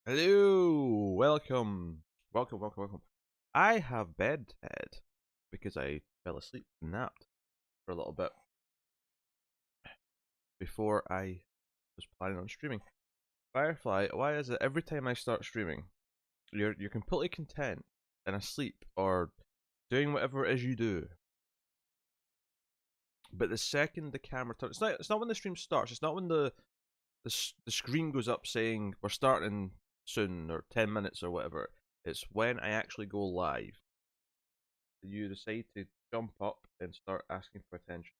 Hello, welcome. I have bedhead because I fell asleep and napped for a little bit before I was planning on streaming. Firefly, why is it every time I start streaming, you're completely content and asleep or doing whatever it is you do, but the second the camera turns, it's not when the stream starts. It's not when the screen goes up saying we're starting soon or 10 minutes or whatever. It's when I actually go live. You decide to jump up and start asking for attention.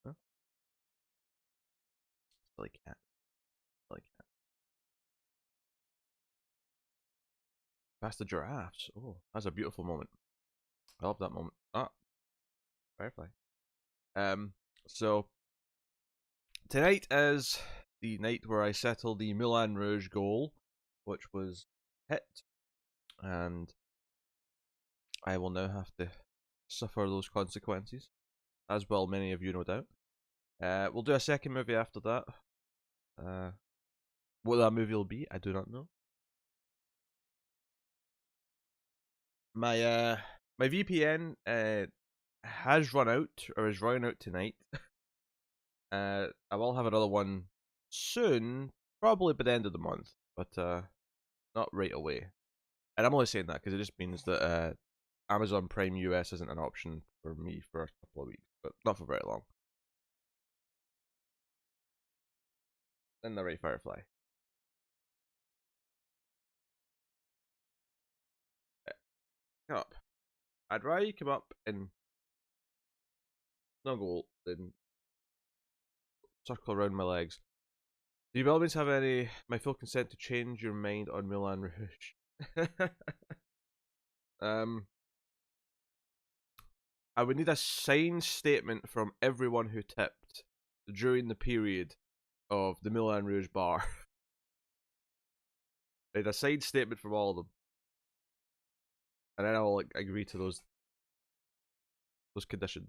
Huh? Silly cat. Silly cat. Past the giraffes. Oh, that's a beautiful moment. I love that moment. Ah, firefly. So tonight is the night where I settle the Moulin Rouge goal, which was hit, and I will now have to suffer those consequences, as will many of you, no doubt. We'll do a second movie after that. What that movie will be, I do not know. My VPN has run out or is running out tonight. I will have another one soon, probably by the end of the month, but not right away. And I'm only saying that because it just means that Amazon Prime US isn't an option for me for a couple of weeks, but not for very long. In the right Firefly. Come up. I'd rather you come up and snuggle than circle around my legs. Do you by all means have my full consent to change your mind on Moulin Rouge? I would need a signed statement from everyone who tipped during the period of the Moulin Rouge bar. I need a signed statement from all of them, and then I'll agree to those conditions.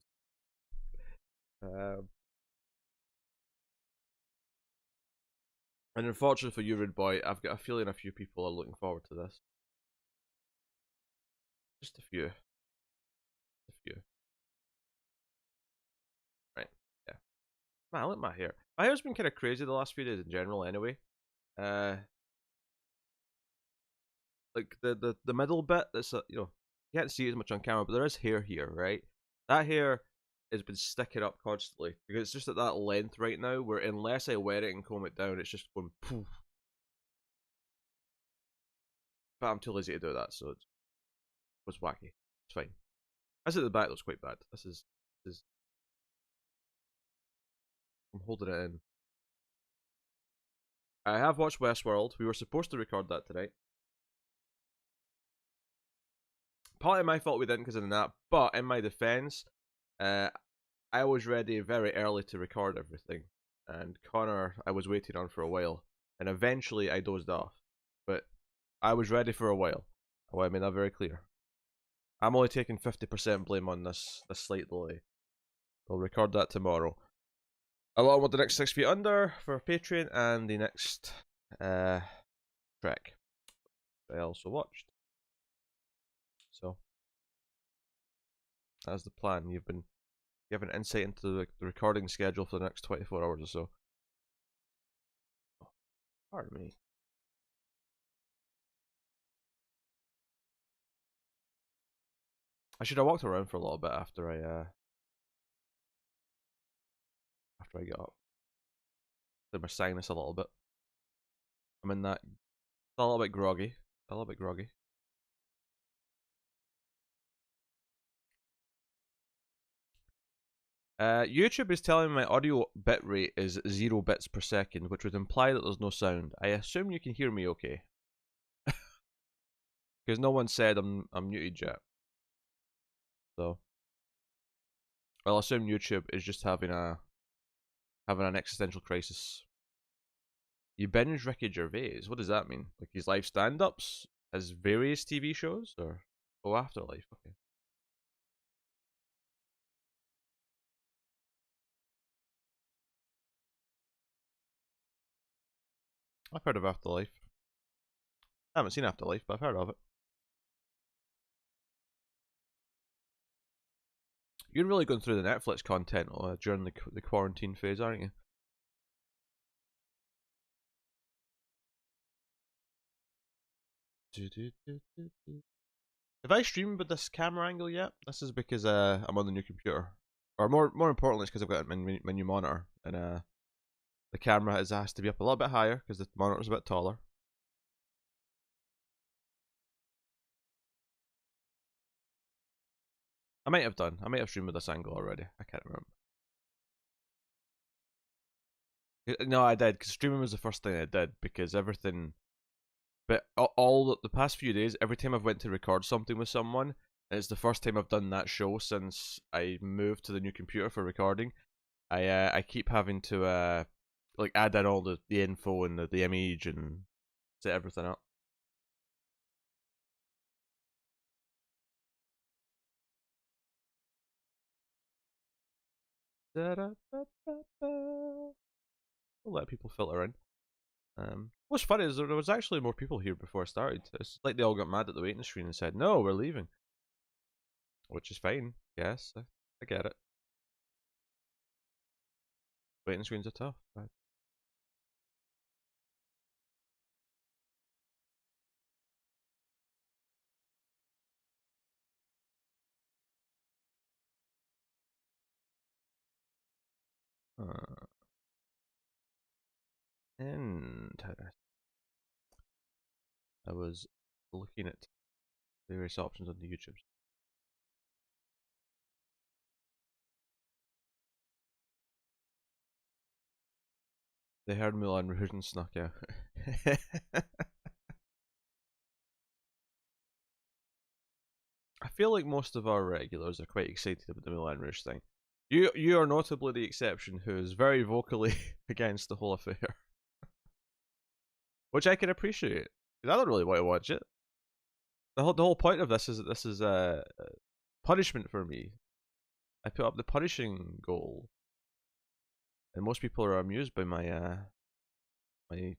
And unfortunately for you, Rude Boy, I've got a feeling a few people are looking forward to this. Just a few. A few. Right. Yeah. Man, look at my hair. My hair's been kind of crazy the last few days in general, anyway. Like the middle bit that's you can't see as much on camera, but there is hair here, right? That hair has been sticking up constantly because it's just at that length right now where unless I wet it and comb it down, it's just going poof. But I'm too lazy to do that, so it was wacky. It's fine. As at the back, that's quite bad. This is I'm holding it in. I have watched Westworld. We were supposed to record that tonight. Partly my fault we didn't because of the nap, but in my defense, I was ready very early to record everything, and Connor I was waiting on for a while, and eventually I dozed off, but I was ready for a while. I want to make that very clear. I'm only taking 50% blame on this slight delay. I'll record that tomorrow, along with the next 6 Feet Under for Patreon and the next track I also watched. So that's the plan. You have an insight into the recording schedule for the next 24 hours or so. Oh, pardon me. I should have walked around for a little bit after I get up. Did my sinus a little bit. I'm in that. A little bit groggy. A little bit groggy. YouTube is telling me my audio bitrate is 0 bits per second, which would imply that there's no sound. I assume you can hear me okay. Because no one said I'm muted yet. So I'll assume YouTube is just having an existential crisis. You binge Ricky Gervais. What does that mean? Like his live stand-ups, his various TV shows, or Afterlife? Okay. I've heard of Afterlife. I haven't seen Afterlife, but I've heard of it. You're really going through the Netflix content during the quarantine phase, aren't you? Have I streamed with this camera angle yet? This is because I'm on the new computer, or more importantly, it's because I've got my new monitor, and the camera has to be up a little bit higher because the monitor's a bit taller. I might have done. I might have streamed with this angle already. I can't remember. No, I did, because streaming was the first thing I did, because everything. But all the past few days, every time I've went to record something with someone, and it's the first time I've done that show since I moved to the new computer for recording. I keep having to like add in all the info and the image and set everything up. We'll let people filter in. What's funny is there was actually more people here before I started. It's like they all got mad at the waiting screen and said, "No, we're leaving," which is fine. Yes, I get it. Waiting screens are tough. But... interesting. I was looking at various options on the YouTube. They heard Moulin Rouge and snuck out. I feel like most of our regulars are quite excited about the Moulin Rouge thing. You are notably the exception who is very vocally against the whole affair, which I can appreciate. I don't really want to watch it. The whole point of this is that this is a punishment for me. I put up the punishing goal, and most people are amused by my my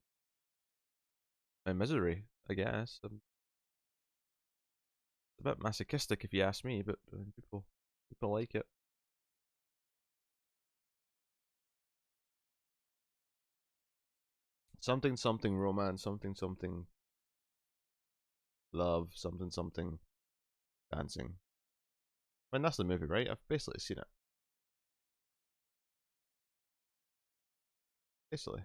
misery. I guess it's a bit masochistic if you ask me, but people like it. Something something romance, something something love, something something dancing. I mean, that's the movie, right? I've basically seen it. Basically.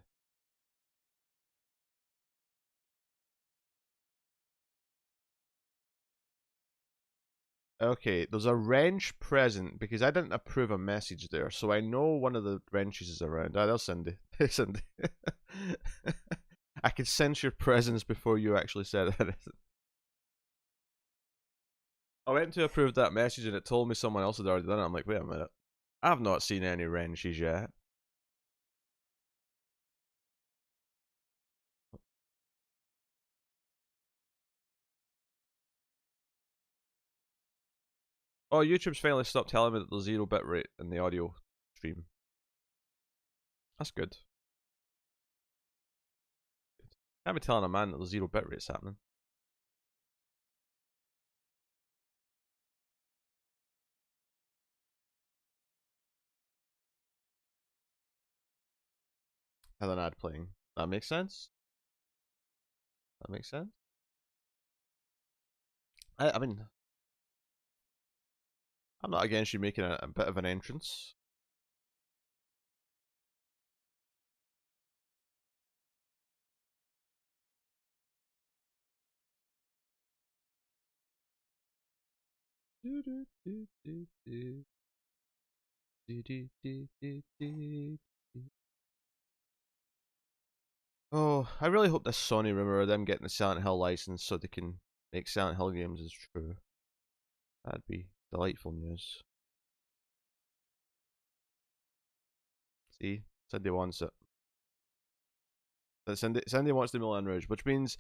Okay, there's a wrench present because I didn't approve a message there, so I know one of the wrenches is around. Ah, there's Cindy. Hey, Cindy. I could sense your presence before you actually said it. I went to approve that message and it told me someone else had already done it. I'm like, wait a minute. I've not seen any wrenches yet. Oh, YouTube's finally stopped telling me that there's 0 bit rate in the audio stream. That's good. Can't be telling a man that there's 0 bit rate's happening. Have an ad playing. That makes sense. That makes sense. I mean, I'm not against you making a bit of an entrance. Oh, I really hope this Sony rumor of them getting the Silent Hill license so they can make Silent Hill games is true. That'd be delightful news. See, Cindy wants it. Cindy wants the Moulin Rouge, which means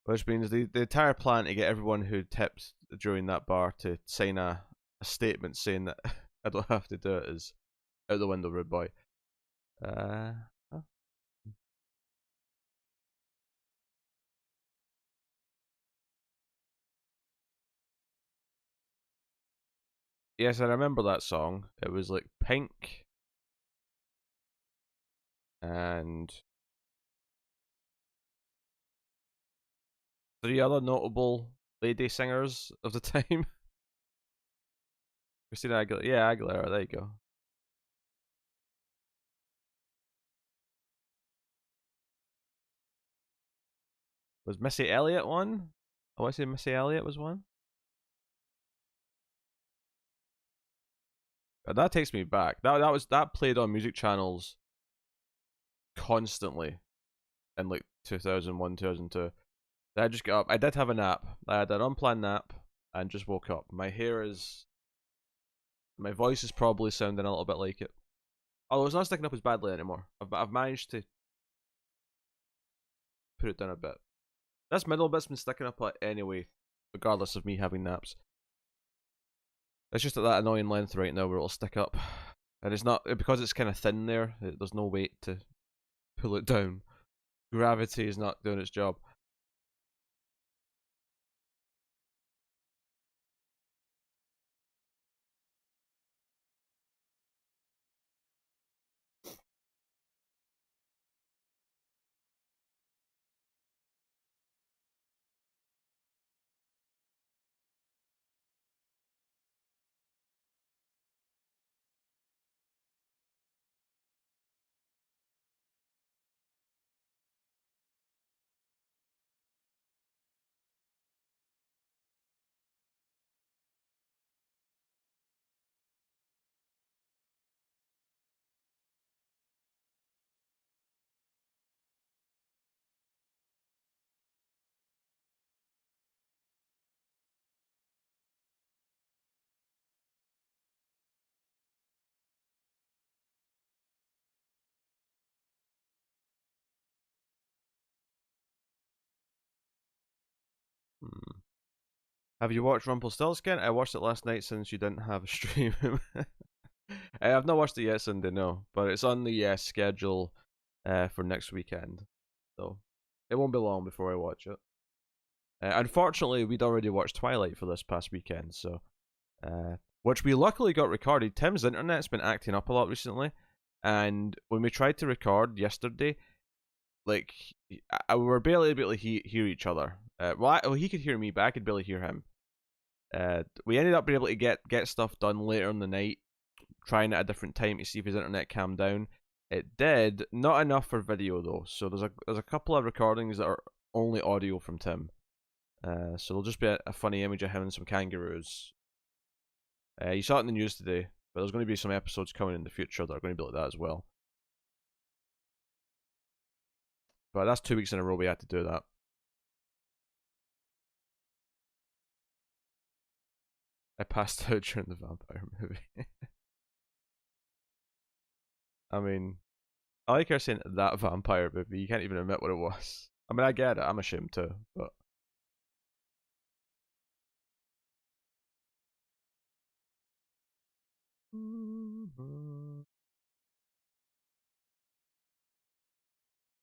the entire plan to get everyone who tipped during that bar to sign a statement saying that I don't have to do it is out the window, rude boy. Yes, I remember that song. It was like Pink and three other notable lady singers of the time. Christina Aguilera. Yeah, Aguilera. There you go. Was Missy Elliott one? I want to say Missy Elliott was one. That takes me back. That played on music channels constantly in like 2001, 2002. I just got up. I did have a nap. I had an unplanned nap and just woke up. My voice is probably sounding a little bit like it. Although it's not sticking up as badly anymore. I've managed to put it down a bit. This middle bit's been sticking up anyway, regardless of me having naps. It's just at that annoying length right now where it'll stick up. And it's not, because it's kind of thin there, there's no weight to pull it down. Gravity is not doing its job. Hmm. Have you watched Rumpelstiltskin? I watched it last night since you didn't have a stream. I've not watched it yet, Sunday, no. But it's on the schedule for next weekend. So it won't be long before I watch it. Unfortunately, we'd already watched Twilight for this past weekend, so which we luckily got recorded. Tim's internet's been acting up a lot recently, and when we tried to record yesterday, like we were barely able to hear each other. Well, he could hear me, but I could barely hear him. We ended up being able to get stuff done later in the night, trying at a different time to see if his internet calmed down. It did, not enough for video though. So there's a couple of recordings that are only audio from Tim. So there'll just be a funny image of him and some kangaroos. You saw it in the news today, but there's going to be some episodes coming in the future that are going to be like that as well. But that's 2 weeks in a row we had to do that. I passed out during the vampire movie. I mean, I like her saying that vampire movie. You can't even admit what it was. I mean, I get it. I'm ashamed too, but. Mm-hmm.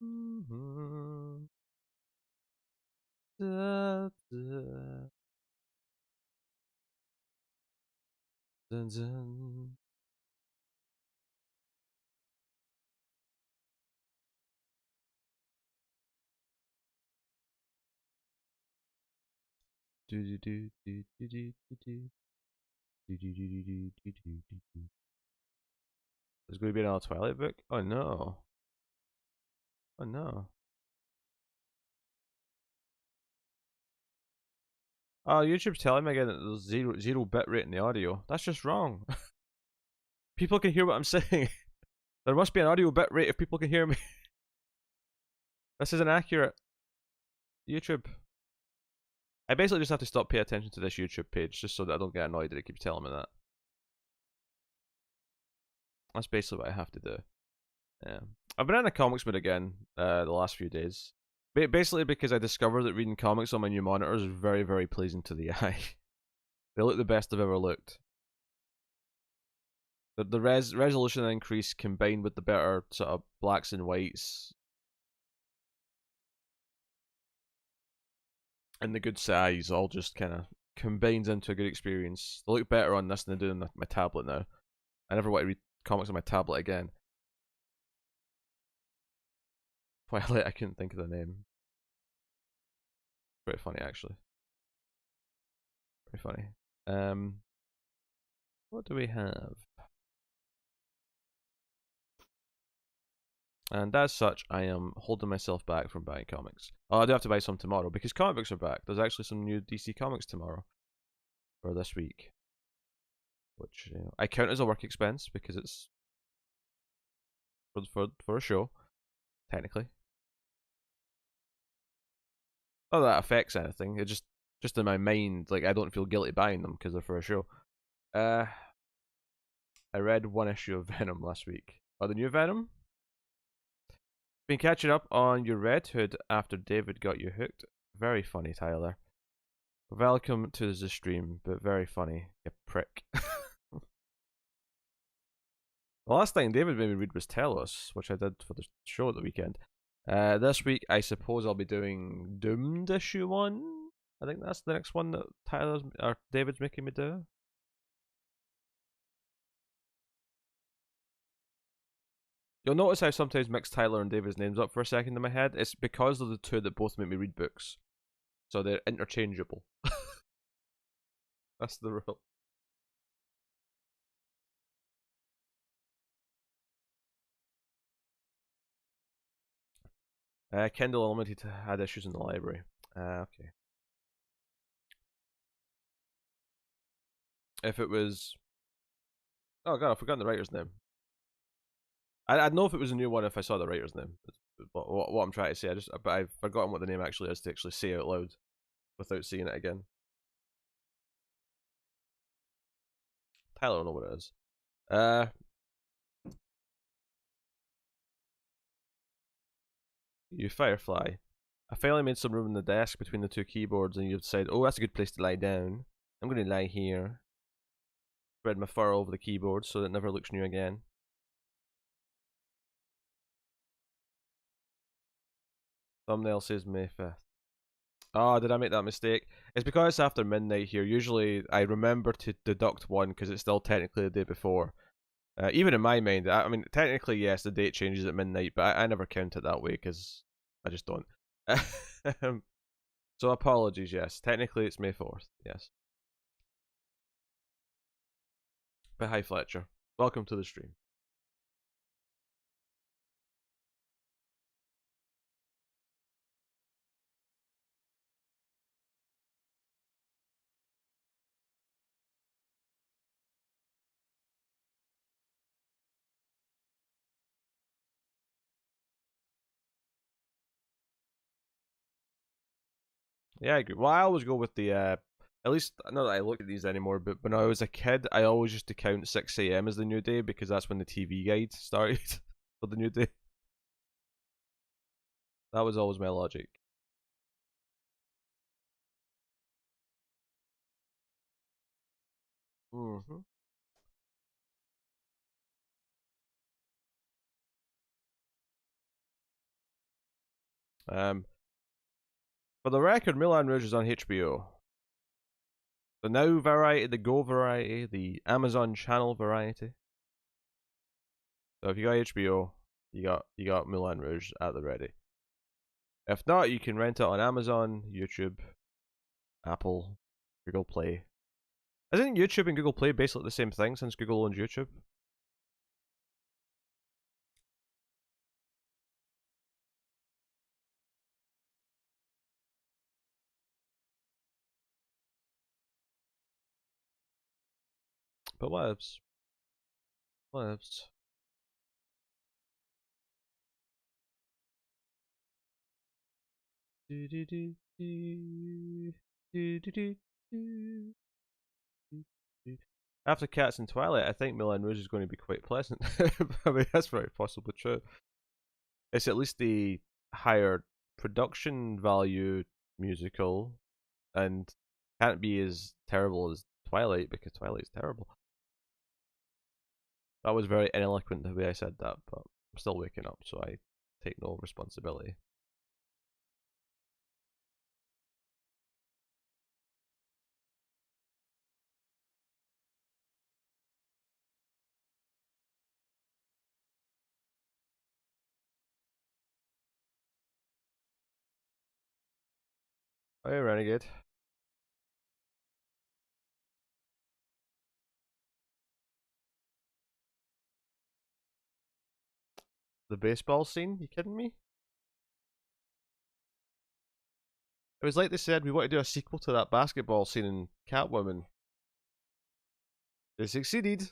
Mm-hmm. Da, da, dun, dun. Do do do do do do do do. Do, do, do, do, do, do, do, do. There's going to be another Twilight book? Oh no. Oh no. Oh, YouTube's telling me again that there's zero bit rate in the audio. That's just wrong. People can hear what I'm saying. There must be an audio bit rate if people can hear me. This isn't accurate. YouTube. I basically just have to stop paying attention to this YouTube page just so that I don't get annoyed that it keeps telling me that. That's basically what I have to do. Yeah. I've been in a comics mood again the last few days. Basically because I discovered that reading comics on my new monitors is very, very pleasing to the eye. They look the best they've ever looked. The resolution increase combined with the better sort of blacks and whites and the good size all just kind of combines into a good experience. They look better on this than they do on my tablet now. I never want to read comics on my tablet again. Twilight, I couldn't think of the name. Pretty funny, actually. Pretty funny. What do we have? And as such, I am holding myself back from buying comics. Oh, I do have to buy some tomorrow because comic books are back. There's actually some new DC comics tomorrow for this week, which I count as a work expense because it's for a show, technically. Not that affects anything. It just in my mind, like I don't feel guilty buying them because they're for a show. I read one issue of Venom last week. Oh, the new Venom. Been catching up on your Red Hood after David got you hooked. Very funny, Tyler. Welcome to the stream, but very funny, you prick. The last thing David made me read was Tell Us, which I did for the show at the weekend. This week, I suppose I'll be doing Doomed issue 1. I think that's the next one that David's making me do. You'll notice I sometimes mix Tyler and David's names up for a second in my head. It's because they're the two that both make me read books. So they're interchangeable. That's the rule. Kindle Unlimited had issues in the library. Okay. If it was... Oh god, I've forgotten the writer's name. I'd know if it was a new one if I saw the writer's name. What I'm trying to say, but I've forgotten what the name actually is to actually say out loud without seeing it again. Tyler will know what it is. You Firefly. I finally made some room in the desk between the two keyboards and you decided, oh, that's a good place to lie down. I'm going to lie here. Spread my fur over the keyboard so that it never looks new again. Thumbnail says May 5th. Oh, did I make that mistake? It's because it's after midnight here. Usually I remember to deduct one because it's still technically the day before. Even in my mind, I mean, technically, yes, the date changes at midnight, but I never count it that way because I just don't. So apologies, yes. Technically, it's May 4th, yes. But hi, Fletcher. Welcome to the stream. Yeah, I agree. Well, I always go with the, at least, not that I look at these anymore, but when I was a kid, I always used to count 6 a.m. as the new day because that's when the TV guide started for the new day. That was always my logic. Mm-hmm. For the record, Moulin Rouge is on HBO. The Now variety, the Go variety, the Amazon Channel variety. So if you got HBO, you got Moulin Rouge at the ready. If not, you can rent it on Amazon, YouTube, Apple, Google Play. Isn't YouTube and Google Play basically the same thing since Google owns YouTube? But whatevs. Whatevs. Do do do do do do do do. After Cats and Twilight, I think Moulin Rouge is going to be quite pleasant. I mean, that's very possibly true. It's at least the higher production value musical, and can't be as terrible as Twilight because Twilight's terrible. That was very ineloquent the way I said that, but I'm still waking up, so I take no responsibility. Hey, Renegade. The baseball scene? You kidding me? It was like they said we want to do a sequel to that basketball scene in Catwoman. They succeeded.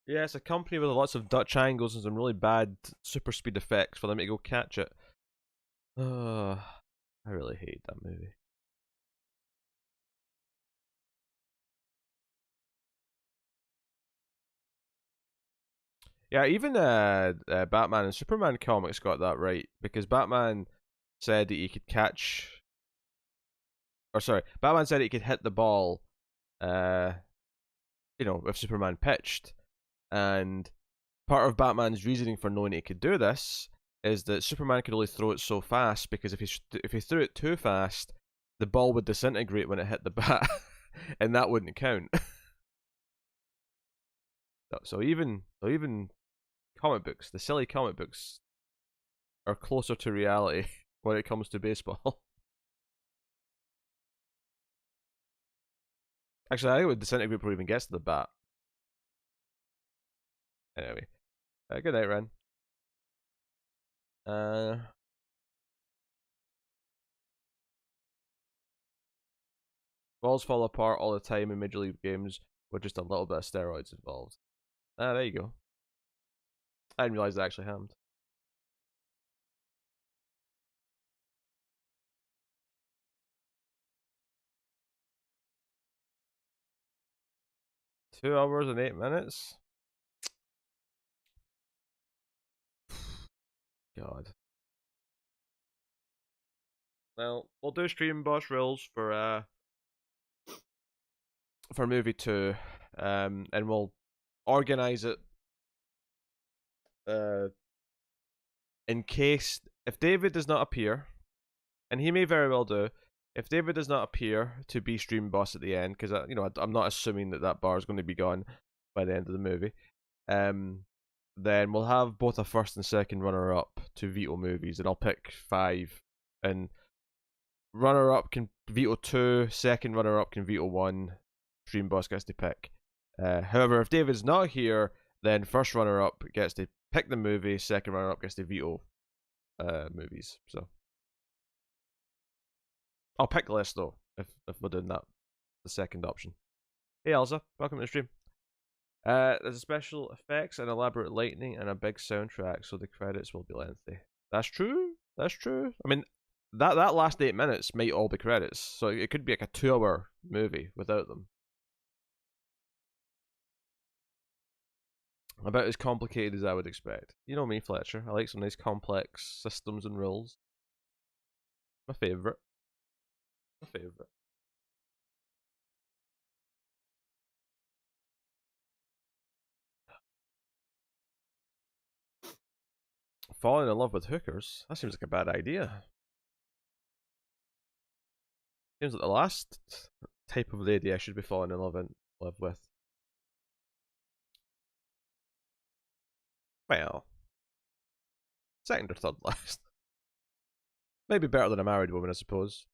Yeah, it's a company with lots of Dutch angles and some really bad super speed effects for them to go catch it. I really hate that movie. Yeah, even Batman and Superman comics got that right because Batman said that he could catch, or sorry, Batman said he could hit the ball, uh, if Superman pitched, and part of Batman's reasoning for knowing he could do this is that Superman could only throw it so fast because if he threw it too fast, the ball would disintegrate when it hit the bat, and that wouldn't count. So even comic books, the silly comic books, are closer to reality when it comes to baseball. Actually, I think it would disintegrate before it even gets to the bat. Anyway, good night, Ren. Uh, balls fall apart all the time in Major League games with just a little bit of steroids involved. Ah, there you go. I didn't realize that actually happened. 2 hours and 8 minutes. God. Well, we'll do stream boss rules for movie two, and we'll organize it uh in case if David does not appear, and he may very well do. If David does not appear to be stream boss at the end, because I'm not assuming that bar is going to be gone by the end of the movie, then we'll have both a first and second runner up to veto movies, and I'll pick five, and runner up can veto two, second runner up can veto one. Stream boss gets to pick. However, if David's not here, then first runner up gets to pick the movie, second runner up gets to veto movies. So I'll pick less though if we're doing that, the second option. Hey Elsa, welcome to the stream. There's special effects and elaborate lighting and a big soundtrack, so the credits will be lengthy. That's true. That's true. I mean, that last 8 minutes might all be credits, so it could be like a 2 hour movie without them. About as complicated as I would expect. You know me, Fletcher. I like some nice complex systems and rules. My favourite. My favourite. Falling in love with hookers? That seems like a bad idea. Seems like the last type of lady I should be falling in love with. Well, second or third last. Maybe better than a married woman, I suppose.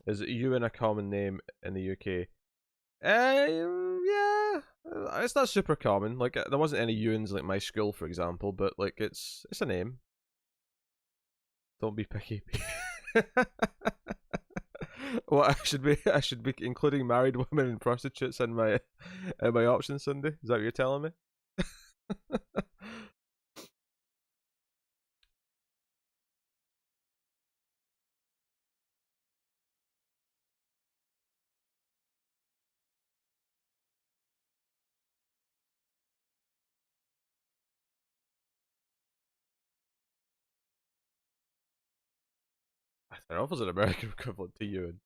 Is Ewan a common name in the UK? Yeah, it's not super common. Like there wasn't any Ewans like my school, for example, but like it's a name. Don't be picky. What I should be including married women and prostitutes in my options, Sunday. Is that what you're telling me? I don't know if it's an American equivalent to Ewan.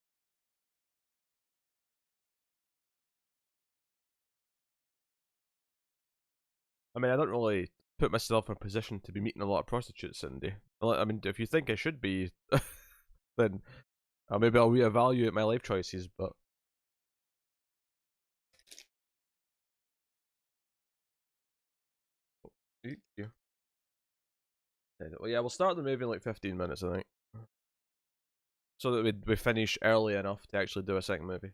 I mean, I don't really put myself in a position to be meeting a lot of prostitutes, Cindy. I mean, if you think I should be, then maybe I'll reevaluate my life choices. But thank you. Well, yeah, we'll start the movie in like 15 minutes, I think, so that we finish early enough to actually do a second movie.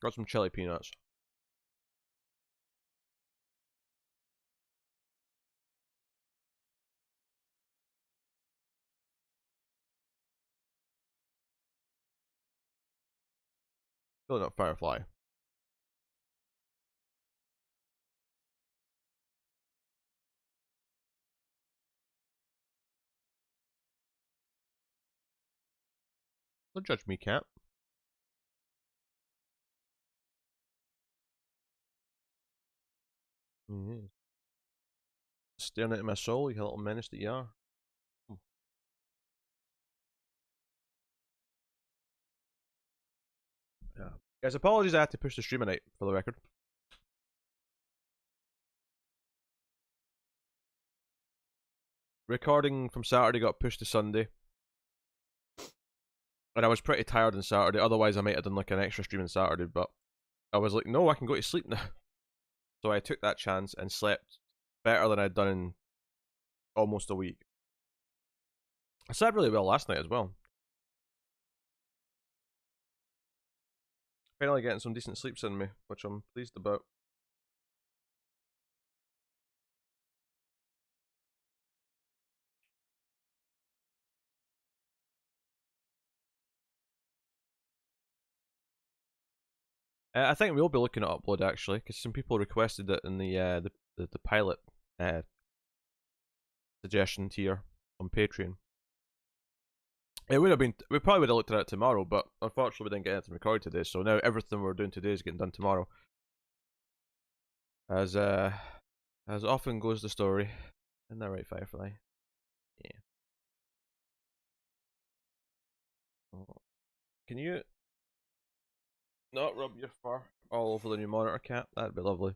Got some chili peanuts. Filling up Firefly. Don't judge me, cat. Mm-hmm. Staring into my soul, you little menace that you are. Yeah. Guys, apologies I had to push the stream tonight, for the record. Recording from Saturday got pushed to Sunday. And I was pretty tired on Saturday, otherwise I might have done like an extra stream on Saturday, but I was like, no, I can go to sleep now. So I took that chance and slept better than I'd done in almost a week. I slept really well last night as well. Finally getting some decent sleeps in me, which I'm pleased about. I think we'll be looking at upload actually, because some people requested it in the pilot suggestion tier on Patreon. It would have been. We probably would have looked at it tomorrow, but unfortunately we didn't get anything recorded today. So now everything we're doing today is getting done tomorrow. As often goes the story. Isn't that right, Firefly? Yeah. Can you not rub your fur all over the new monitor, cat? That'd be lovely.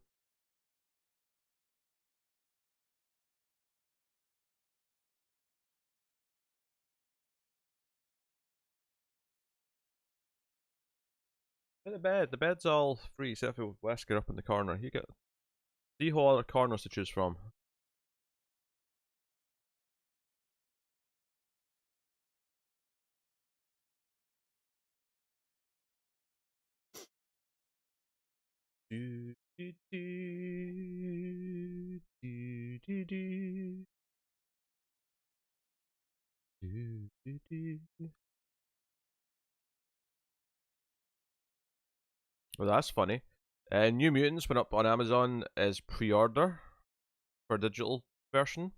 In the bed. The bed's all free except for Wesker up in the corner. You get 3 whole other corners to choose from. Do, do, do, do, do, do. Do, do, do. Well, that's funny. New Mutants went up on Amazon as pre-order for digital version.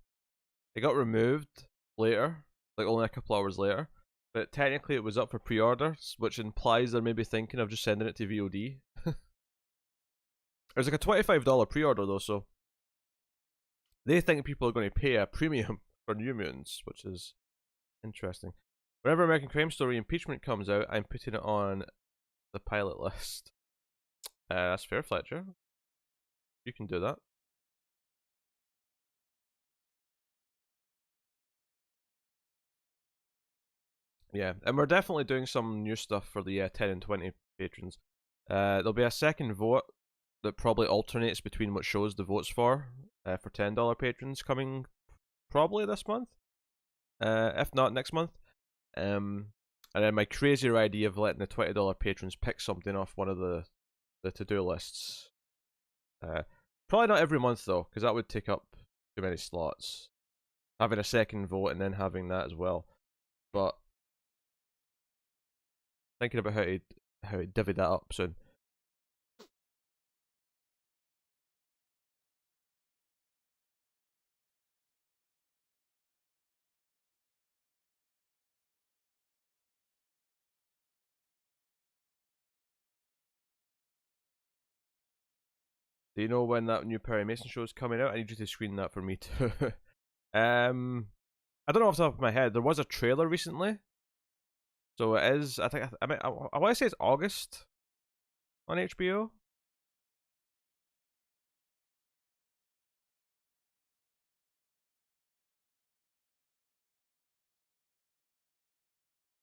It got removed later, like only a couple hours later. But technically, it was up for pre-order, which implies they're maybe thinking of just sending it to VOD. It was like a $25 pre-order though, so they think people are going to pay a premium for New Mutants, which is interesting. Whenever American Crime Story Impeachment comes out, I'm putting it on the pilot list. That's fair, Fletcher. You can do that. Yeah, and we're definitely doing some new stuff for the 10 and 20 patrons. There'll be a second vote that probably alternates between what shows the votes for $10 patrons coming probably this month, if not next month. And then my crazier idea of letting the $20 patrons pick something off one of the to-do lists. Probably not every month though, because that would take up too many slots. Having a second vote and then having that as well. But thinking about how to divvy that up soon. Do you know when that new Perry Mason show is coming out? I need you to screen that for me too. I don't know off the top of my head. There was a trailer recently, so it is. I think I want to say it's August on HBO.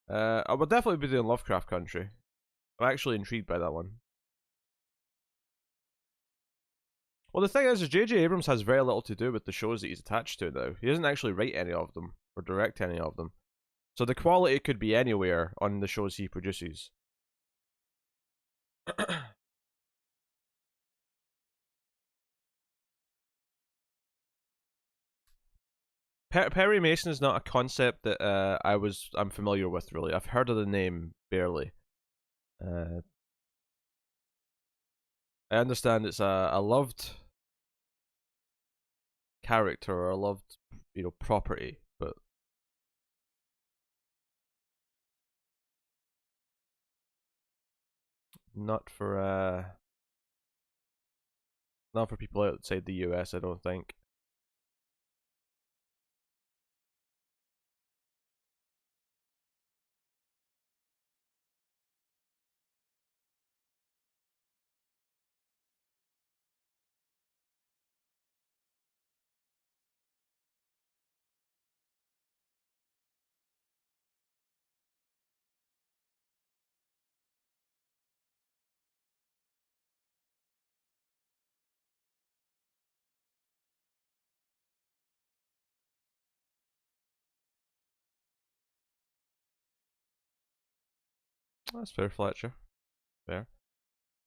I will definitely be doing Lovecraft Country. I'm actually intrigued by that one. Well, the thing is J.J. Abrams has very little to do with the shows that he's attached to now. He doesn't actually write any of them or direct any of them. So the quality could be anywhere on the shows he produces. Perry Mason is not a concept that I'm familiar with really. I've heard of the name barely. Uh, I understand it's a loved character or a loved property, but not for not for people outside the US. I don't think. That's fair, Fletcher. Fair.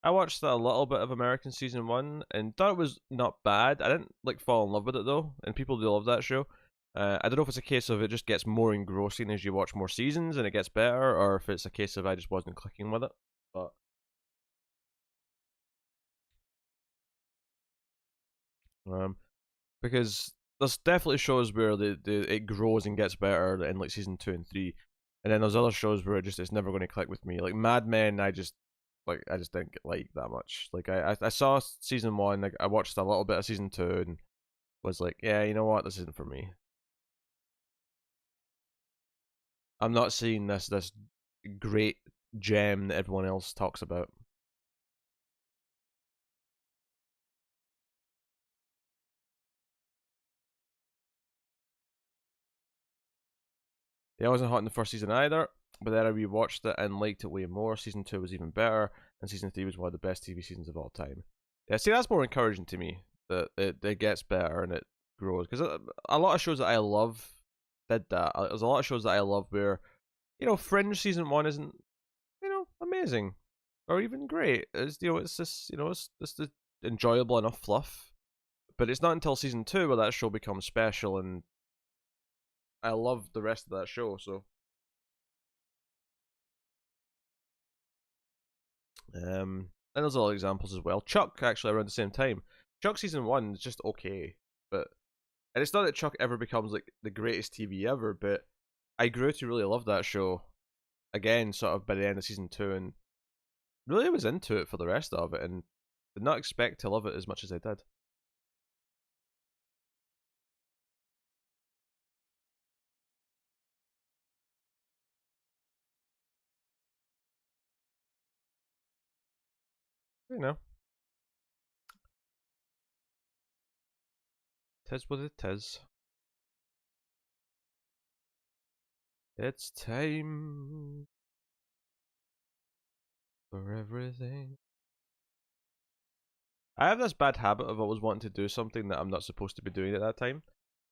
I watched a little bit of American season one and thought it was not bad. I didn't like fall in love with it though, and people do love that show. I don't know if it's a case of it just gets more engrossing as you watch more seasons and it gets better, or if it's a case of I just wasn't clicking with it. But um, because there's definitely shows where it grows and gets better in like season 2 and 3, and then there's other shows where it's never going to click with me. Like Mad Men, I just didn't like that much. Like I saw season 1, like I watched a little bit of season 2, and was like, yeah, you know what, this isn't for me. I'm not seeing this great gem that everyone else talks about. Yeah, I wasn't hot in the first season either, but then I rewatched it and liked it way more. Season 2 was even better, and season 3 was one of the best TV seasons of all time. Yeah, see, that's more encouraging to me, that it gets better and it grows. Because a lot of shows that I love did that. There's a lot of shows that I love where, Fringe season 1 isn't, amazing or even great. It's just, it's just enjoyable enough fluff. But it's not until season 2 where that show becomes special, and I love the rest of that show. So and there's other examples as well. Chuck, actually, around the same time. Chuck season 1 is just okay, but and it's not that Chuck ever becomes like the greatest TV ever, but I grew to really love that show again, sort of by the end of season 2, and really was into it for the rest of it, and did not expect to love it as much as I did. You know, tis what it is. It's time for everything. I have this bad habit of always wanting to do something that I'm not supposed to be doing at that time.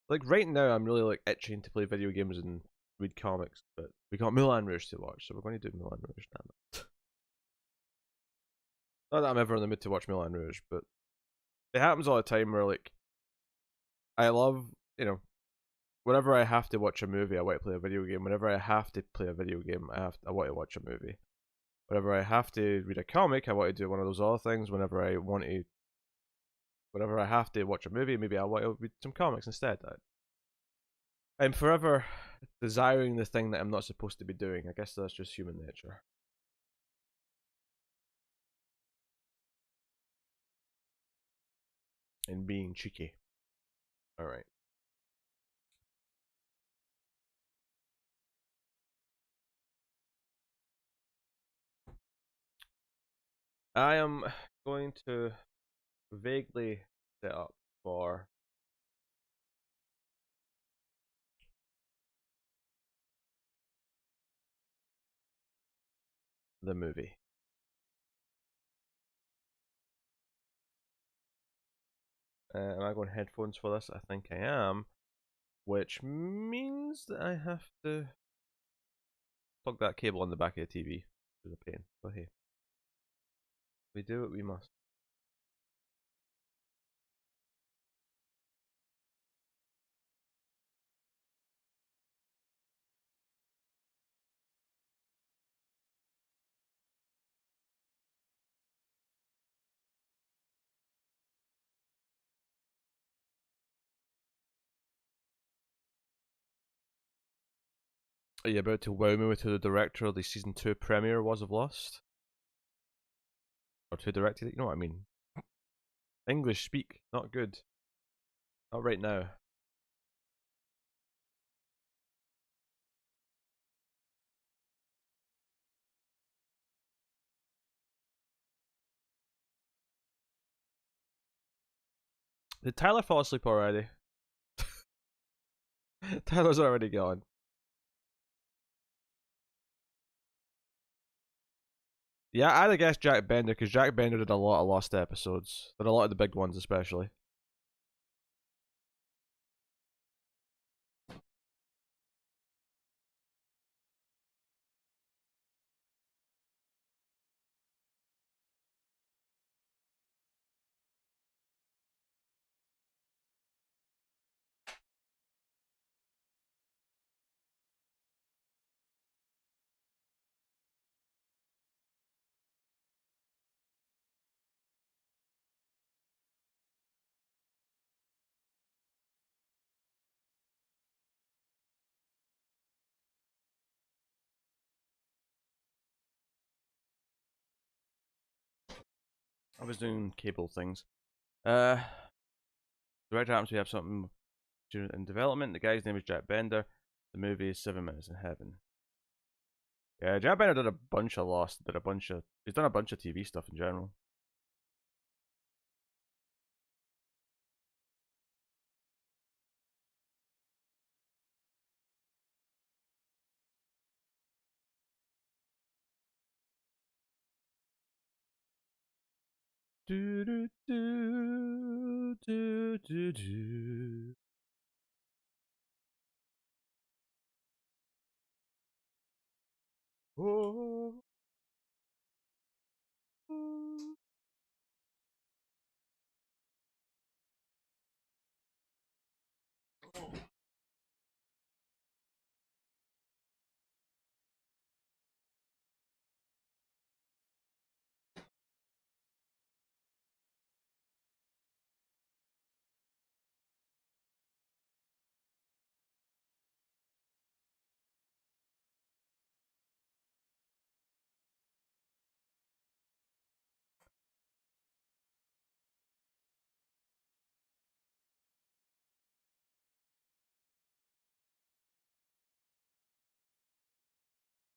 Like right now, I'm really like itching to play video games and read comics, but we got Moulin Rouge to watch, so we're going to do Moulin Rouge now. Not that I'm ever in the mood to watch Moulin Rouge, but it happens all the time where like I love, whenever I have to watch a movie, I want to play a video game. Whenever I have to play a video game, I want to watch a movie. Whenever I have to read a comic, I want to do one of those other things. Whenever I have to watch a movie, maybe I want to read some comics instead. I'm forever desiring the thing that I'm not supposed to be doing. I guess that's just human nature. And being cheeky. Alright. I am going to vaguely set up for the movie. Am I going headphones for this? I think I am, which means that I have to plug that cable on the back of the TV. It's a pain, but hey, we do what we must. Are you about to wow me with who the director of the season 2 premiere was of Lost? Or who directed it? You know what I mean. English speak, not good. Not right now. Did Tyler fall asleep already? Tyler's already gone. Yeah, I'd have guessed Jack Bender because Jack Bender did a lot of Lost episodes. Did a lot of the big ones, especially. I was doing cable things. Director happens to have something in development. The guy's name is Jack Bender. The movie is 7 Minutes in Heaven. Yeah, Jack Bender did a bunch of Lost. He's done a bunch of TV stuff in general. Do do do do do do. Oh.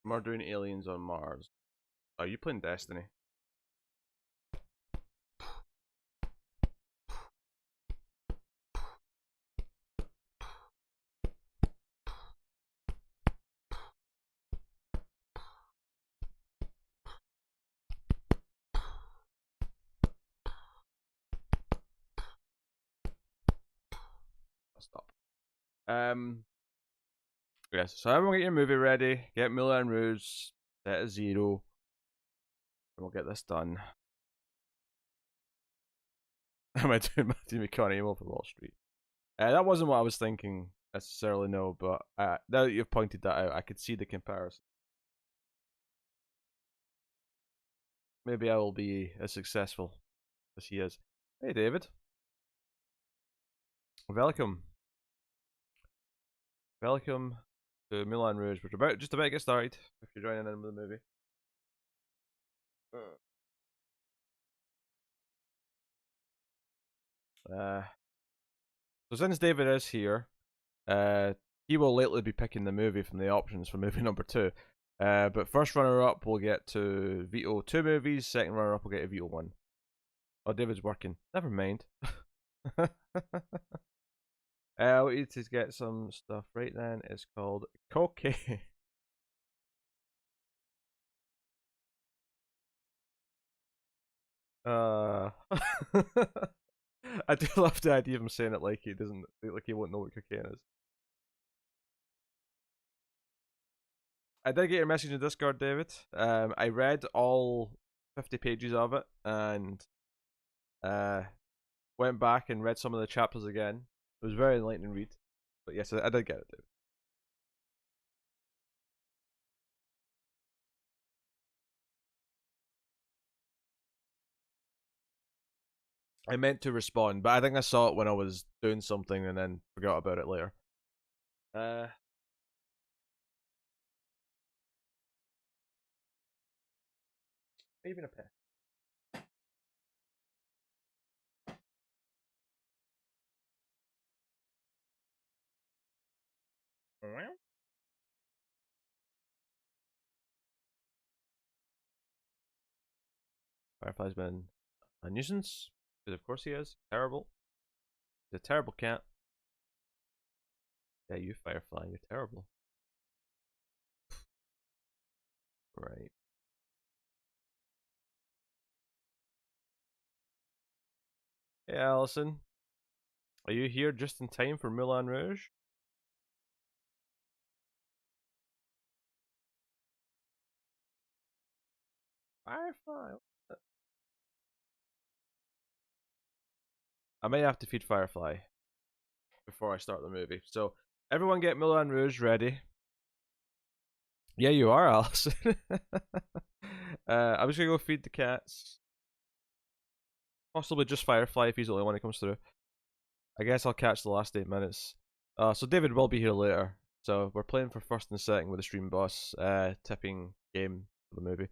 Murdering aliens on Mars. Are you playing Destiny? I'll stop. Yes, so everyone get your movie ready. Get Moulin Rouge set at 0. And we'll get this done. Am I doing Matthew McConaughey for Wall Street? That wasn't what I was thinking necessarily, no, but now that you've pointed that out, I could see the comparison. Maybe I will be as successful as he is. Hey, David. Welcome. Welcome to Moulin Rouge. We're just about to get started if you're joining in with the movie. So since David is here, he will lately be picking the movie from the options for movie number 2. But first runner up will get to veto 2 movies. Second runner up will get to veto 1. Oh, David's working. Never mind. We need to get some stuff right then. It's called Cocaine. I do love the idea of him saying it like he doesn't, like he won't know what cocaine is. I did get your message in Discord, David. I read all 50 pages of it and uh, went back and read some of the chapters again. It was a very enlightening read. But yes, I did get it, David. I meant to respond, but I think I saw it when I was doing something and then forgot about it later. Uh, Even a pen. Firefly's been a nuisance, because of course he is. Terrible. He's a terrible cat. Yeah, you Firefly, you're terrible. Right. Hey, Allison. Are you here just in time for Moulin Rouge? Firefly. I may have to feed Firefly before I start the movie. So, everyone get Moulin Rouge ready. Yeah, you are, Allison. I'm just gonna go feed the cats. Possibly just Firefly if he's the only one who comes through. I guess I'll catch the last 8 minutes. So David will be here later. So we're playing for first and second with the stream boss, tipping game for the movie.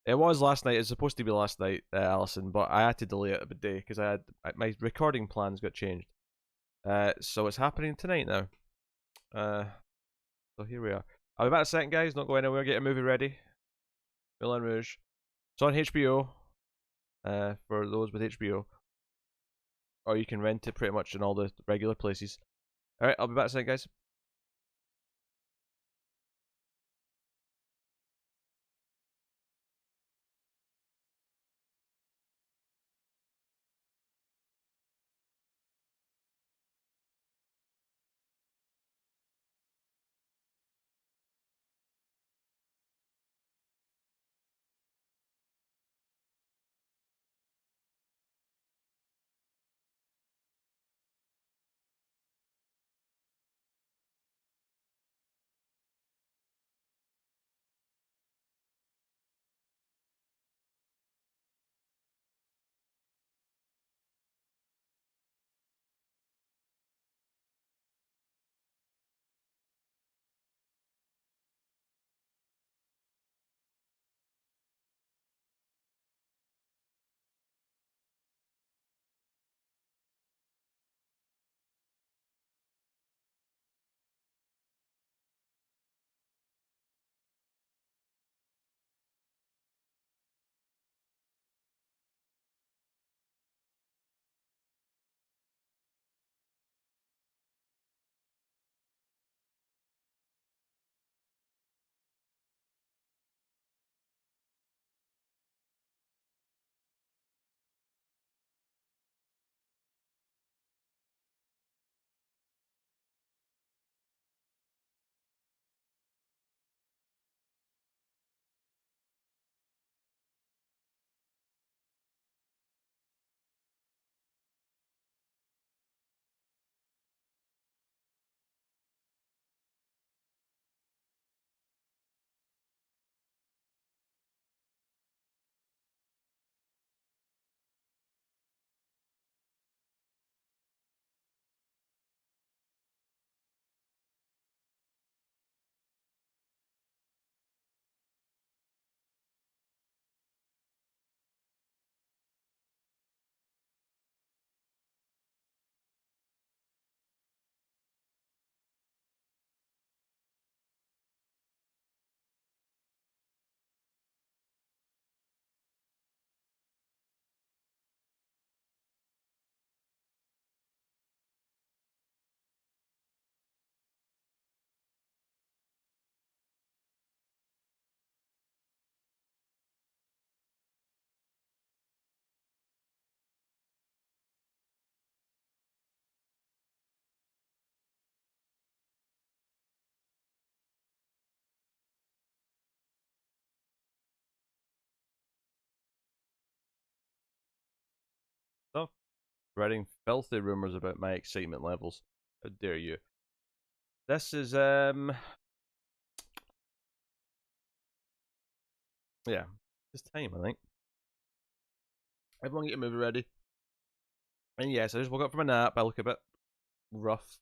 It was last night. It's supposed to be last night, Allison, but I had to delay it a day because I had my recording plans got changed. So it's happening tonight now. So here we are. I'll be back in a second, guys. Don't go anywhere. Get a movie ready. Moulin Rouge. It's on HBO. For those with HBO, or you can rent it pretty much in all the regular places. All right, I'll be back in a second, guys. spreading filthy rumors about my excitement levels. How dare you? This is yeah, it's time, I think. Everyone get your movie ready. And yes, I just woke up from a nap. I look a bit rough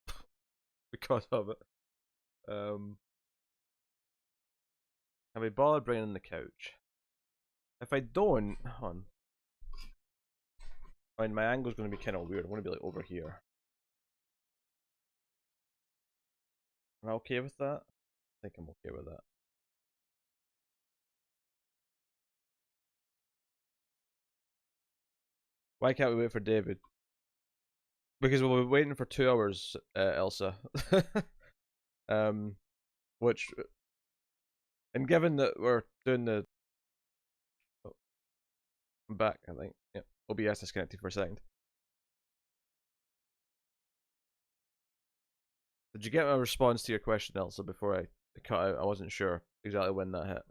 because of it. Have I bothered bringing in the couch? If I don't, hold on. I mean, my angle's going to be kind of weird. I'm going to be like over here. Am I okay with that? I think I'm okay with that. Why can't we wait for David? Because we'll be waiting for 2 hours, Elsa. Which, and given that we're doing the, oh, I'm back, I think. Yep, OBS disconnected for a second. Did you get my response to your question, Elsa, before I cut out? I wasn't sure exactly when that hit.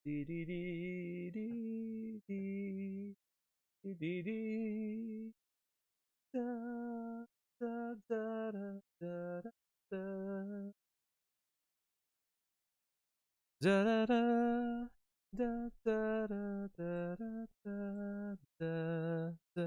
Dee dee dee dee dee dee dee dee da da da da da da da da da da da da da da da da.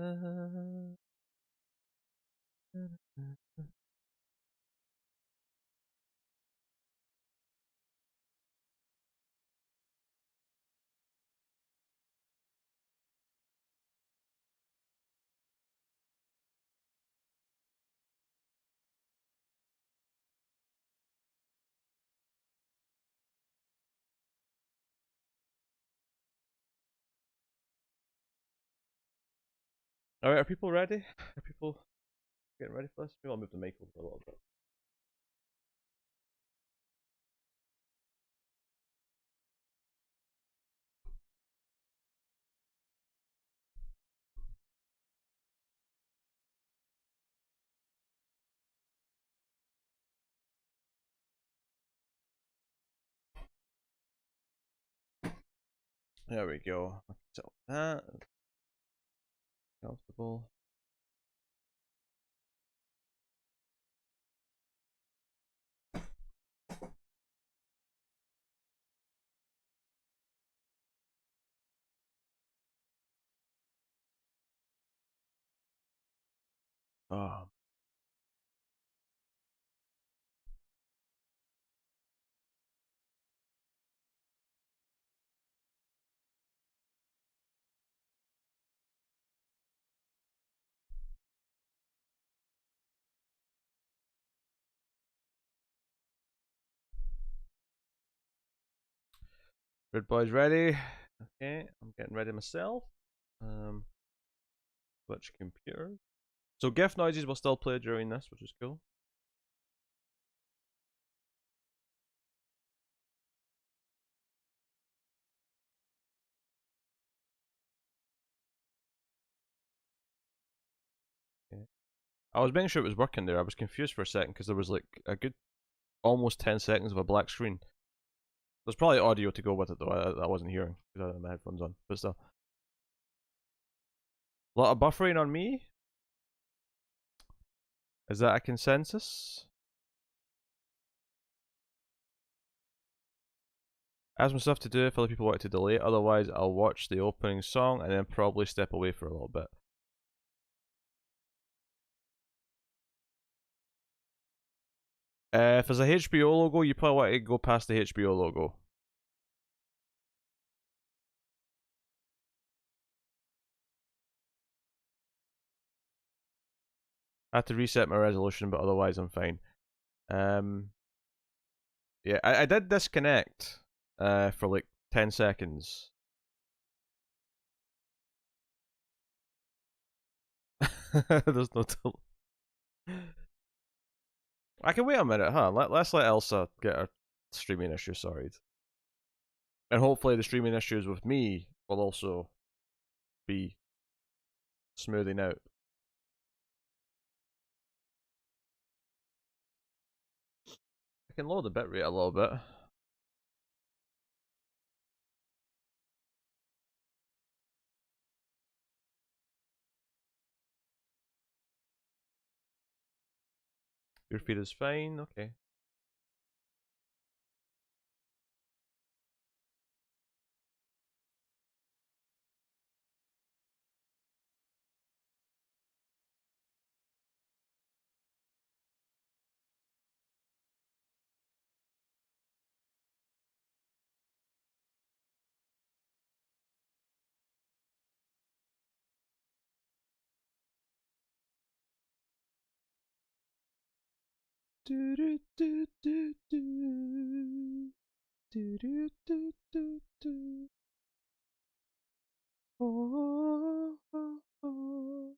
Alright, are people ready? Are people getting ready for this? Maybe I'll move the mic over a little bit. There we go. So that comfortable. Oh. Red boys ready? Okay, I'm getting ready myself. Switch computers. So GIF noises will still play during this, which is cool. Okay. I was making sure it was working there. I was confused for a second because there was like a good almost 10 seconds of a black screen. There's probably audio to go with it though. I wasn't hearing because I had my headphones on, but still. A lot of buffering on me. Is that a consensus? I have some stuff to do if other people want to delay. Otherwise, I'll watch the opening song and then probably step away for a little bit. If there's a HBO logo, you probably want to go past the HBO logo. I have to reset my resolution, but otherwise I'm fine. Yeah, I did disconnect for like 10 seconds. There's no I can wait a minute, huh? Let's let Elsa get her streaming issue sorted. And hopefully the streaming issues with me will also be smoothing out. I can lower the bitrate a little bit. Your feet is fine. Okay. Do do do do do do do do do do. Oh, oh, oh.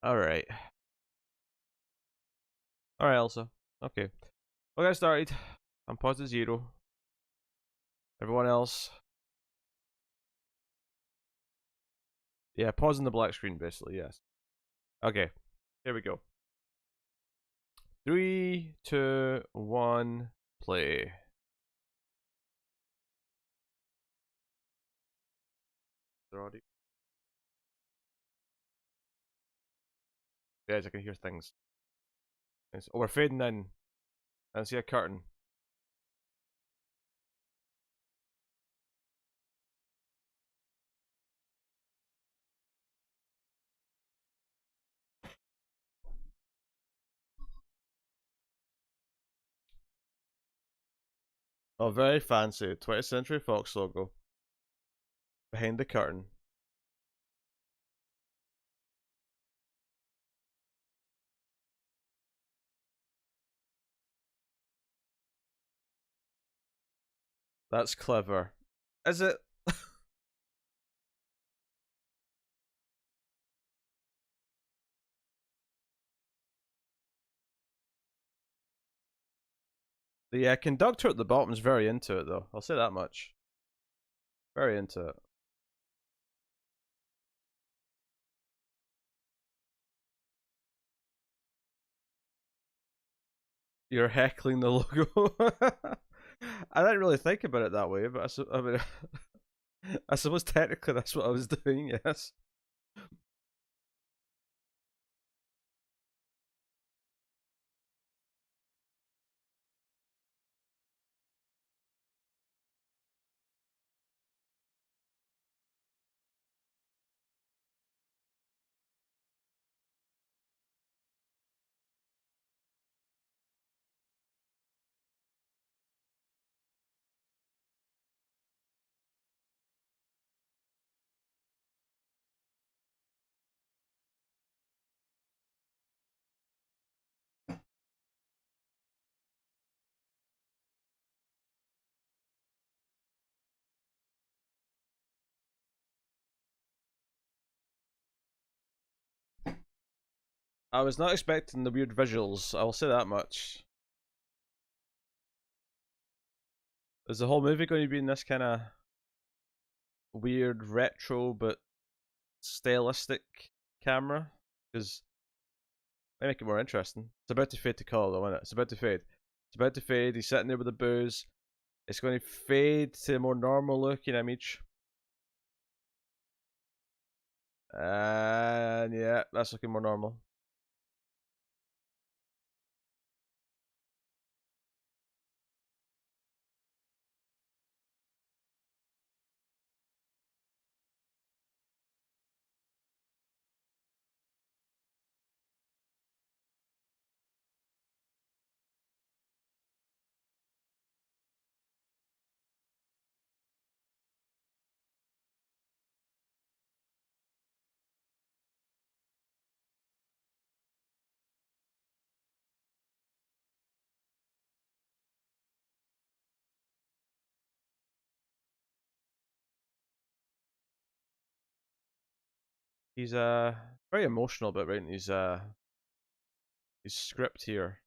All right. All right, Elsa. Okay. We'll get started. I'm paused at 0. Everyone else. Yeah, pausing the black screen basically, yes. Okay. Here we go. 3, 2, 1, play. Guys, I can hear things. Oh, we're fading in. I see a curtain. Oh, very fancy. 20th Century Fox logo. Behind the curtain. That's clever. Is it? The conductor at the bottom is very into it, though. I'll say that much. Very into it. You're heckling the logo. I didn't really think about it that way, but I mean, I suppose technically that's what I was doing, yes. I was not expecting the weird visuals, I'll say that much. Is the whole movie going to be in this kind of weird retro but stylistic camera? Because they make it more interesting. It's about to fade to colour though, isn't it? It's about to fade. It's about to fade. He's sitting there with the booze. It's going to fade to a more normal looking image. And yeah, that's looking more normal. He's very emotional about writing his his script here.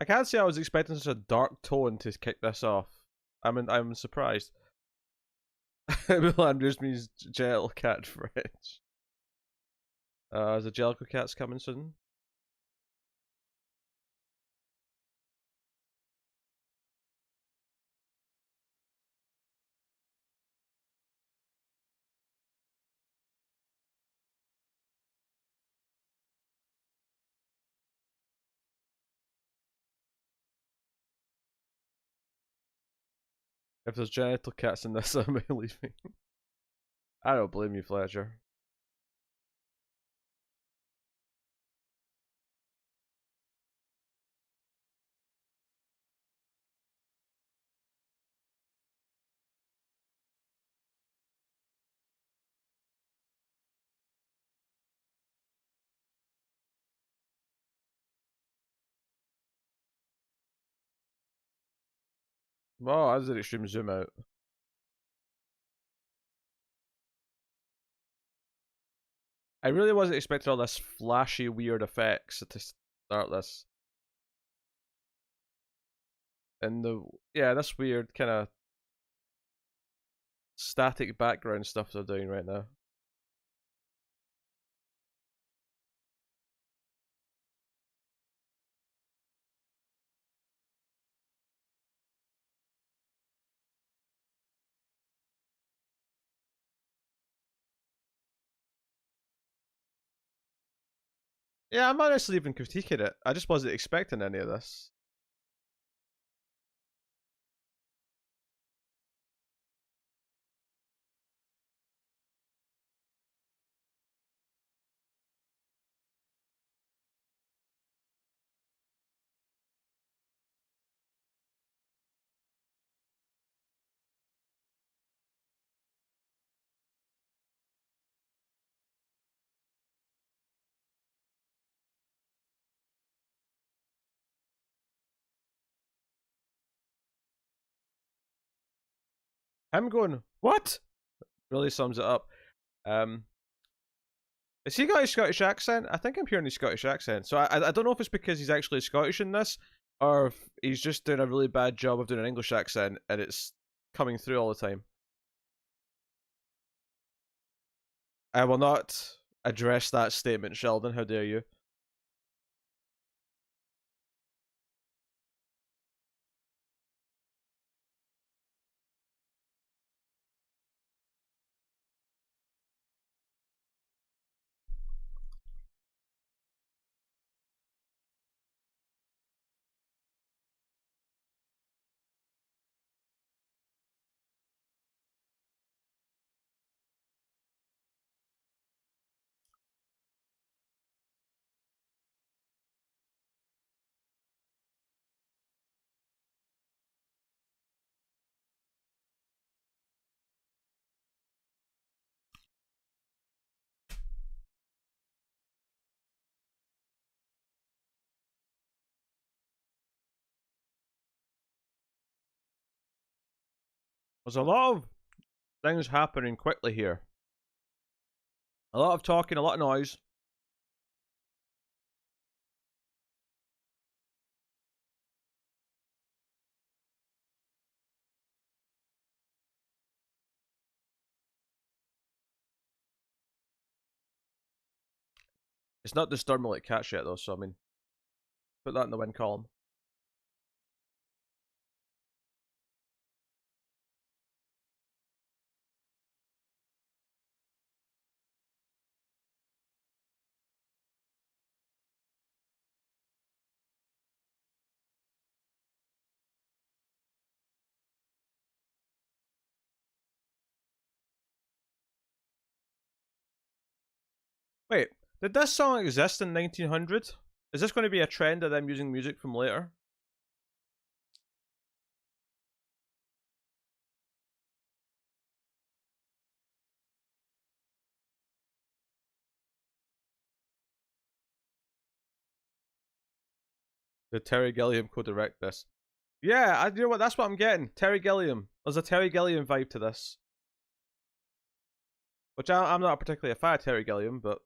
I can't say I was expecting such a dark tone to kick this off. I'm surprised. Milan just means gel cat French. The Jellicle Cat's coming soon. If there's genital cats in this, I may leave me. I don't blame you, Fletcher. Oh, that's an extreme zoom out. I really wasn't expecting all this flashy, weird effects to start this. And this weird kind of static background stuff they're doing right now. Yeah, I'm honestly even critiquing it. I just wasn't expecting any of this. I'm going, what? Really sums it up. Has he got a Scottish accent? I think I'm hearing a Scottish accent. So I don't know if it's because he's actually Scottish in this, or if he's just doing a really bad job of doing an English accent and it's coming through all the time. I will not address that statement, Sheldon. How dare you? There's a lot of things happening quickly here. A lot of talking, a lot of noise. It's not disturbing like cat shit though, so I mean, put that in the win column. Wait, did this song exist in 1900? Is this going to be a trend of them using music from later? Did Terry Gilliam co-direct this? Yeah, you know what? That's what I'm getting. Terry Gilliam. There's a Terry Gilliam vibe to this, which I'm not particularly a fan of Terry Gilliam, but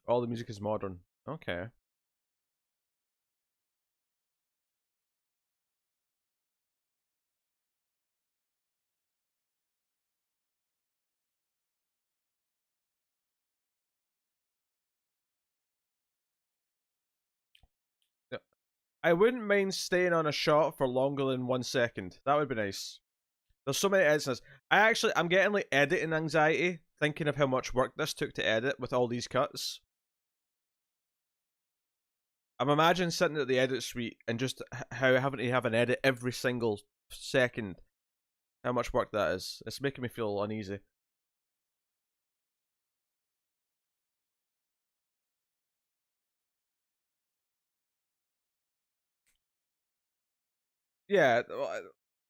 all the music is modern. Okay. Yeah. I wouldn't mind staying on a shot for longer than 1 second. That would be nice. There's so many edits. I'm getting like editing anxiety thinking of how much work this took to edit with all these cuts. I'm imagining sitting at the edit suite and just how having to have an edit every single second. How much work that is. It's making me feel uneasy. Yeah,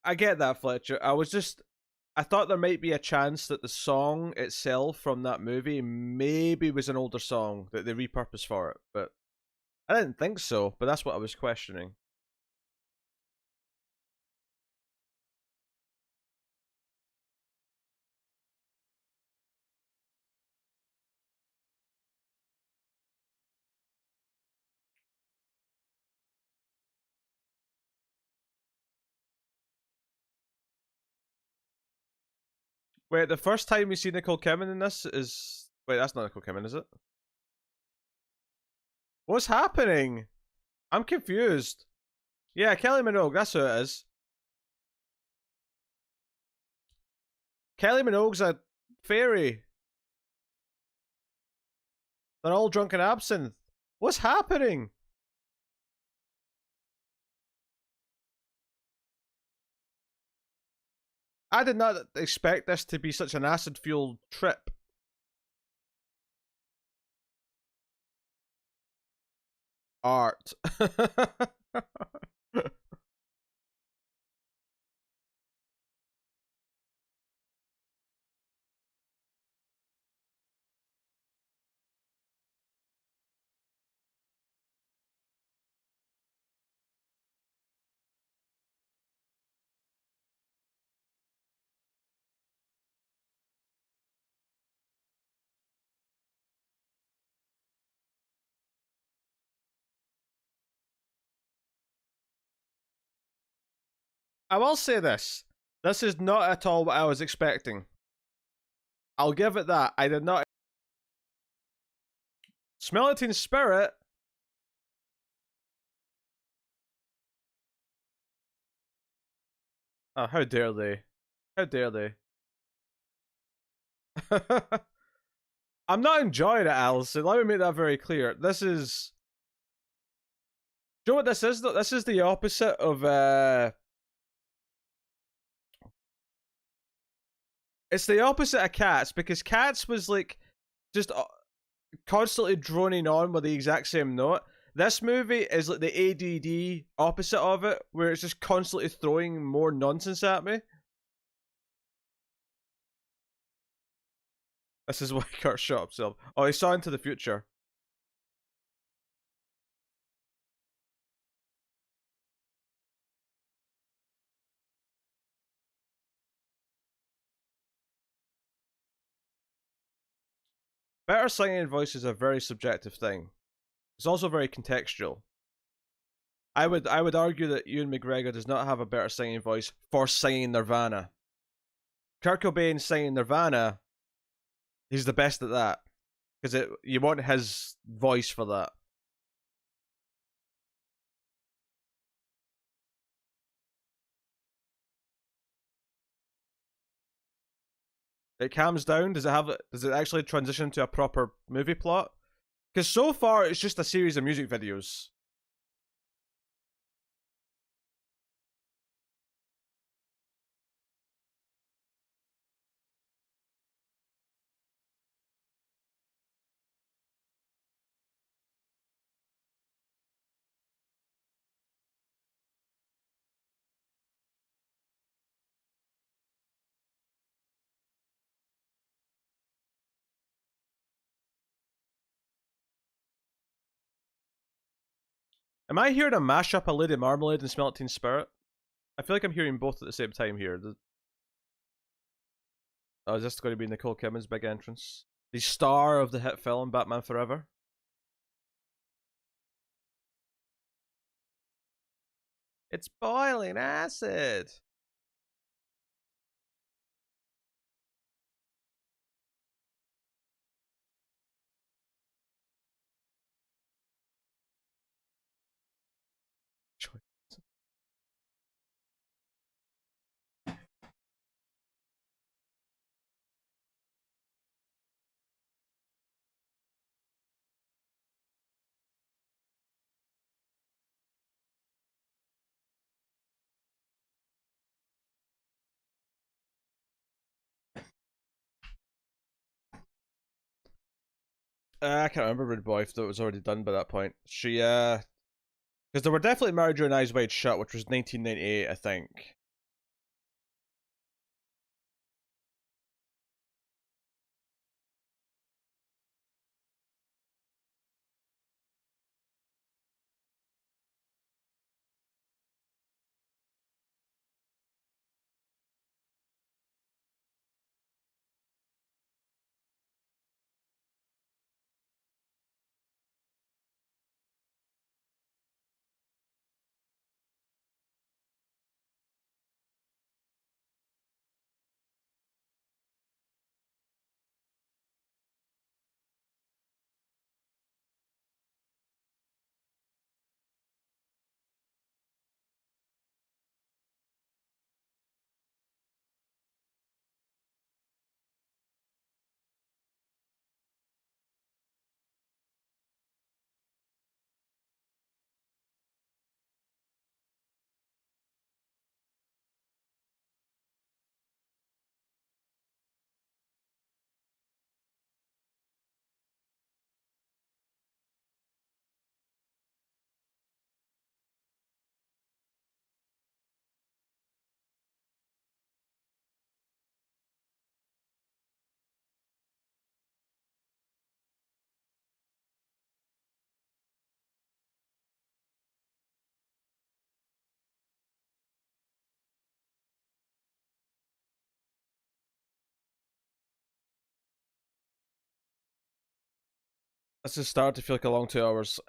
I get that, Fletcher. I thought there might be a chance that the song itself from that movie maybe was an older song that they repurposed for it, but I didn't think so. But that's what I was questioning. Wait, the first time we see Nicole Kidman in this is wait, that's not Nicole Kidman, is it? What's happening? I'm confused. Yeah, Kelly Minogue, that's who it is. Kelly Minogue's a fairy. They're all drunk and absinthe. What's happening? I did not expect this to be such an acid-fueled trip. Art. I will say this. This is not at all what I was expecting. I'll give it that. I did not. Smell it in spirit. Oh, how dare they? How dare they? I'm not enjoying it, Alison. Let me make that very clear. This is. Do you know what this is? This is the opposite of. It's the opposite of Cats because Cats was like just constantly droning on with the exact same note. This movie is like the ADD opposite of it, where it's just constantly throwing more nonsense at me. This is why Kurt shot himself. Oh, he saw into the future. Better singing voice is a very subjective thing. It's also very contextual. I would argue that Ewan McGregor does not have a better singing voice for singing Nirvana. Kurt Cobain singing Nirvana, he's the best at that because you want his voice for that. It calms down. Does it have? Does it actually transition to a proper movie plot? Because so far it's just a series of music videos. Am I hearing a mashup of Lady Marmalade and Smell It Teen Spirit? I feel like I'm hearing both at the same time here. Oh, is this going to be Nicole Kidman's big entrance? The star of the hit film Batman Forever? It's boiling acid! I can't remember Rude Boy if it was already done by that point. She, because they were definitely married during Eyes Wide Shut, which was 1998, I think. This is starting to feel like a long 2 hours.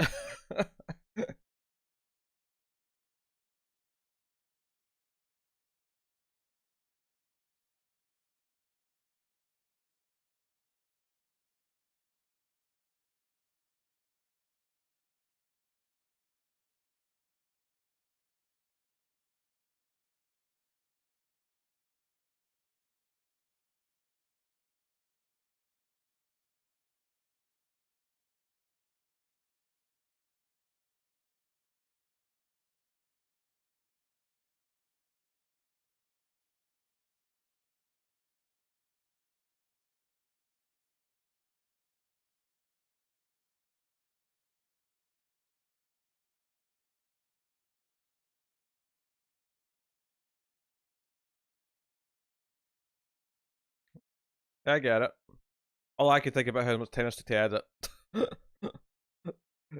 I get it. All I can think about how much time it took to edit.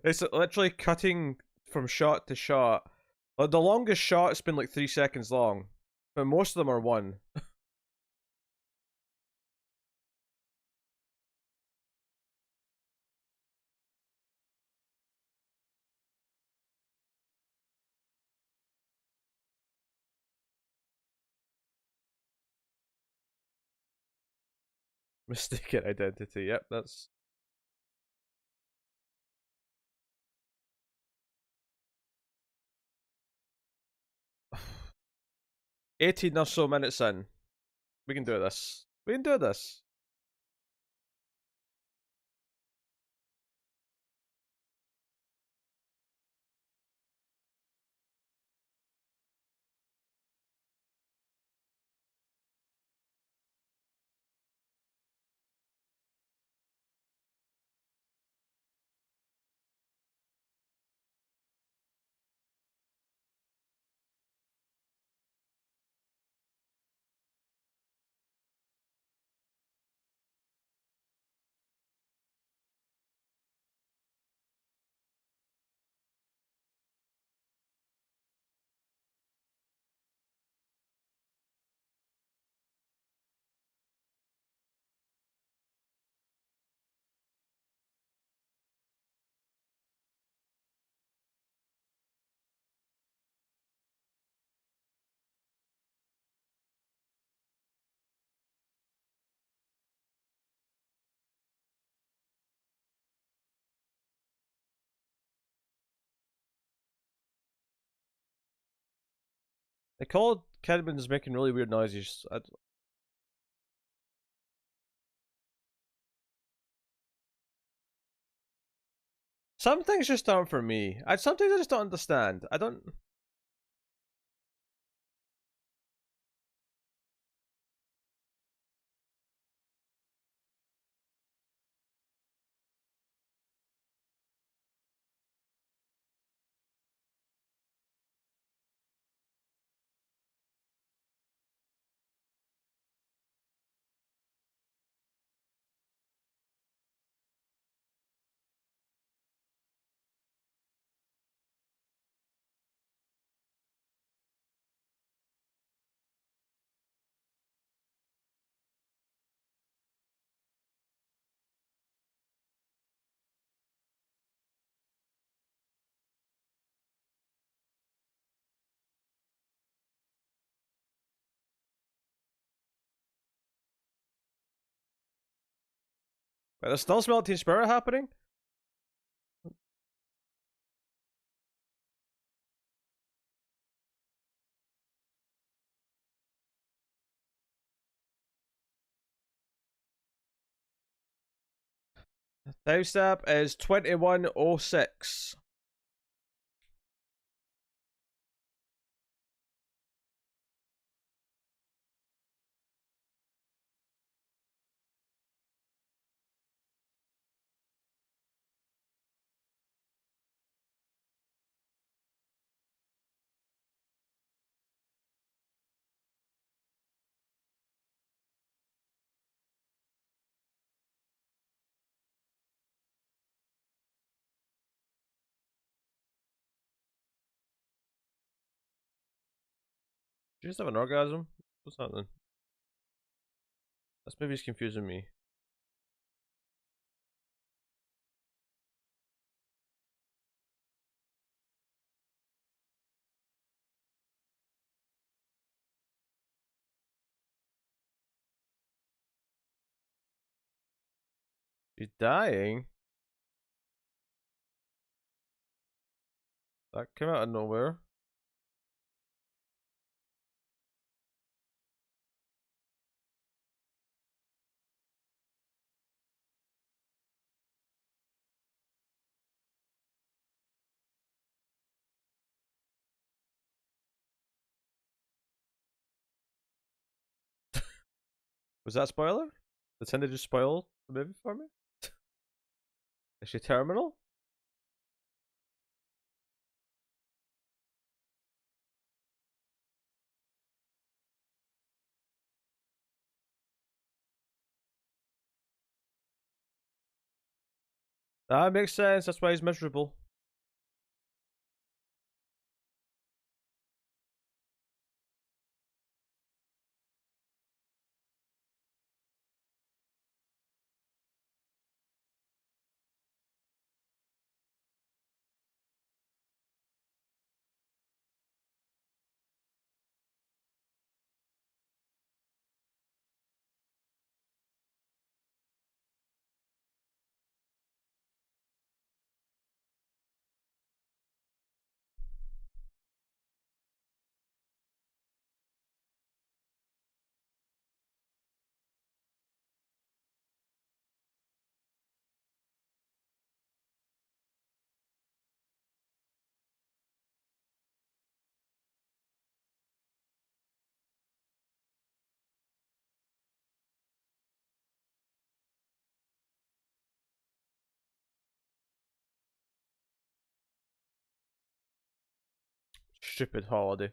It's literally cutting from shot to shot. Like, the longest shot has been like 3 seconds long, but most of them are one. Mistaken identity. Yep, that's 18 or so minutes in. We can do this. We can do this. They called Kidman's making really weird noises. Some things just aren't for me. Some things I just don't understand. I don't. Wait, there's still smell Teen Spirit happening? Timestamp is 21:06. Did you just have an orgasm? What's happening? That's maybe it's confusing me. She's dying? That came out of nowhere. Was that spoiler? Did Cindy just spoil the movie for me? Is she terminal? That makes sense. That's why he's miserable. Stupid holiday.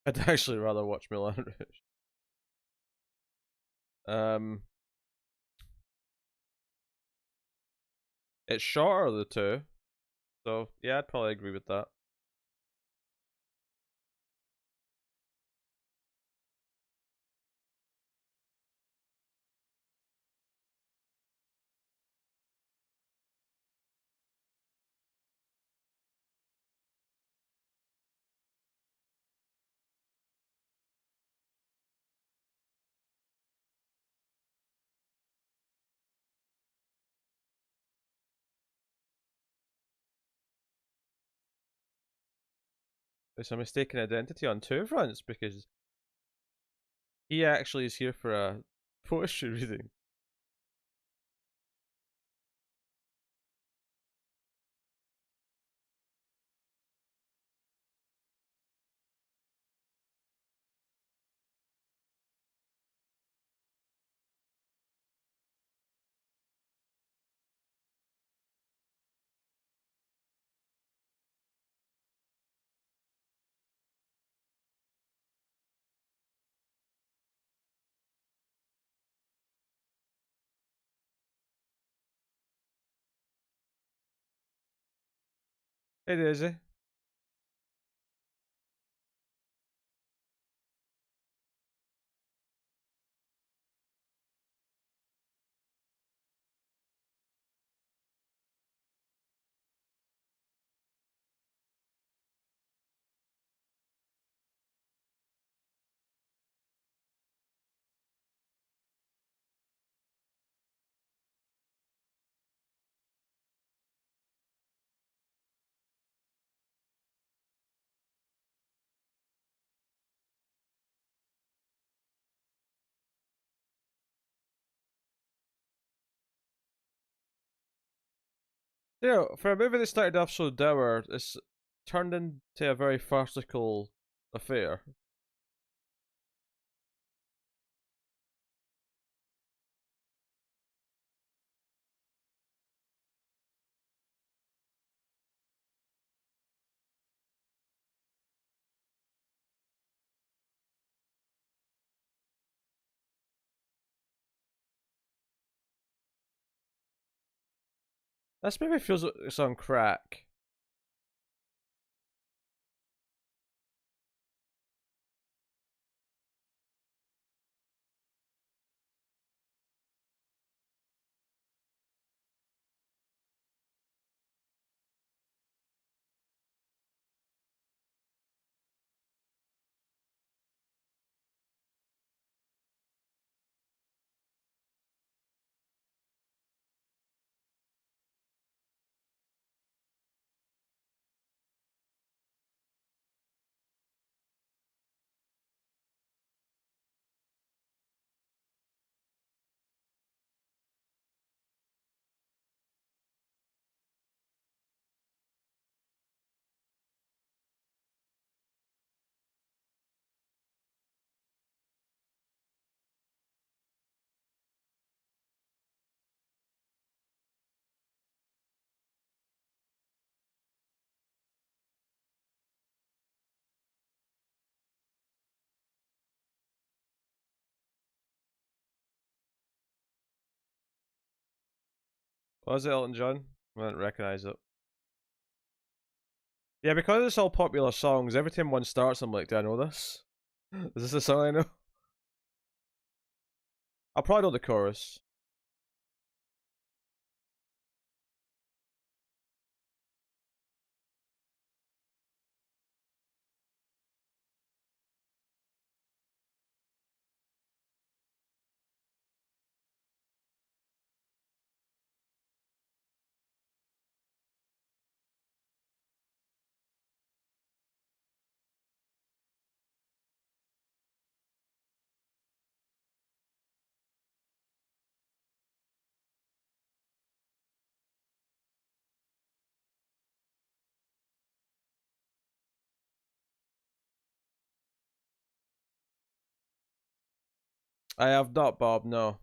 I'd actually rather watch Moulin Rouge. It's shorter of the two, so yeah, I'd probably agree with that. It's a mistaken identity on two fronts because he actually is here for a poetry reading. Hey Daisy. Yeah, for a movie that started off so dour, it's turned into a very farcical affair. This movie feels like it's on crack. Was it Elton John? I didn't recognize it. Yeah, because it's all popular songs, every time one starts, I'm like, do I know this? Is this a song I know? I'll probably know the chorus. I have not, Bob, no.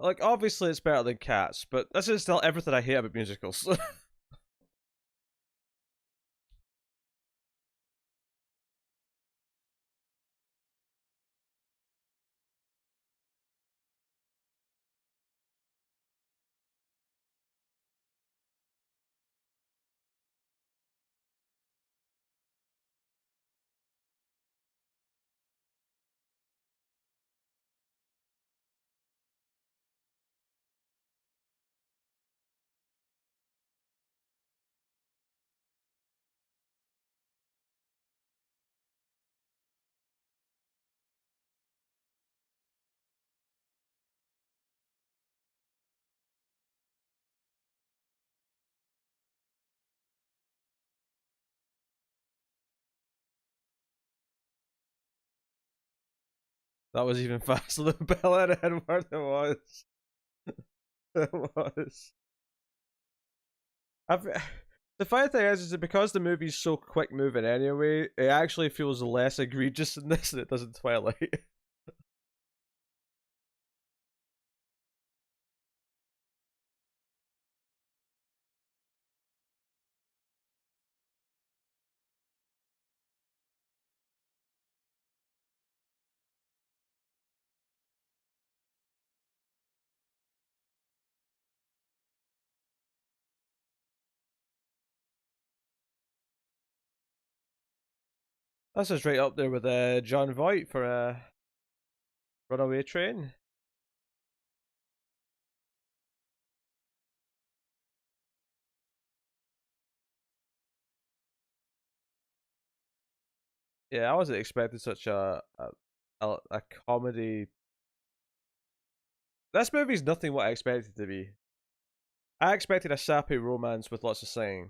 Like, obviously it's better than Cats, but this is still everything I hate about musicals. That was even faster than Bella and Edward. It was. It was. I've, the funny thing is that because the movie's so quick moving anyway, it actually feels less egregious in this than it does in Twilight. That's just right up there with John Voight for Runaway Train. Yeah, I wasn't expecting such a comedy. This movie's nothing what I expected it to be. I expected a sappy romance with lots of singing.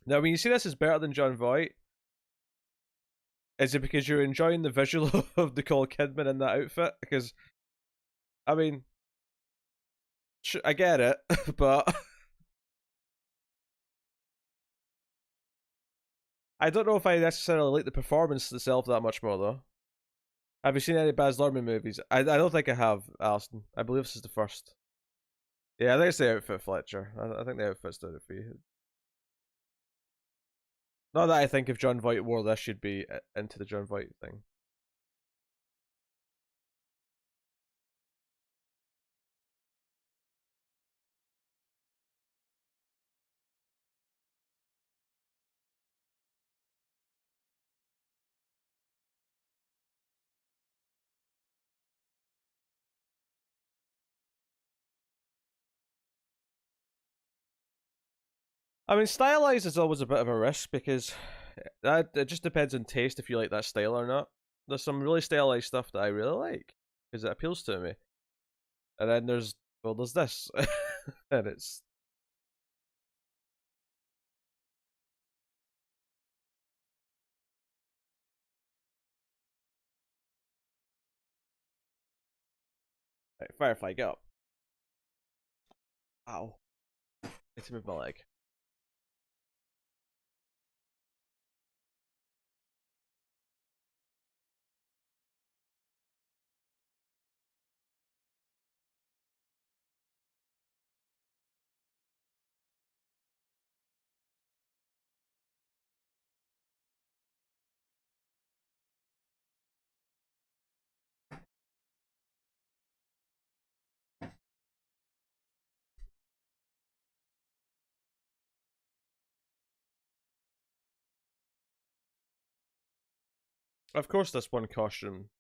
Now, when you see this is better than John Voight, is it because you're enjoying the visual of Nicole Kidman in that outfit? Because, I mean, I get it, but I don't know if I necessarily like the performance itself that much more, though. Have you seen any Baz Luhrmann movies? I don't think I have, Alison. I believe this is the first. Yeah, I think it's the outfit, Fletcher. I think the outfit's done it for you. Not that I think if John Voight wore this, you'd be into the John Voight thing. I mean, stylized is always a bit of a risk because it just depends on taste if you like that style or not. There's some really stylized stuff that I really like because it appeals to me, and then there's this, and it's right, Firefly, get up. Ow, it's moved my leg. Of course, this one costume.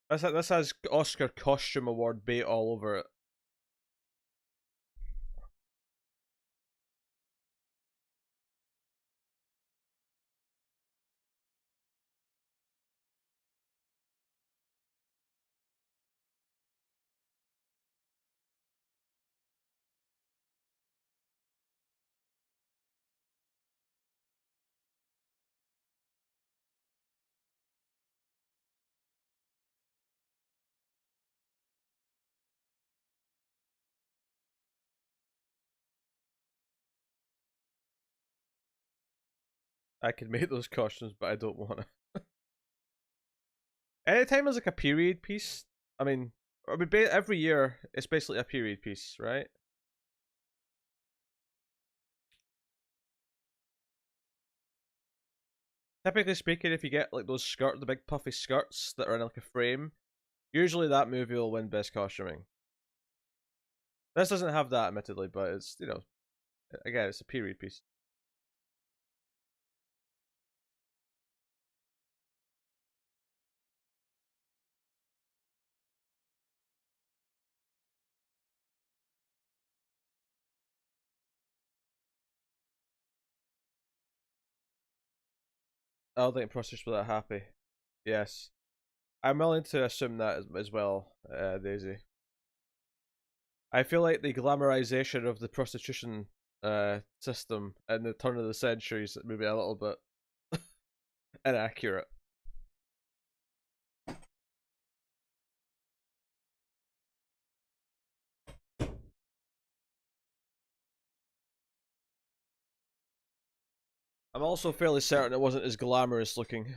This has Oscar costume award bait all over it. I can make those costumes, but I don't want to. Anytime there's like a period piece, every year it's basically a period piece, right? Typically speaking, if you get like the big puffy skirts that are in like a frame, usually that movie will win best costuming. This doesn't have that, admittedly, but it's again, it's a period piece. I don't think processors were that happy. Yes, I'm willing to assume that as well, Daisy. I feel like the glamorization of the prostitution system in the turn of the century is maybe a little bit inaccurate. I'm also fairly certain it wasn't as glamorous looking.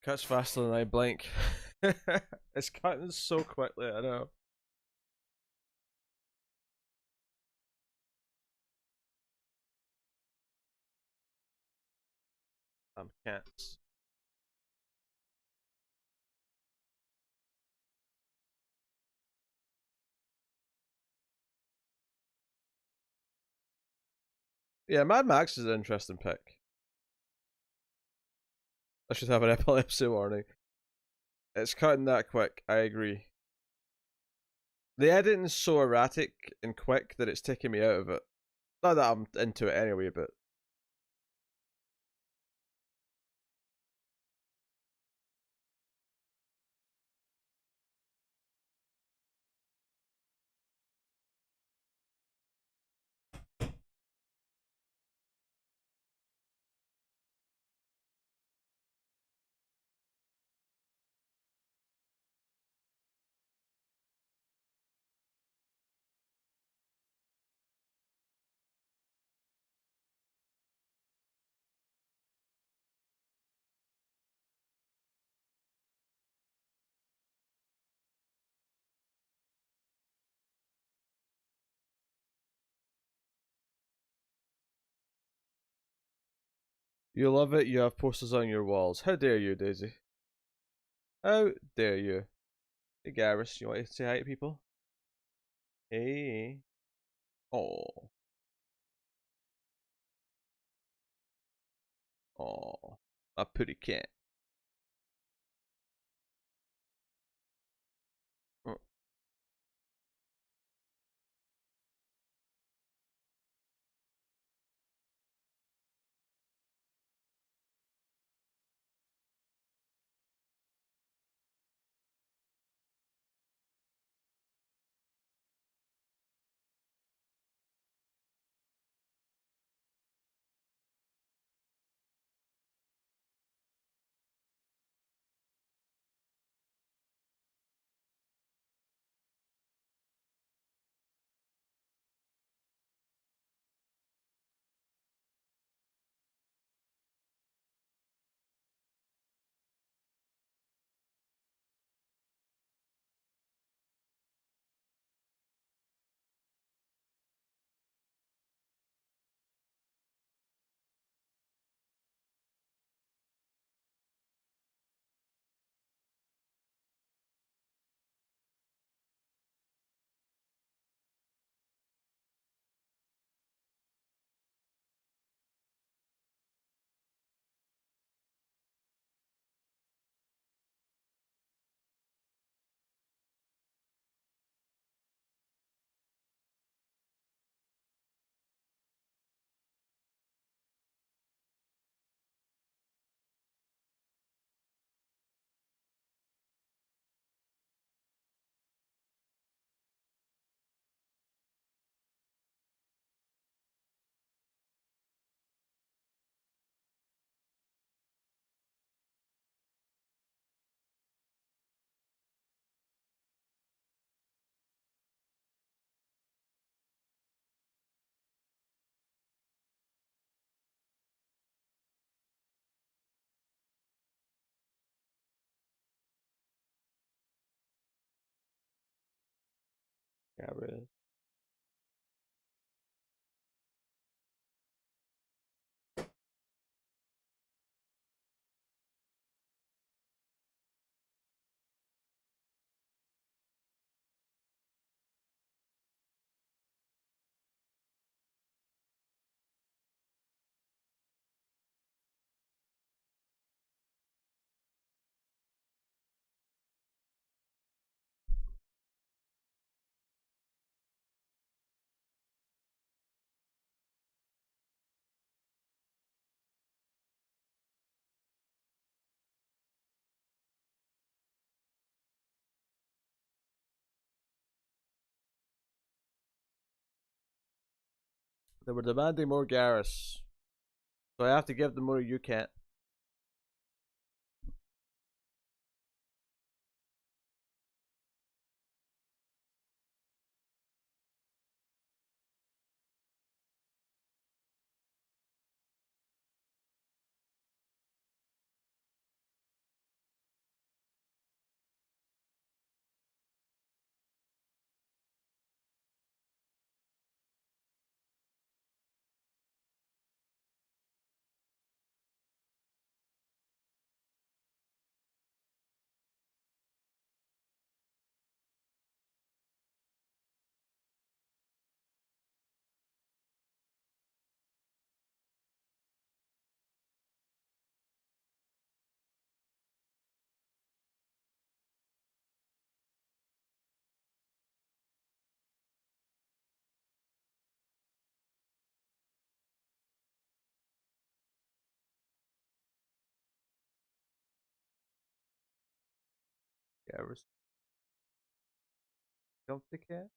Cuts faster than I blink. It's cutting so quickly, I know. Cats. Yeah, Mad Max is an interesting pick. I should have an epilepsy warning. It's cutting that quick, I agree. The editing's so erratic and quick that it's taking me out of it. Not that I'm into it anyway, but you love it, you have posters on your walls. How dare you, Daisy? How dare you? Hey Garrus, you want to say hi to people? Hey. Oh. Oh. A pretty cat. Oh. Garrus. They were demanding more Garrus. So I have to give them more you can't. Garrus. Don't they care?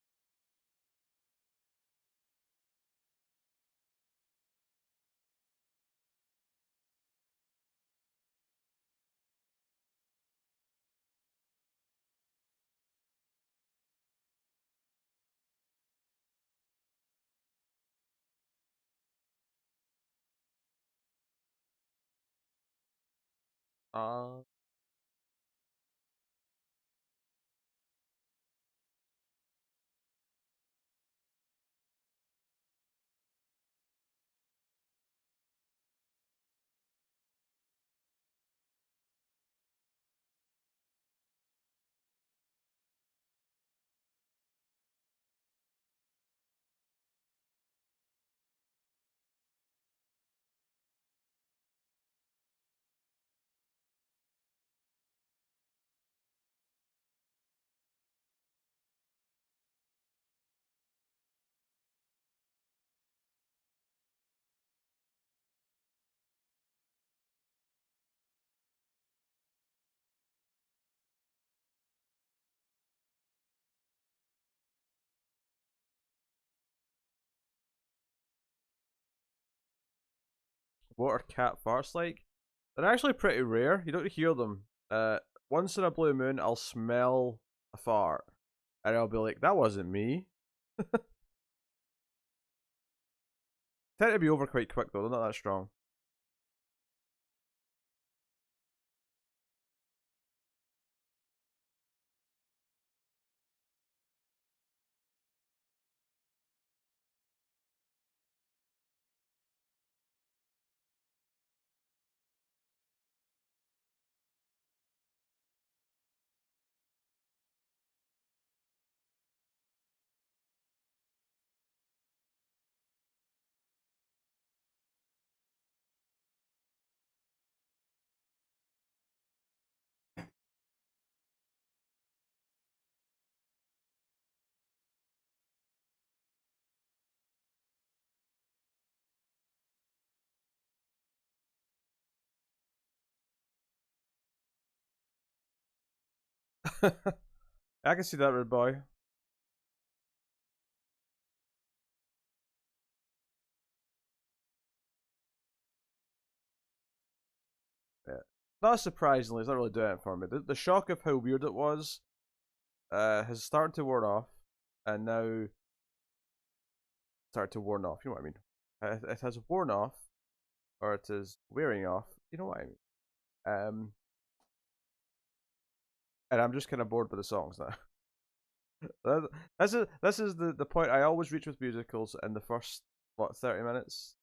Uh, what are cat farts like? They're actually pretty rare. You don't hear them. Once in a blue moon, I'll smell a fart, and I'll be like, "That wasn't me." Tend to be over quite quick though. They're not that strong. I can see that, red boy. Yeah. Not surprisingly, it's not really doing it for me. The shock of how weird it was has started to wear off, and now started to worn off. You know what I mean? It has worn off, or it is wearing off. You know what I mean? Um, and I'm just kind of bored with the songs now. That, this is the point I always reach with musicals in the first what 30 minutes.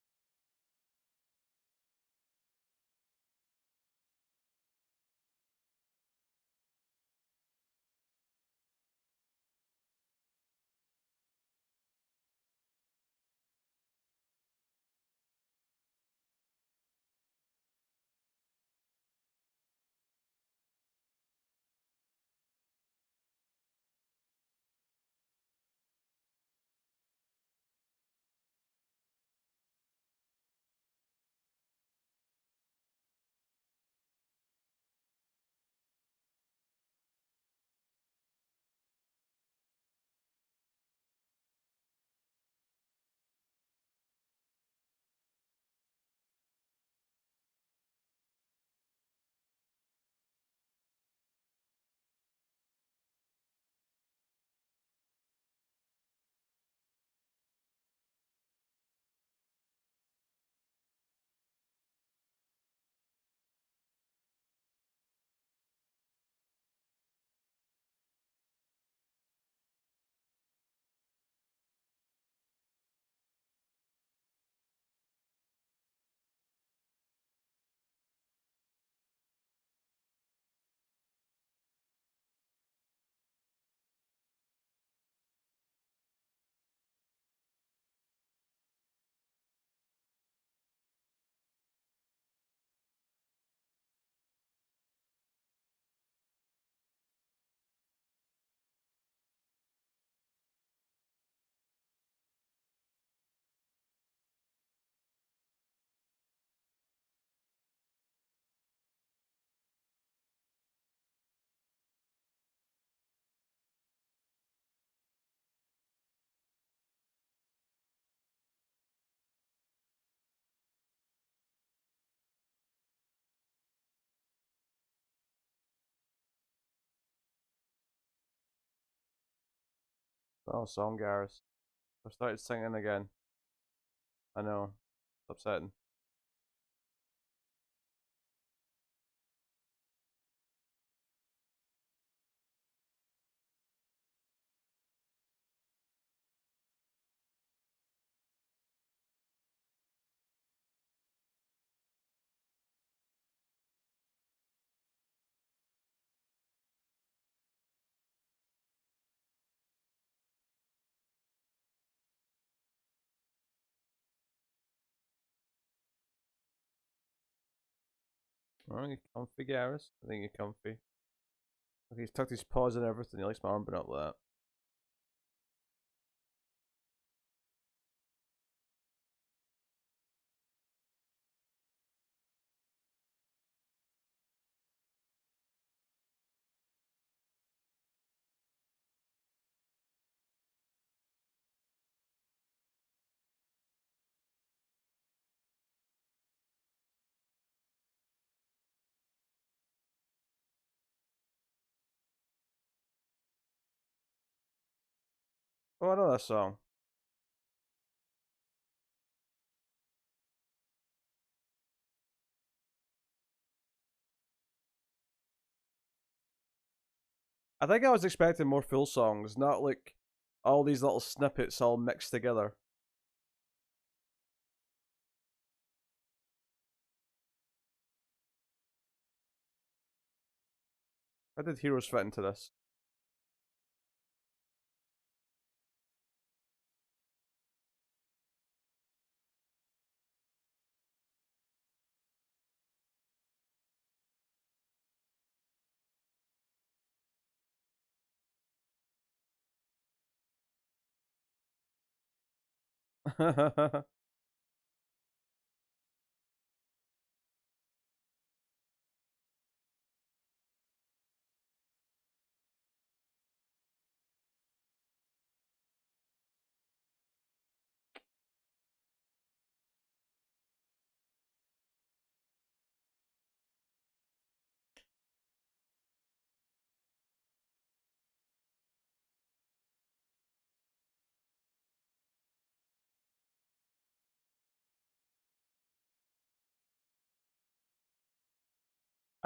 Oh, song Gareth. I started singing again. I know. It's upsetting. Oh, you comfy, Gareth? I think you're comfy. Okay, he's tucked his paws and everything. He likes my arm, but not like that. Oh, I know that song. I think I was expecting more full songs, not like all these little snippets all mixed together. How did Heroes fit into this?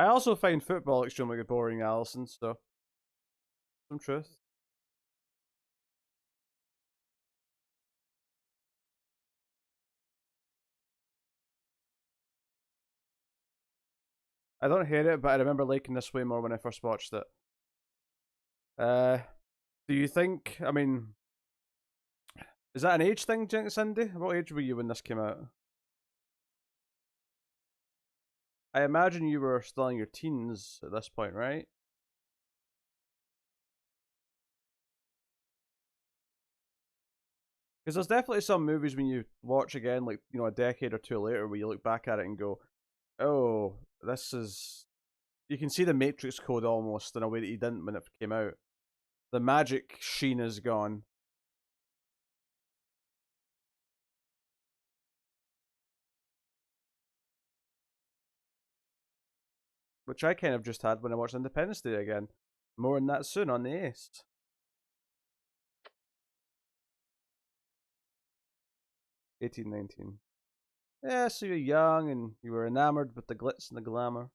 I also find football extremely boring, Alison, so some truth. I don't hate it, but I remember liking this way more when I first watched it. Uh, do you think? I mean, is that an age thing, Cindy? What age were you when this came out? I imagine you were still in your teens at this point, right? Because there's definitely some movies when you watch again, like a decade or two later, where you look back at it and go, "Oh, this is." You can see the Matrix Code almost in a way that you didn't when it came out. The magic sheen is gone, which I kind of just had when I watched Independence Day again. More on that soon on the Ace. 1819. Yeah, so you're young and you were enamored with the glitz and the glamour.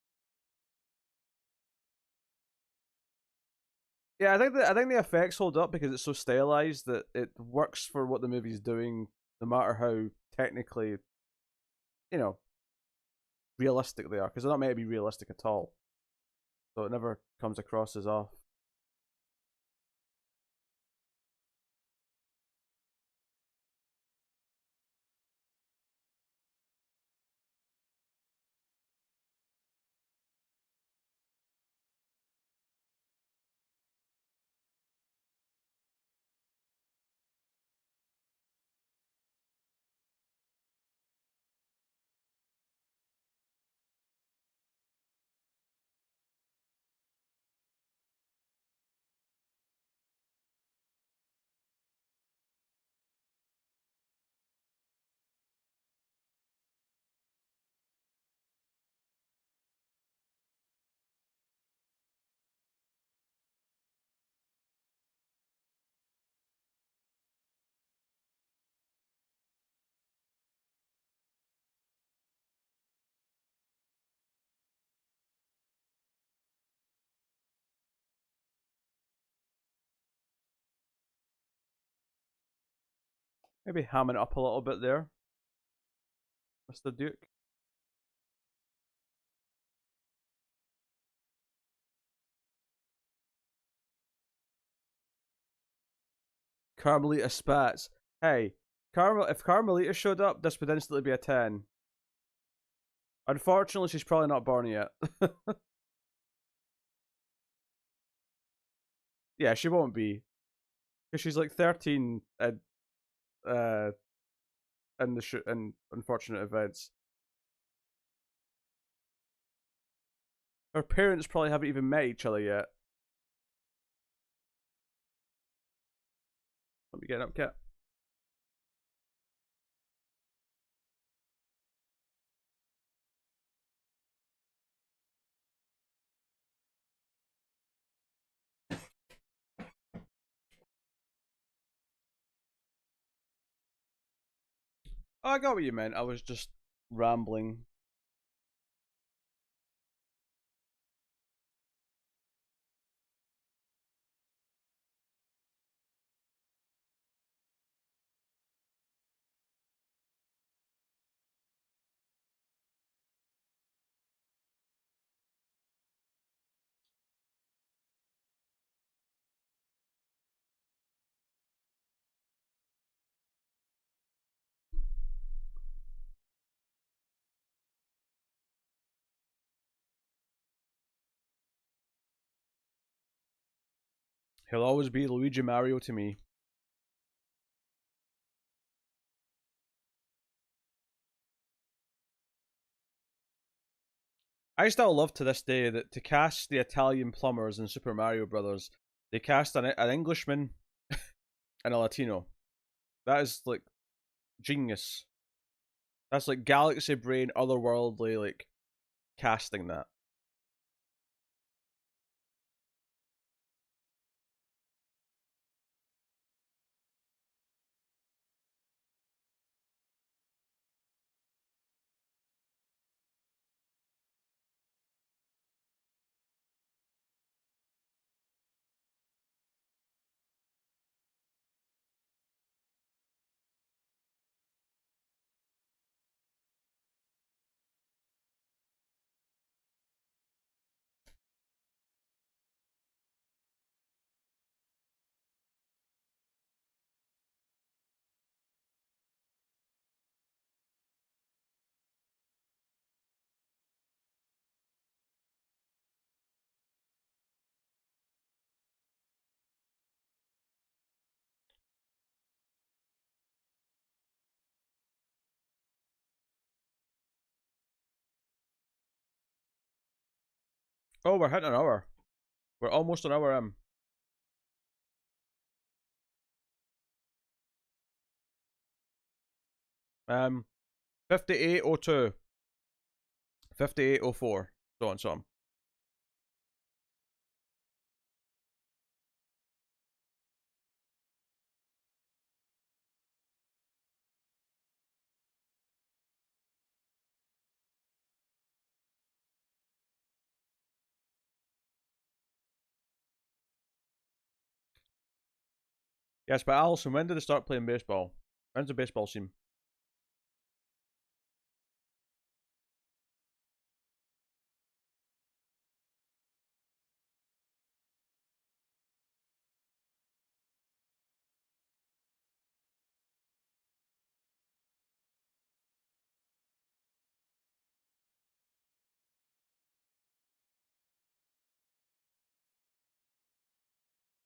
Yeah, I think the effects hold up because it's so stylized that it works for what the movie's doing, no matter how technically, you know, realistic they are. Because they're not meant to be realistic at all, so it never comes across as off. Maybe hamming it up a little bit there, Mr. Duke. Carmelita Spats. Hey, if Carmelita showed up, this would instantly be a 10. Unfortunately, she's probably not born yet. Yeah, she won't be. Because she's like 13 uh, in unfortunate events. Her parents probably haven't even met each other yet. Let me get up, cat. Oh, I got what you meant. I was just rambling. He'll always be Luigi Mario to me. I still love to this day that to cast the Italian plumbers in Super Mario Brothers, they cast an Englishman and a Latino. That is like genius. That's like galaxy brain, otherworldly like casting that. Oh, we're hitting an hour. We're almost an hour in. 58:02, 58:04, so on, so on. Yes, but Alison, when did they start playing baseball? When's the baseball team?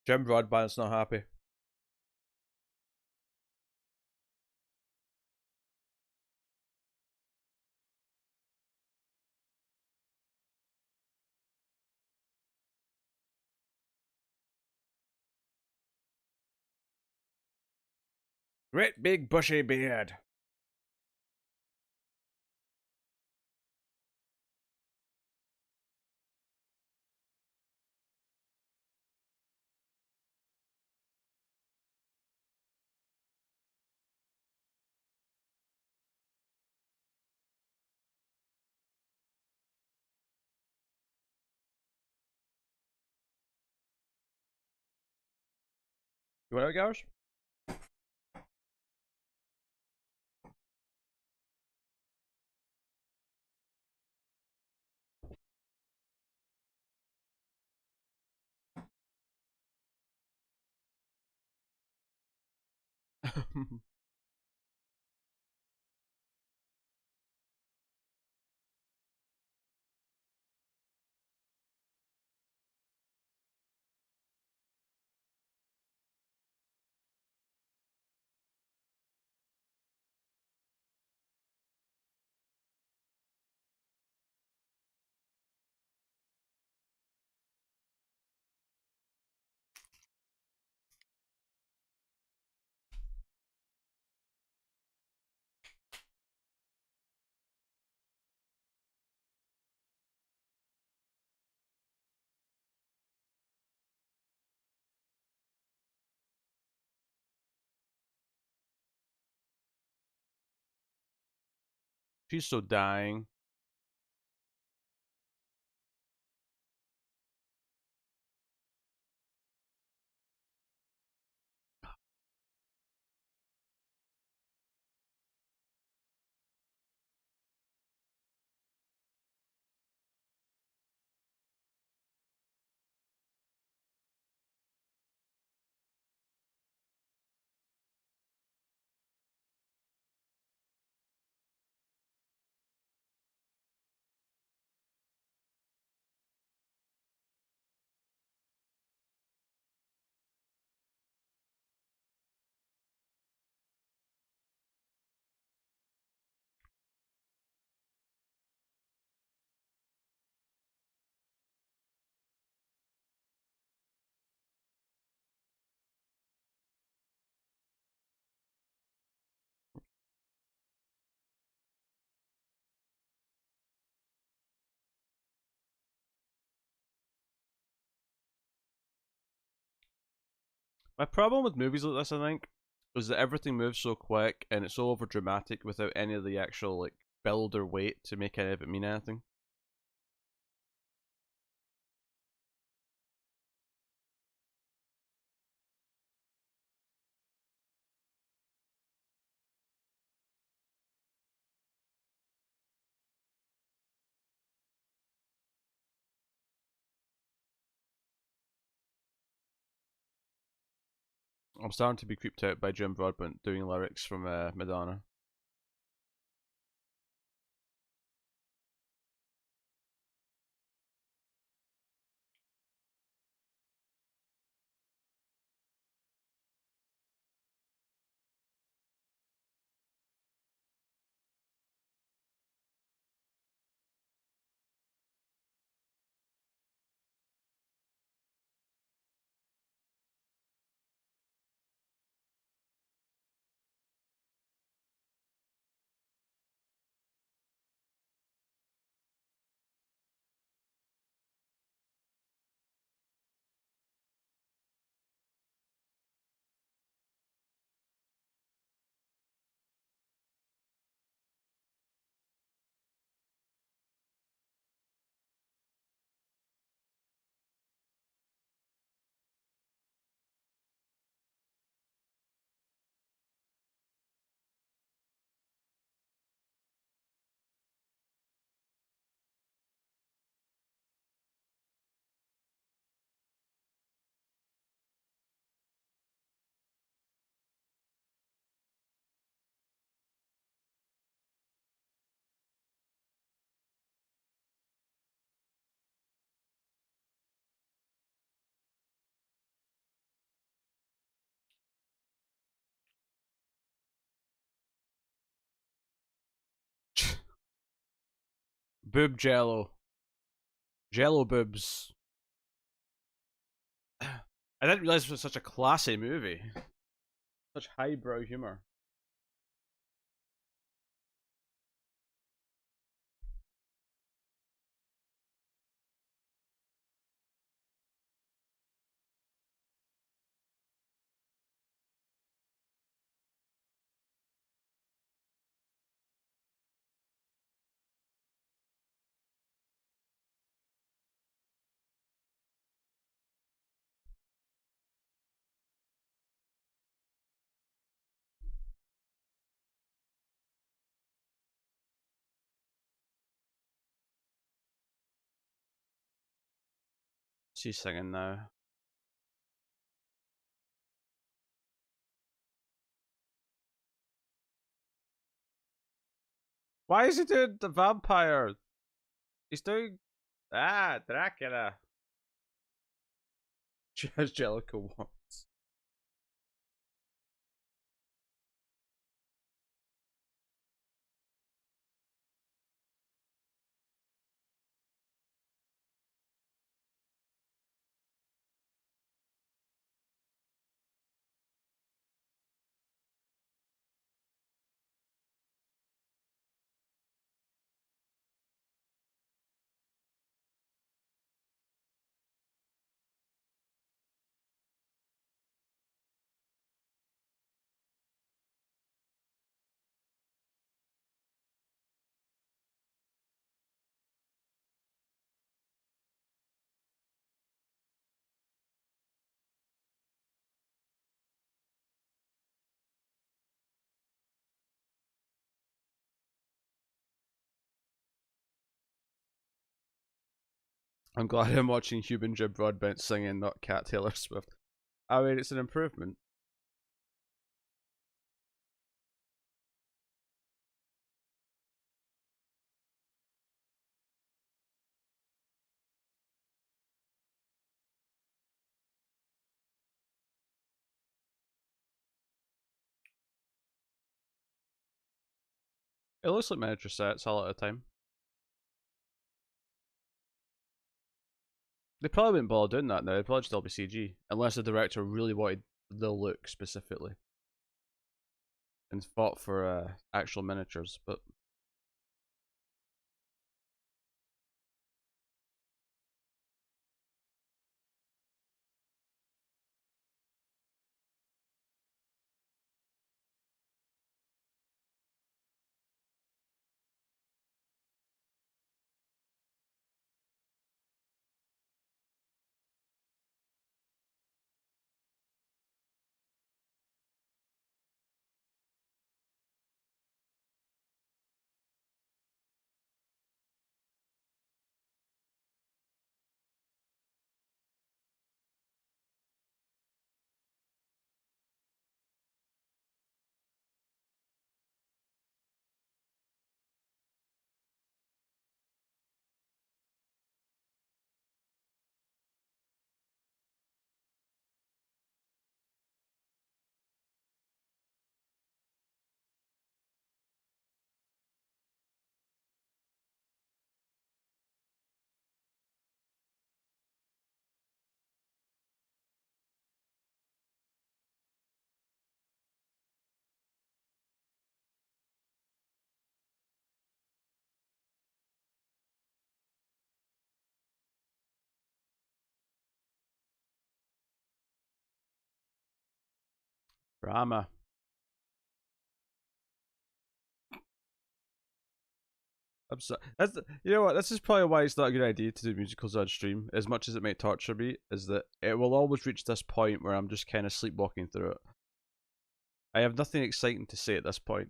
Jim Broadbent's not happy. Great big bushy beard. You want out, Garage? She's so dying. My problem with movies like this, I think, is that everything moves so quick and it's so over dramatic without any of the actual like build or weight to make any of it mean anything. I'm starting to be creeped out by Jim Broadbent doing lyrics from Madonna. Boob Jello. Jello boobs. I didn't realize it was such a classy movie. Such highbrow humor. She's singing now. Why is he doing the vampire? He's doing Dracula. As Jellicle wants. I'm glad I'm watching Human Jim Broadbent singing, not Cat Taylor Swift. I mean, it's an improvement. It looks like miniature sets all at a time. They probably wouldn't bother doing that now. They'd probably still be CG, unless the director really wanted the look specifically and fought for actual miniatures. But drama. I'm sorry. You know what? This is probably why it's not a good idea to do musicals on stream. As much as it might torture me, is that it will always reach this point where I'm just kind of sleepwalking through it. I have nothing exciting to say at this point.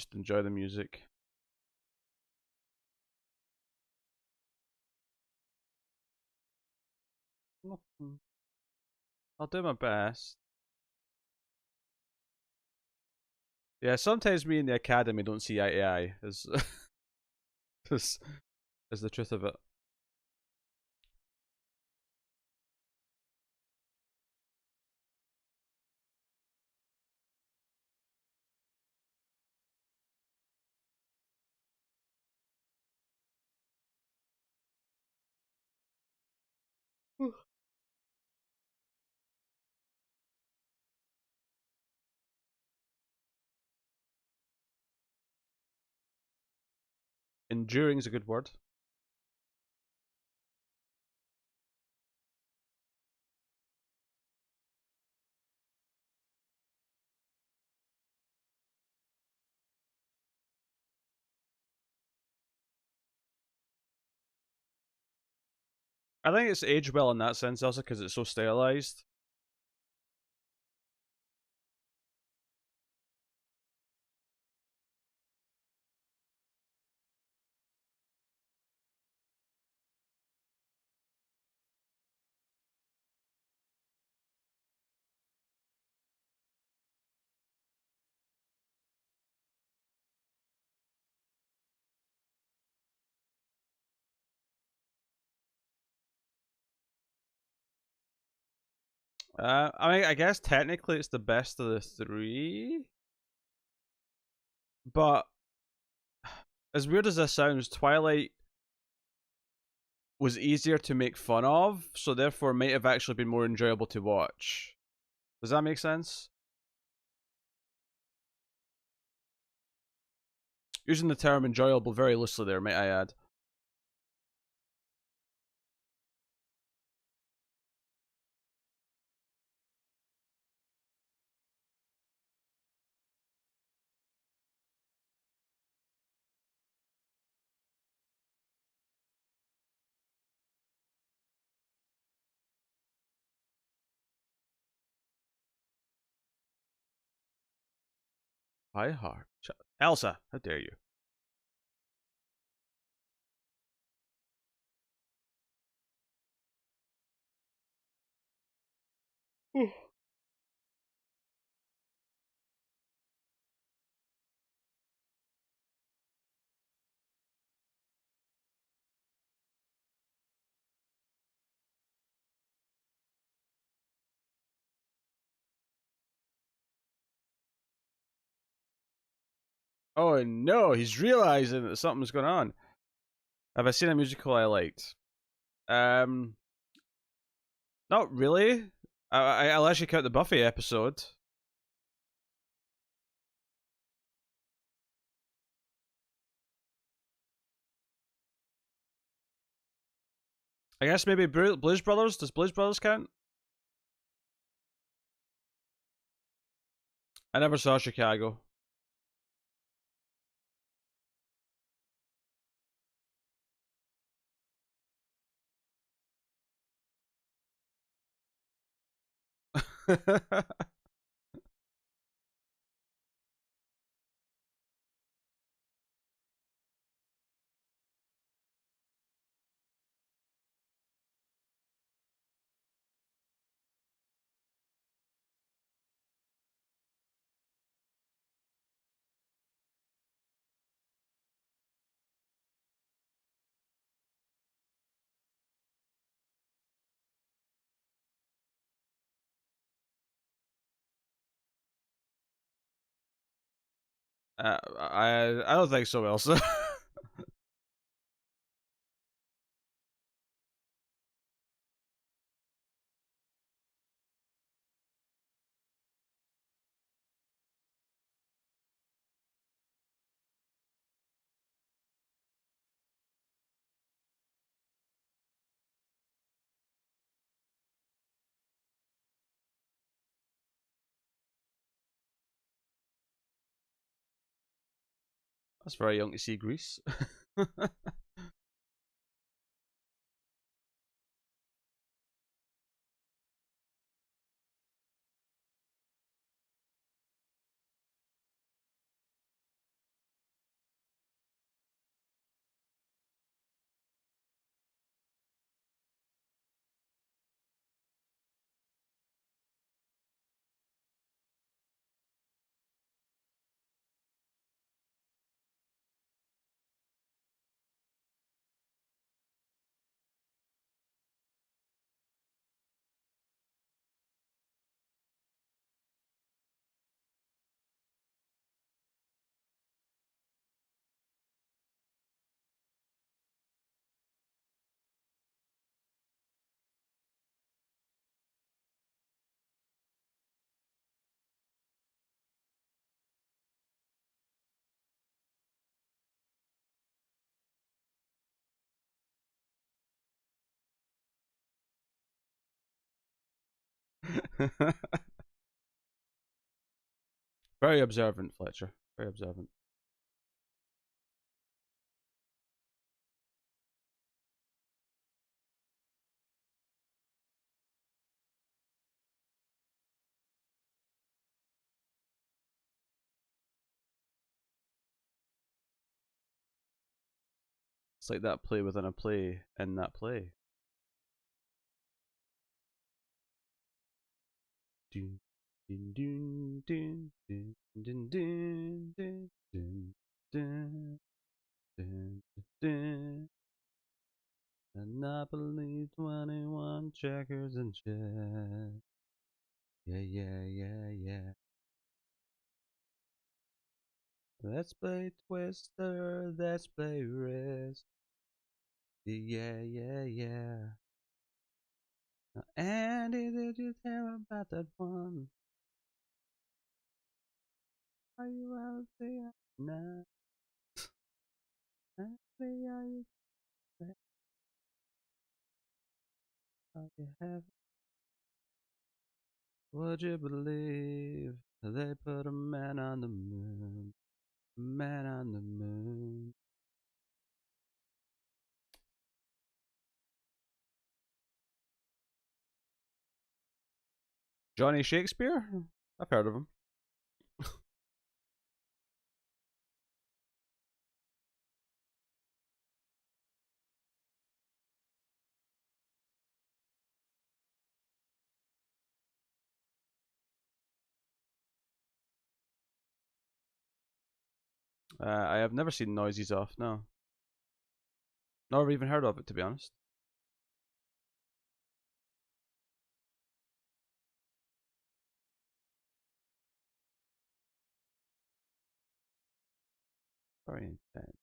just enjoy the music. I'll do my best. Yeah, sometimes me and the academy don't see eye to eye. Is is the truth of it. Enduring is a good word. I think it's aged well in that sense, also because it's so stylized. I mean, I guess technically it's the best of the three, but as weird as this sounds, Twilight was easier to make fun of, so therefore might have actually been more enjoyable to watch. Does that make sense? Using the term enjoyable very loosely there, might I add. High heart. Elsa, how dare you? Oh no, he's realizing that something's going on. Have I seen a musical I liked? Um, Not really. I'll actually count the Buffy episode. I guess maybe Blues Brothers. Does Blues Brothers count? I never saw Chicago. I don't think so, Elsa. That's very young to see Grease. Very observant, Fletcher. Very observant. It's like that play within a play in that play. Dun, dun, dun, dun, dun, dun, dun, dun, dun, dun, dun, dun. Monopoly 21 checkers and chess. Yeah, yeah, yeah, yeah. Let's play Twister. Let's play Risk. Yeah, yeah, yeah. Now, Andy, did you tell about that one? Are you out there? Nah. Andy, are you there? Are you have? Would you believe they put a man on the moon? A man on the moon. Johnny Shakespeare? I've heard of him. I have never seen Noises Off, no. Nor even heard of it, to be honest. Very intense.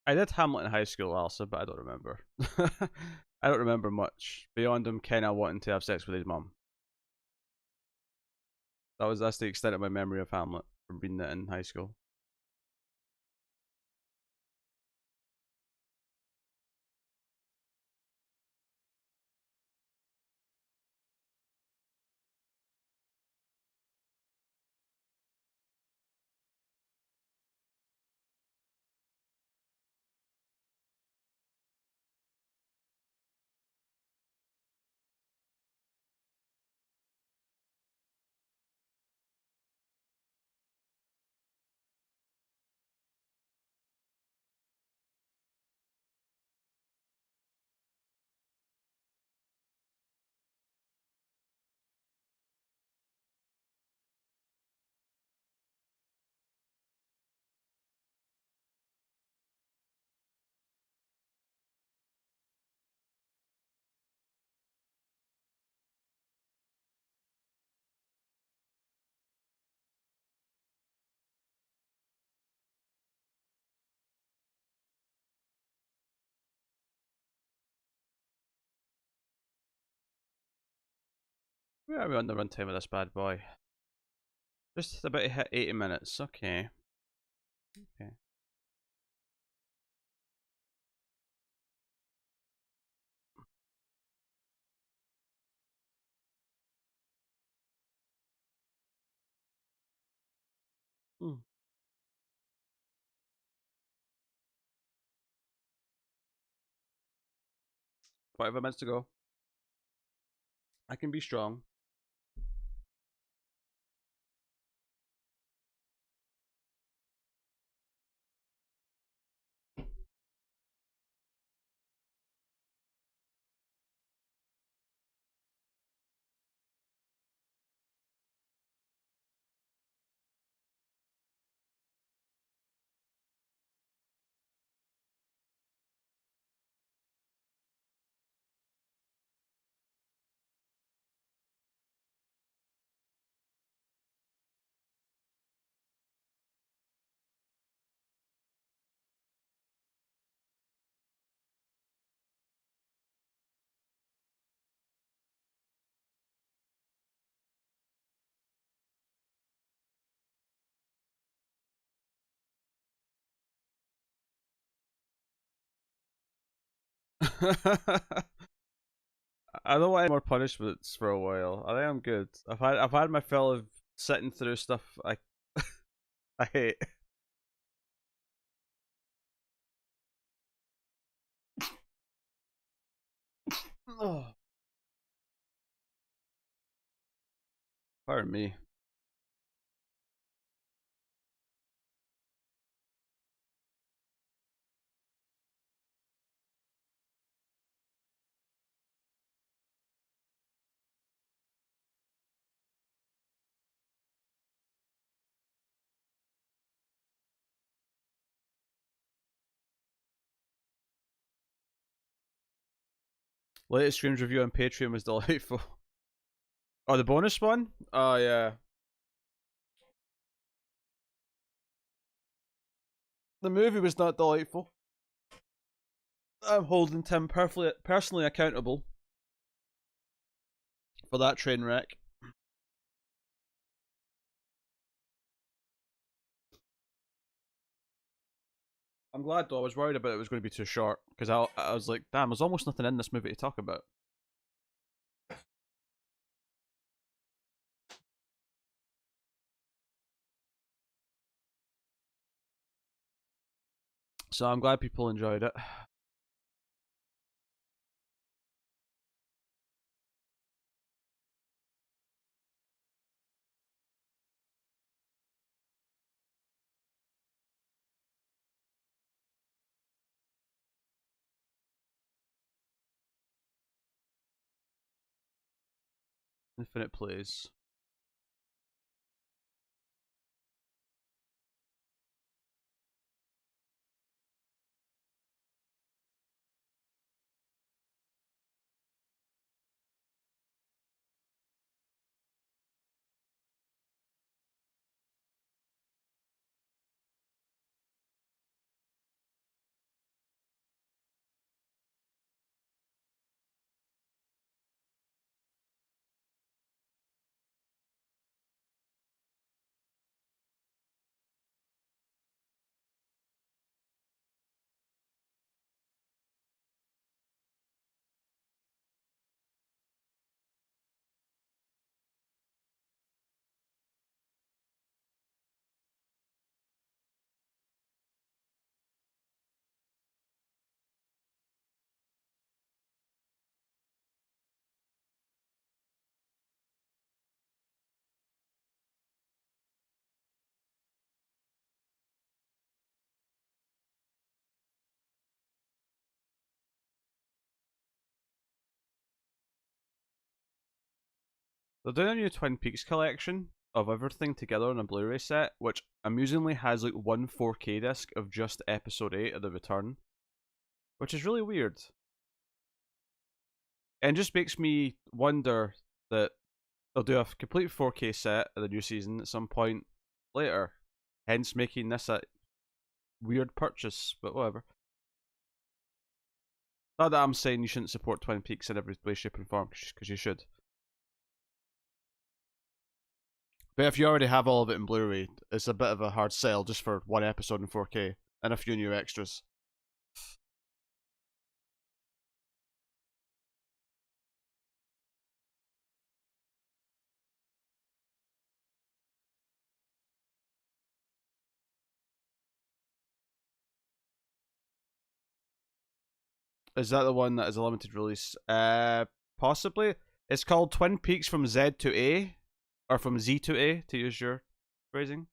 I did Hamlet in high school also, but I don't remember. I don't remember much beyond him kind of wanting to have sex with his mum. That's the extent of my memory of Hamlet from reading it in high school. Where are we on the runtime of this bad boy? Just about to hit 80 minutes. Okay. Okay. Hmm. 25 minutes to go. I can be strong. I don't want any more punishments for a while. I think I'm good. I've had my fill of sitting through stuff I hate. Oh, pardon me. Latest streams review on Patreon was delightful. Oh, the bonus one? Oh yeah. The movie was not delightful. I'm holding Tim personally accountable for that train wreck. I'm glad though. I was worried about it was going to be too short because I was like, damn, there's almost nothing in this movie to talk about. So I'm glad people enjoyed it. Infinite plays. They're doing a new Twin Peaks collection of everything together on a Blu-ray set, which amusingly has like one 4K disc of just episode 8 of The Return, which is really weird. And just makes me wonder that they'll do a complete 4K set of the new season at some point later, hence making this a weird purchase, but whatever. Not that I'm saying you shouldn't support Twin Peaks in every way, shape, and form, because you should. But if you already have all of it in Blu-ray, it's a bit of a hard sell just for one episode in 4K and a few new extras. Is that the one that is a limited release? Possibly. It's called Twin Peaks from Z to A, or from Z to A, to use your phrasing.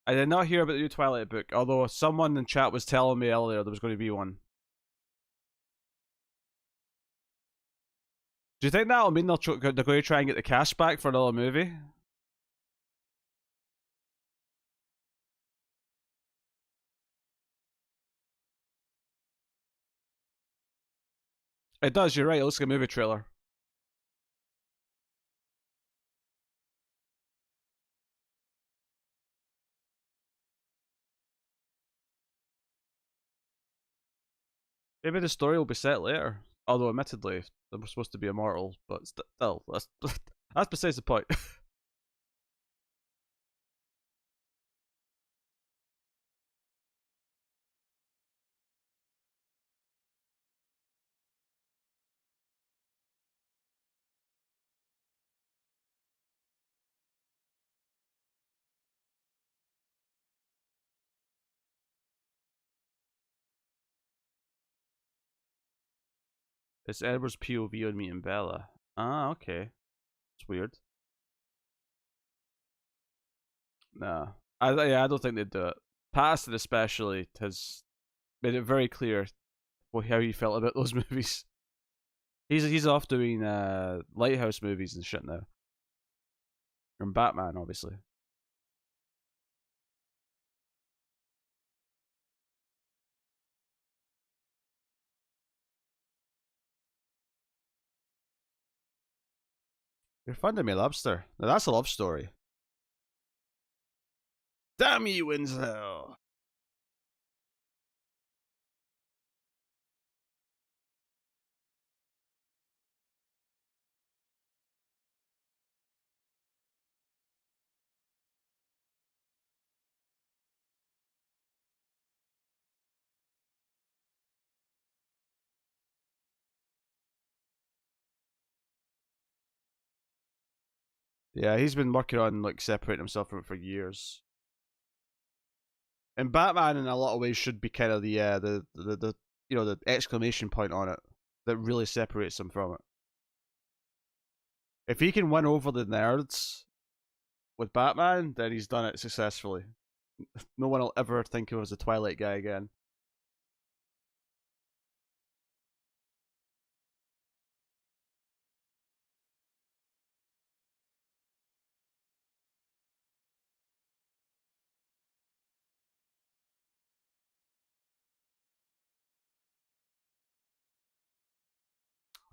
I did not hear about the new Twilight book, although someone in chat was telling me earlier there was going to be one. Do you think that'll mean they're going to try and get the cash back for another movie? It does, you're right, it looks like a movie trailer. Maybe the story will be set later. Although, admittedly, they're supposed to be immortal, but still, that's besides the point. It's Edward's POV on meeting Bella. Ah, okay. It's weird. No. Yeah, I don't think they'd do it. Patterson especially has made it very clear how he felt about those movies. He's off doing Lighthouse movies and shit now. From Batman, obviously. You're funding me, Lobster. Now that's a love story. Damn you, Winslow! Yeah, he's been working on like separating himself from it for years. And Batman, in a lot of ways, should be kind of the the exclamation point on it that really separates him from it. If he can win over the nerds with Batman, then he's done it successfully. No one will ever think of him as a Twilight guy again.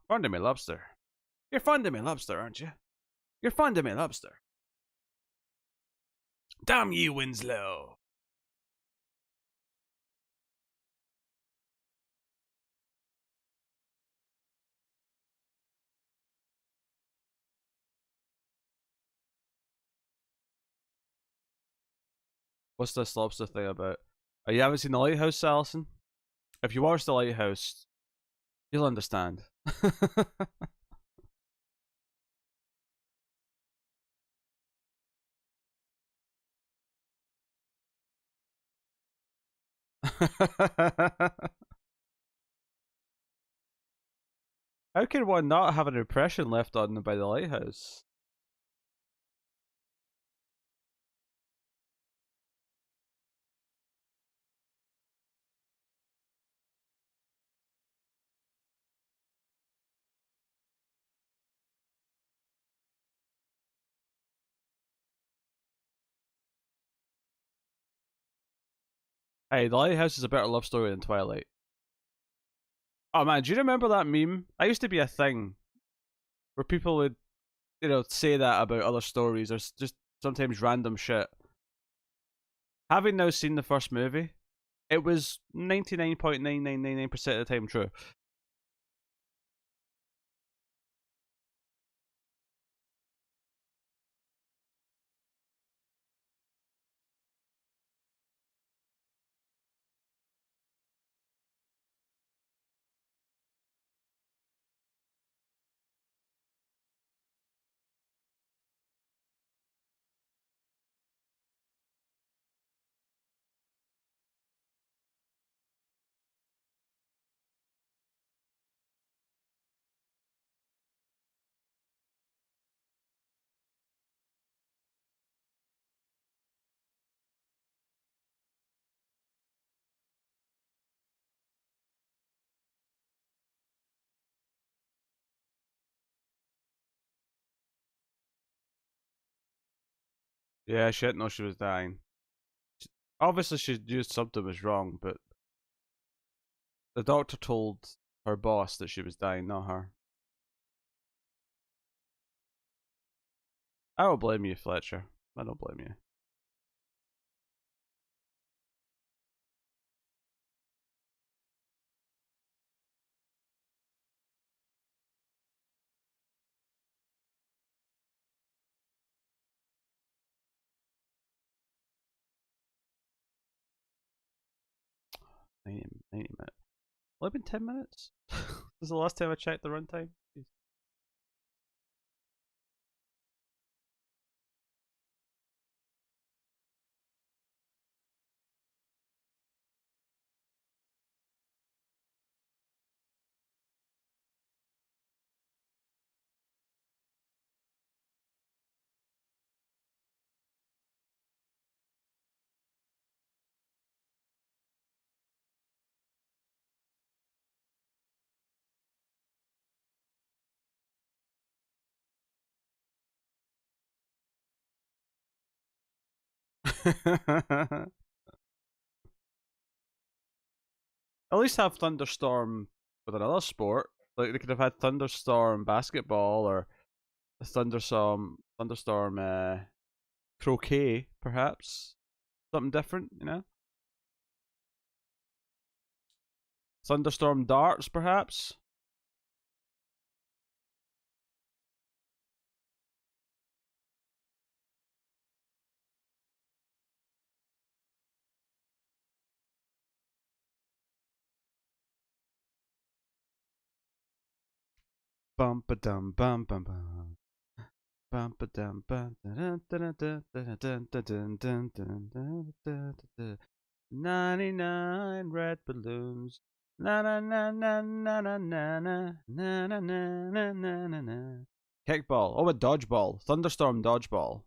Fond of me, Lobster. You're fond of me, Lobster, aren't you? You're fond of me, Lobster. Damn you, Winslow! What's this Lobster thing about? Oh, you haven't seen The Lighthouse, Alison? If you watch The Lighthouse, you'll understand. How can one not have an impression left on them by The Lighthouse? Hey, The Lighthouse is a better love story than Twilight. Oh man, do you remember that meme? That used to be a thing where people would, say that about other stories or just sometimes random shit. Having now seen the first movie, it was 99.9999% of the time true. Yeah, she didn't know she was dying. Obviously, she used something was wrong, but the doctor told her boss that she was dying, not her. I don't blame you, Fletcher. I don't blame you. Ninety minutes. Well, been 10 minutes? This is the last time I checked the runtime. At least have Thunderstorm with another sport. Like they could have had Thunderstorm basketball or Thunderstorm croquet, perhaps something different, you know. Thunderstorm darts, perhaps. Bum ba dum bum bum bum. Bum ba dum bum dun dun dun dun dun dun dun dun dun dun dun. 99 red balloons. Na na na na na na na na na na na na na na. Kickball. Oh, a dodgeball. Thunderstorm dodgeball.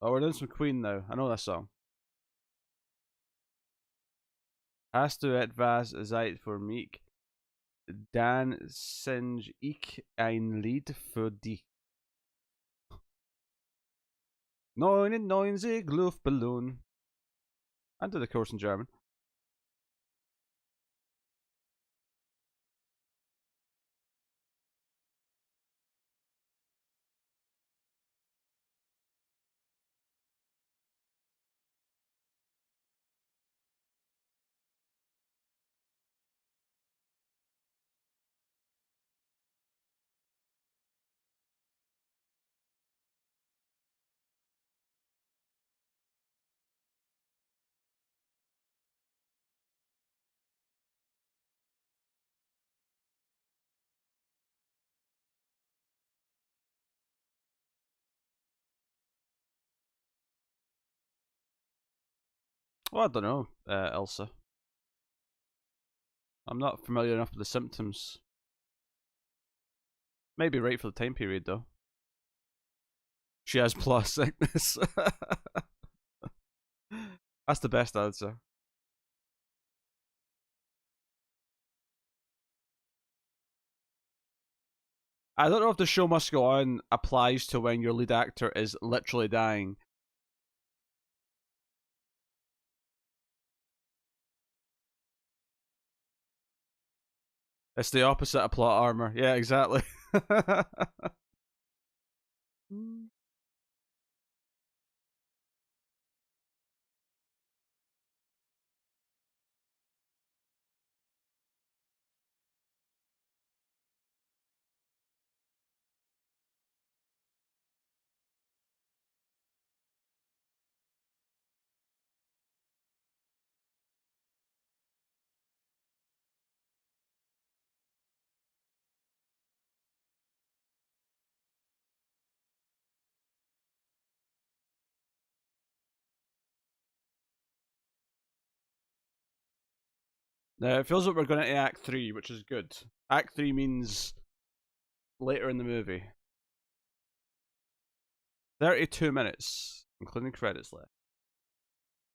Oh, we're doing some Queen now. I know that song. Hast du etwas Zeit für mich? Dann singe ich ein Lied für dich. 99 Luftballon. I did the course in German. Well, I don't know, Elsa. I'm not familiar enough with the symptoms. Maybe right for the time period, though. She has plus sickness. That's the best answer. I don't know if the show must go on applies to when your lead actor is literally dying. It's the opposite of plot armor. Yeah, exactly. Now it feels like we're going to Act 3, which is good. Act 3 means later in the movie. 32 minutes, including credits left.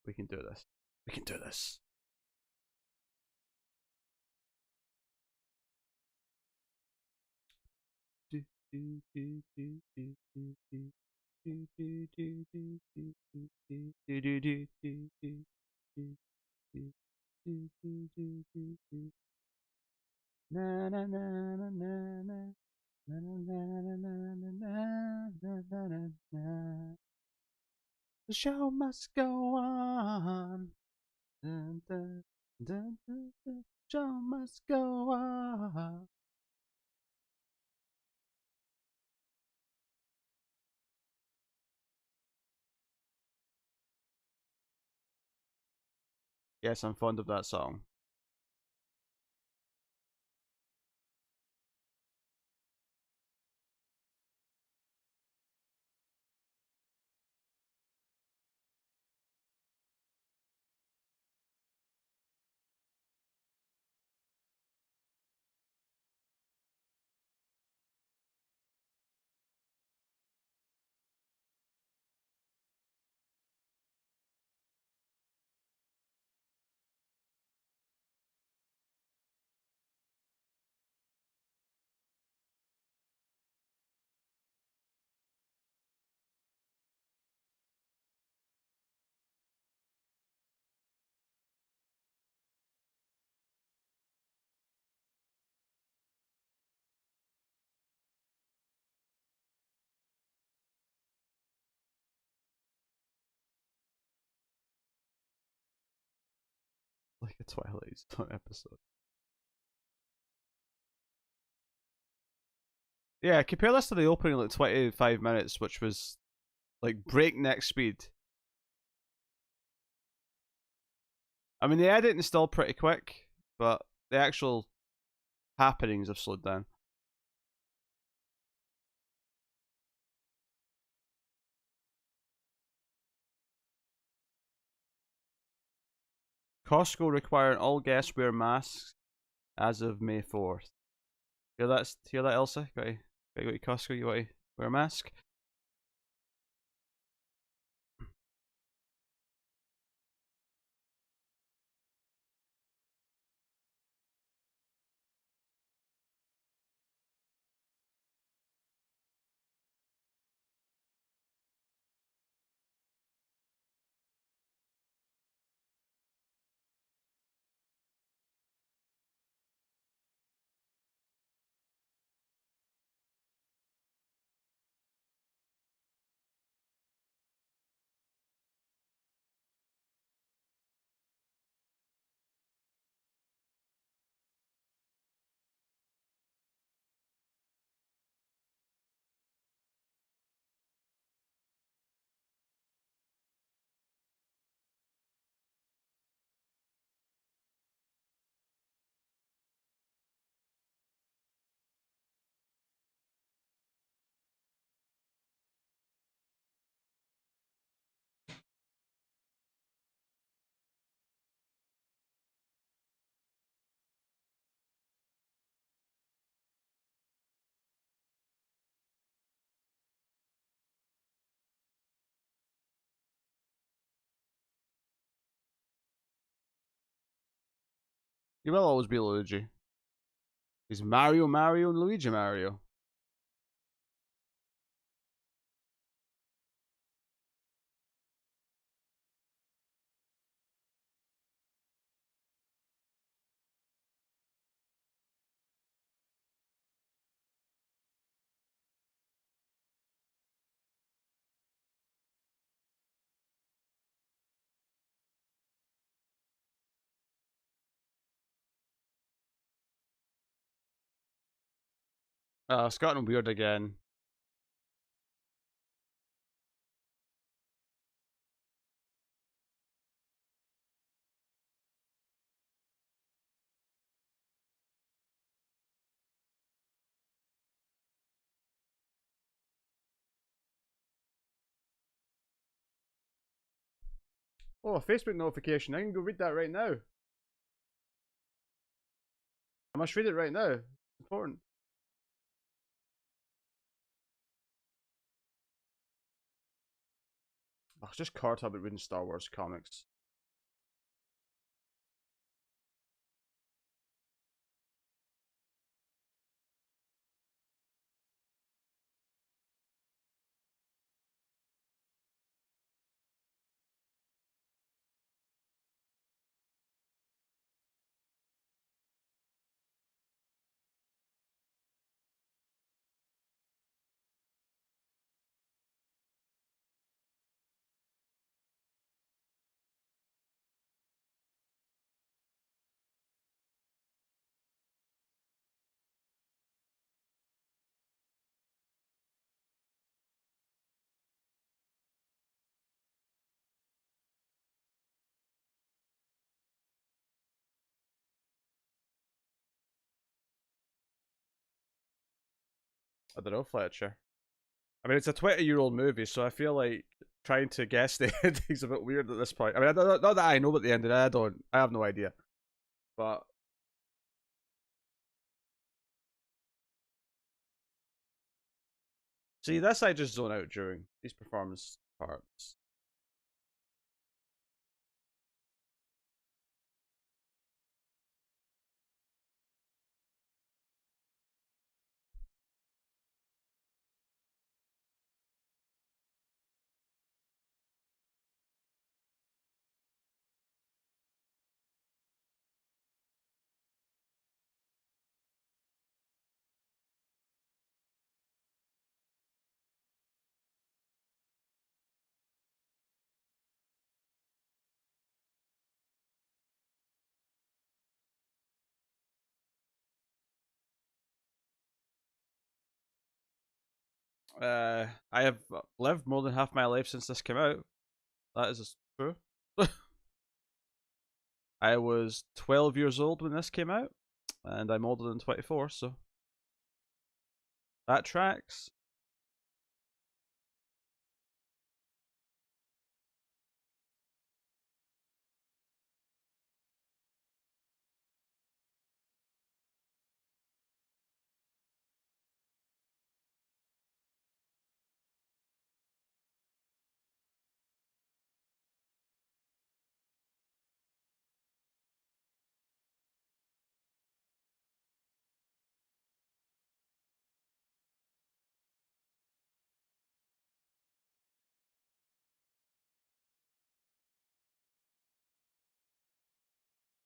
We can do this. We can do this. Na na na na na na. Na na na na na na na na na na. The show must go on. Dun, dun, dun, dun, dun. Show must go on. Yes, I'm fond of that song. like a Twilight Zone episode. Yeah, compare this to the opening like 25 minutes, which was like breakneck speed. I mean, the editing's still pretty quick, but the actual happenings have slowed down. Costco requiring all guests wear masks as of May 4th. Hear that, Elsa? Gotta go to Costco, you want to wear a mask? You will always be Luigi. He's Mario, Mario, and Luigi Mario. It's gotten weird again. Oh, a Facebook notification. I can go read that right now. I must read it right now. It's important. Oh, it's just Card Hub reading Star Wars comics. I don't know, Fletcher. I mean, it's a 20-year-old movie, so I feel like trying to guess the ending's a bit weird at this point. I mean, not that I know what the ending is, I don't. I have no idea. But see, this I just zone out during these performance parts. I have lived more than half my life since this came out. That is true. I was 12 years old when this came out, and I'm older than 24, so that tracks.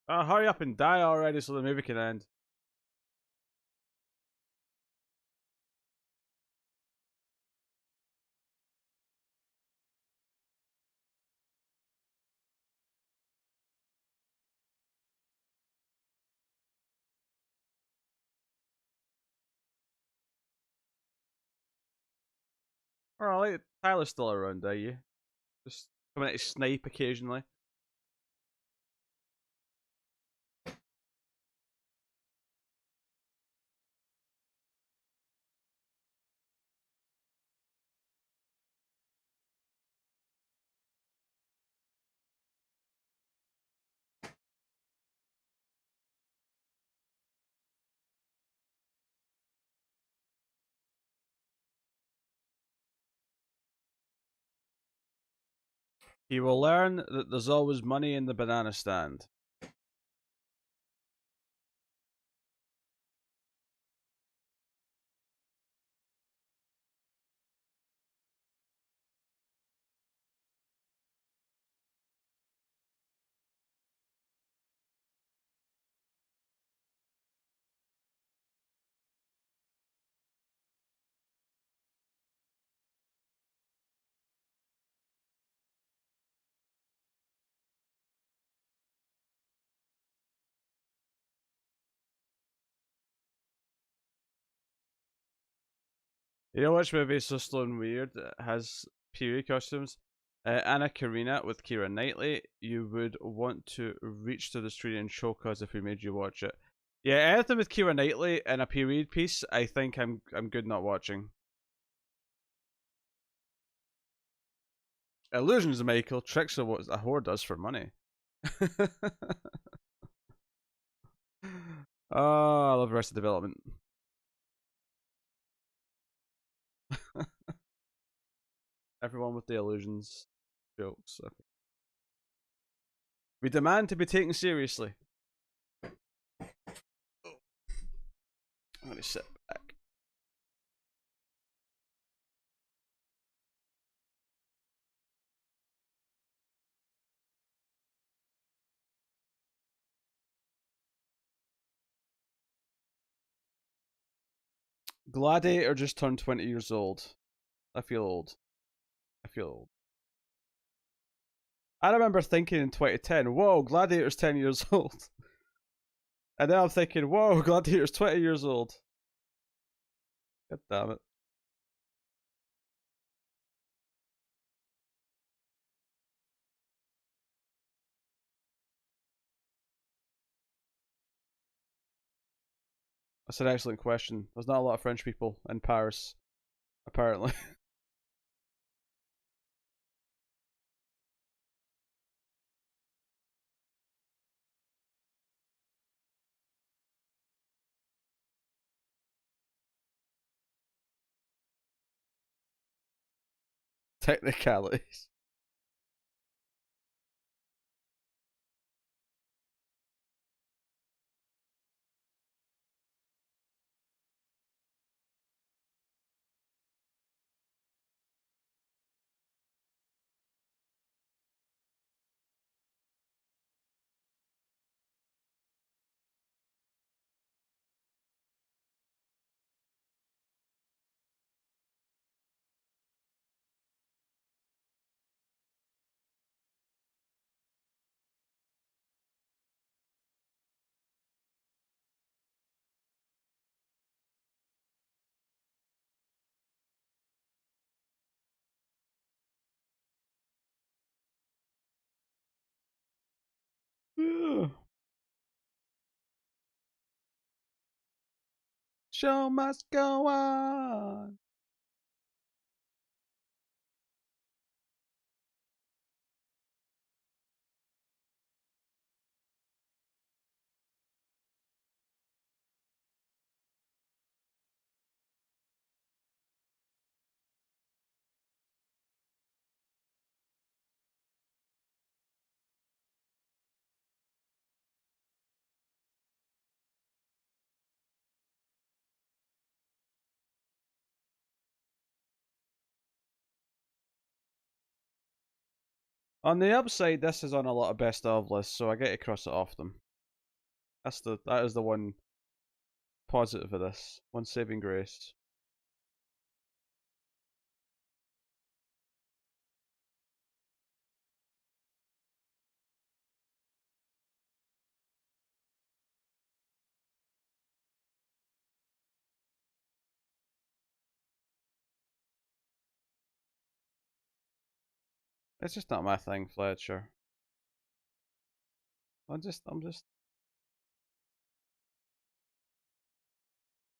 Hurry up and die already so the movie can end. Alright, Tyler's still around, are you? Just coming out to snipe occasionally. He will learn that there's always money in the banana stand. You know which movie is so slow and weird? It has period costumes. Anna Karina with Keira Knightley. You would want to reach to the screen and choke us if we made you watch it. Yeah, anything with Keira Knightley and a period piece, I think I'm good not watching. Illusions, Michael. Tricks are what a whore does for money. Oh, I love Arrested Development. Everyone with the illusions jokes. Okay. We demand to be taken seriously. I'm gonna sit back. Gladiator just turned 20 years old. I feel old. I feel old. I remember thinking in 2010, whoa, Gladiator's 10 years old. And now I'm thinking, whoa, Gladiator's 20 years old. God damn it. That's an excellent question. There's not a lot of French people in Paris, apparently. Technicalities. show must go on. On the upside, this is on a lot of best of lists, so I get to cross it off them. That is the one positive of this. One saving grace. It's just not my thing, Fletcher. I'm just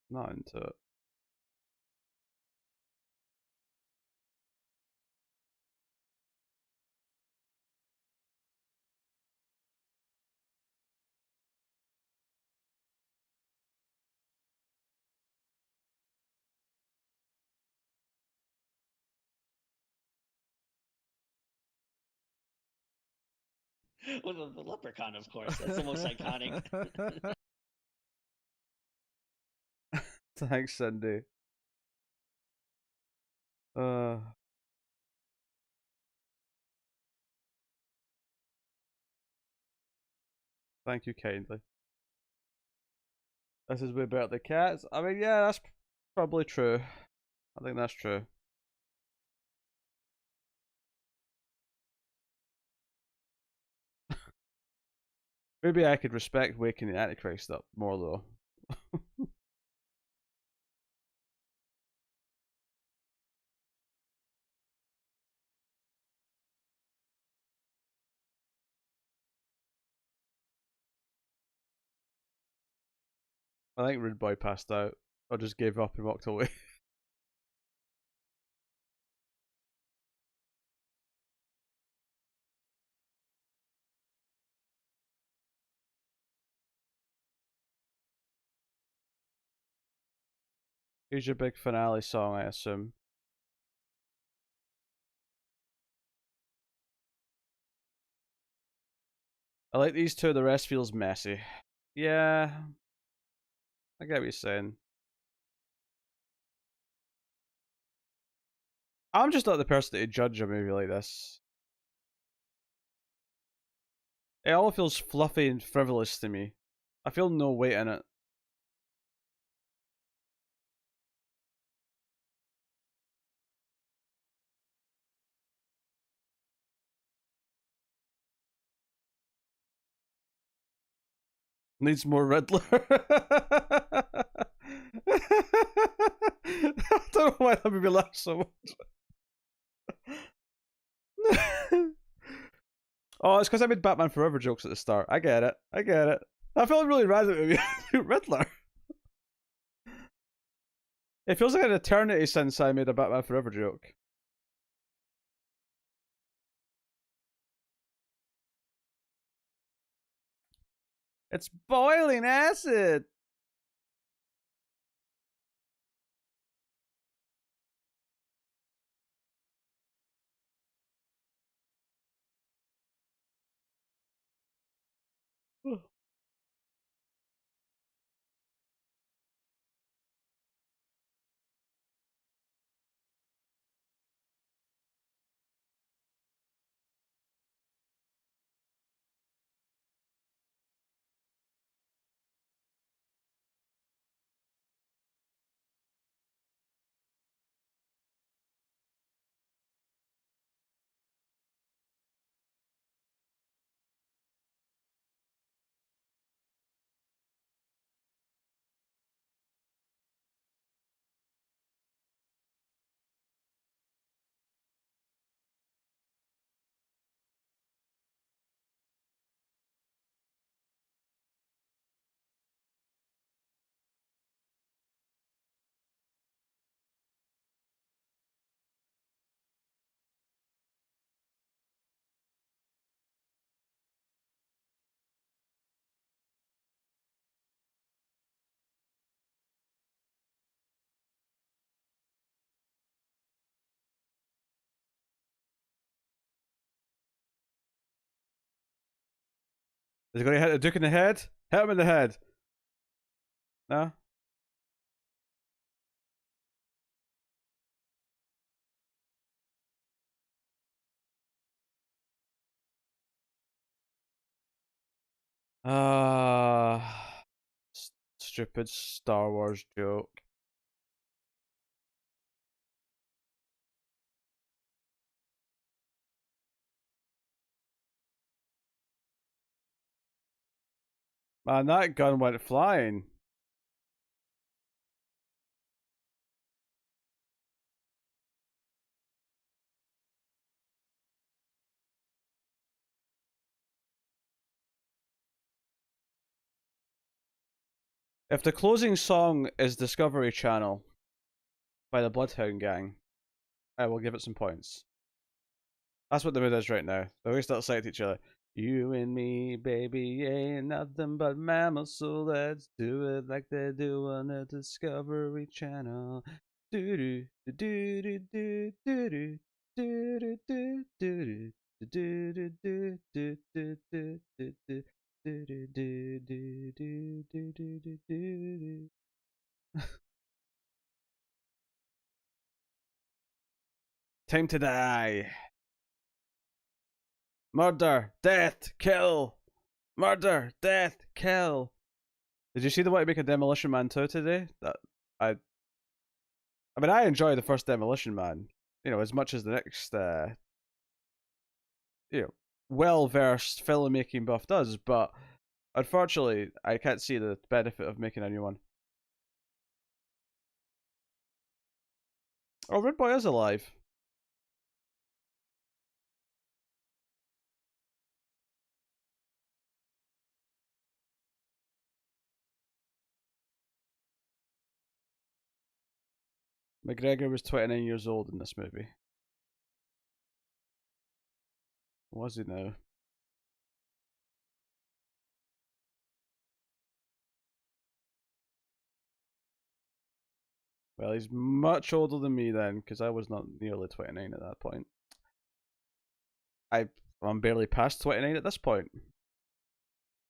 not into it. Well, the leprechaun, of course. That's the most iconic. Thanks, Cindy. Thank you kindly. This is way better than cats. I mean, yeah, that's probably true. I think that's true. Maybe I could respect waking the Antichrist up more, though. I think Rude Boy passed out, or just gave up and walked away. Here's your big finale song, I assume. I like these two, the rest feels messy. Yeah, I get what you're saying. I'm just not the person to judge a movie like this. It all feels fluffy and frivolous to me. I feel no weight in it. Needs more Riddler. I don't know why that made me laugh so much. Oh, it's because I made Batman Forever jokes at the start. I get it. I get it. I felt really random with me. Riddler. It feels like an eternity since I made a Batman Forever joke. It's boiling acid. Is he going to hit the Duke in the head? Hit him in the head. No? Stupid Star Wars joke. Man, that gun went flying. If the closing song is Discovery Channel by the Bloodhound Gang, I will give it some points. That's what the mood is right now. They always start saying to each other, "You and me, baby, ain't nothing but mammals, so let's do it like they do on the Discovery Channel." Do do do do do do do do do do do. Time to die. Murder, death, kill. Murder, death, kill. Did you see they want to make a Demolition Man 2 today? I mean, I enjoy the first Demolition Man, as much as the next, well-versed filmmaking buff does, but unfortunately, I can't see the benefit of making a new one. Oh, Red Boy is alive. McGregor was 29 years old in this movie. Was he now? Well, he's much older than me then, because I was not nearly 29 at that point. I'm barely past 29 at this point.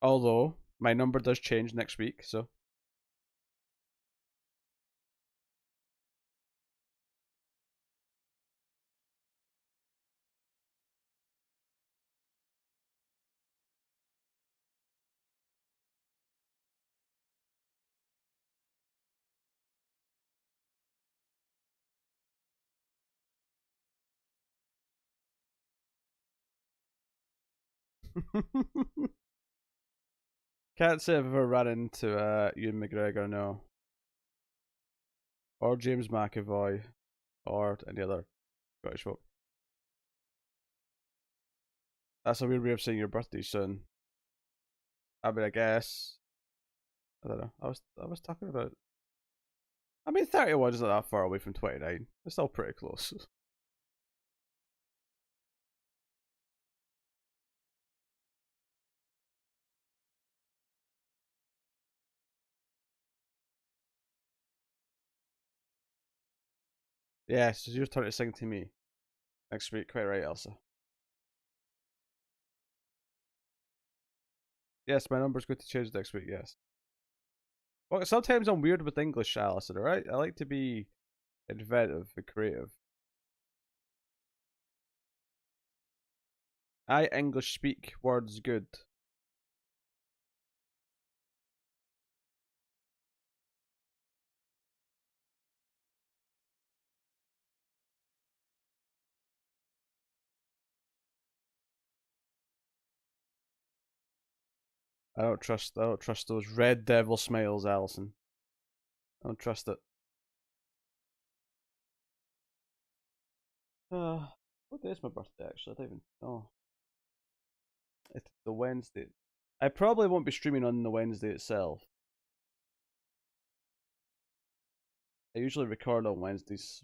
Although, my number does change next week, so. Can't say I've ever run into Ewan McGregor, no. Or James McAvoy. Or any other Scottish folk. That's a weird way of saying your birthday soon. I mean, I guess. I don't know. I was talking about. I mean, 31 isn't that far away from 29. It's still pretty close. Yes, it's your turn to sing to me next week. Quite right, Elsa. Yes, my number's going to change next week, yes. Well, sometimes I'm weird with English, Alison, alright? I like to be inventive and creative. I English speak words good. I don't trust those red devil smiles, Alison. I don't trust it. What day is my birthday actually? I don't even know. It's the Wednesday. I probably won't be streaming on the Wednesday itself. I usually record on Wednesdays.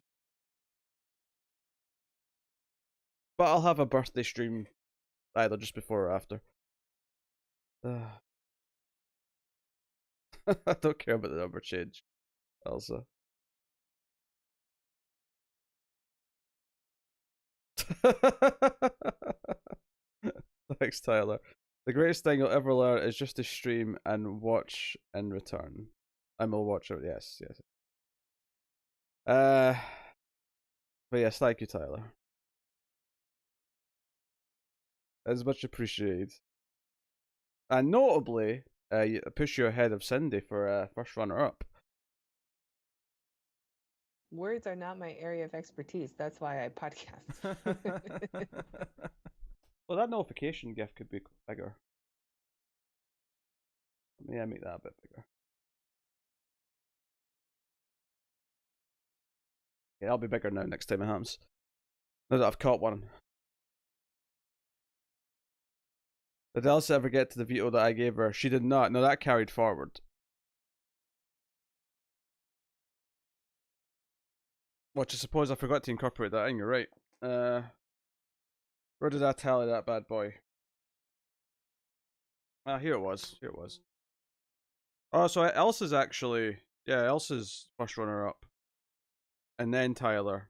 But I'll have a birthday stream either just before or after. I don't care about the number change, Elsa. Thanks, Tyler. The greatest thing you'll ever learn is just to stream and watch in return. And we'll watch it. Yes, yes. But yes, thank you, Tyler. It's much appreciated. And notably, you push you ahead of Cindy for first runner-up. Words are not my area of expertise. That's why I podcast. Well, that notification GIF could be bigger. Let me make that a bit bigger. Yeah, I'll be bigger now next time it happens. Now that I've caught one. Did Elsa ever get to the veto that I gave her? She did not. No, that carried forward. Which I suppose I forgot to incorporate that in, you're right. Where did I tally that bad boy? Ah, here it was. Here it was. Oh, so Elsa's actually... Yeah, Elsa's first runner-up. And then Tyler.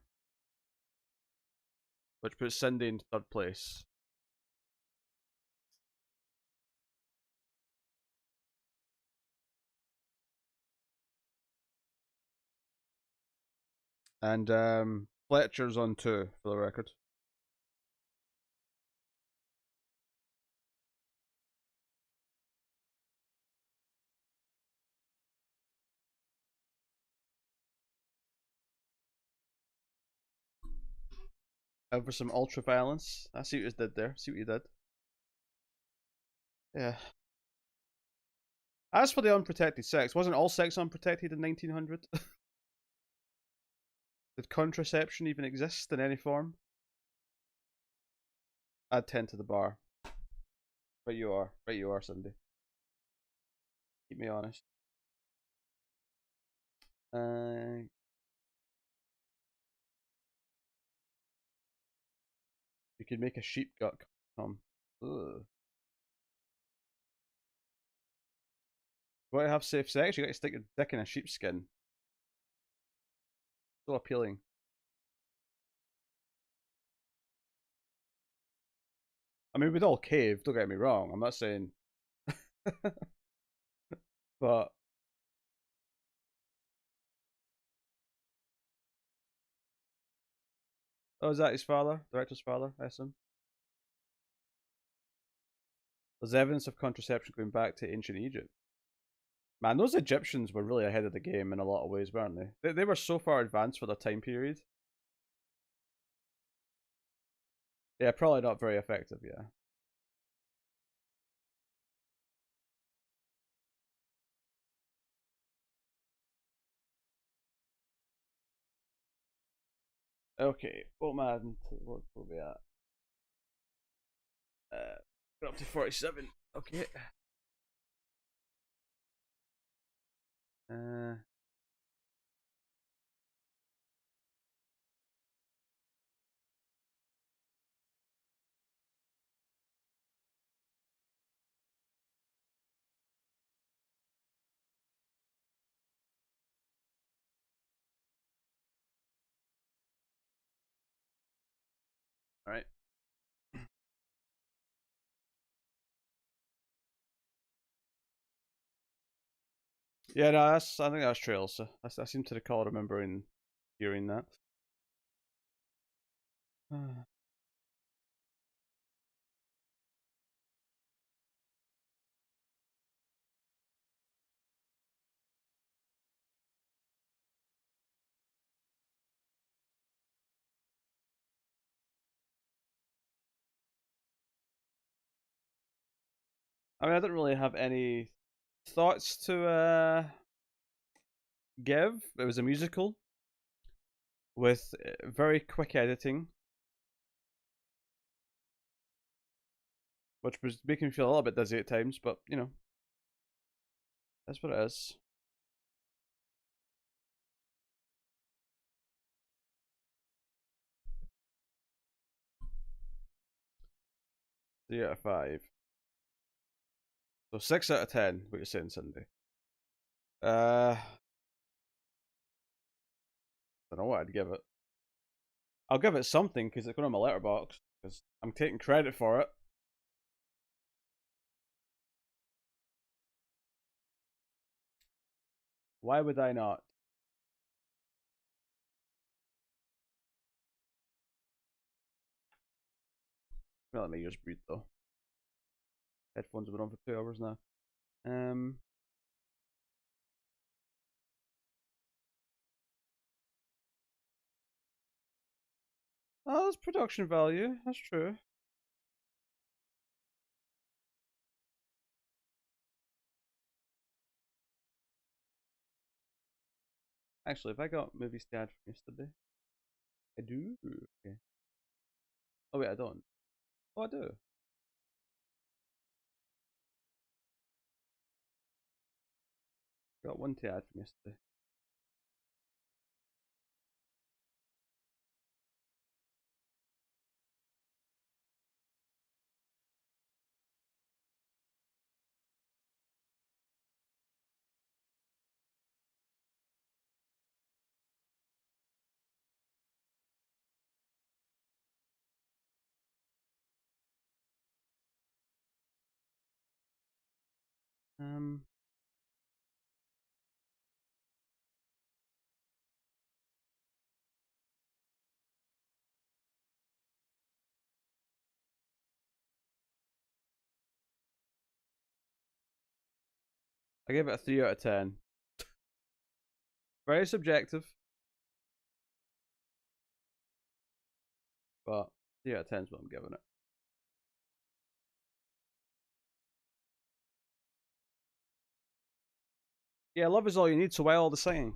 Which puts Cindy in third place. And Fletcher's on 2, for the record. Over some ultra violence. I see what you did there. See what you did. Yeah. As for the unprotected sex, wasn't all sex unprotected in 1900? Did contraception even exist in any form? Add 10 to the bar. Right you are. Right you are, Cindy. Keep me honest. You could make a sheep gut come. Ugh. You want to have safe sex? You got to stick your dick in a sheepskin. So appealing. I mean, we'd all cave, don't get me wrong. I'm not saying. But. Oh, is that his father? Director's father, I assume? There's evidence of contraception going back to ancient Egypt. Man, those Egyptians were really ahead of the game in a lot of ways, weren't they? They were so far advanced for their time period. Yeah, probably not very effective, yeah. Okay, what man? What will we at? We're up to 47. Okay. All right. Yeah, no, I think that's true, Elsa. I seem to recall remembering hearing that. I mean, I don't really have any thoughts to give. It was a musical with very quick editing, which was making me feel a little bit dizzy at times, but you know, that's what it is. Three out of 5. So 6 out of 10. What you're saying, Cindy? Don't know what I'd give it. I'll give it something because it's going on my letterbox. Because I'm taking credit for it. Why would I not? Well, let me just breathe though. Headphones have been on for 2 hours now. Oh, that's production value. That's true. Actually, have I got movies to add from yesterday? I do. Okay. Oh wait, I don't. Oh, I do. Got one to add from yesterday. Um, I gave it a 3 out of 10. Very subjective, but 3 out of 10 is what I'm giving it. Yeah, love is all you need, so why all the singing?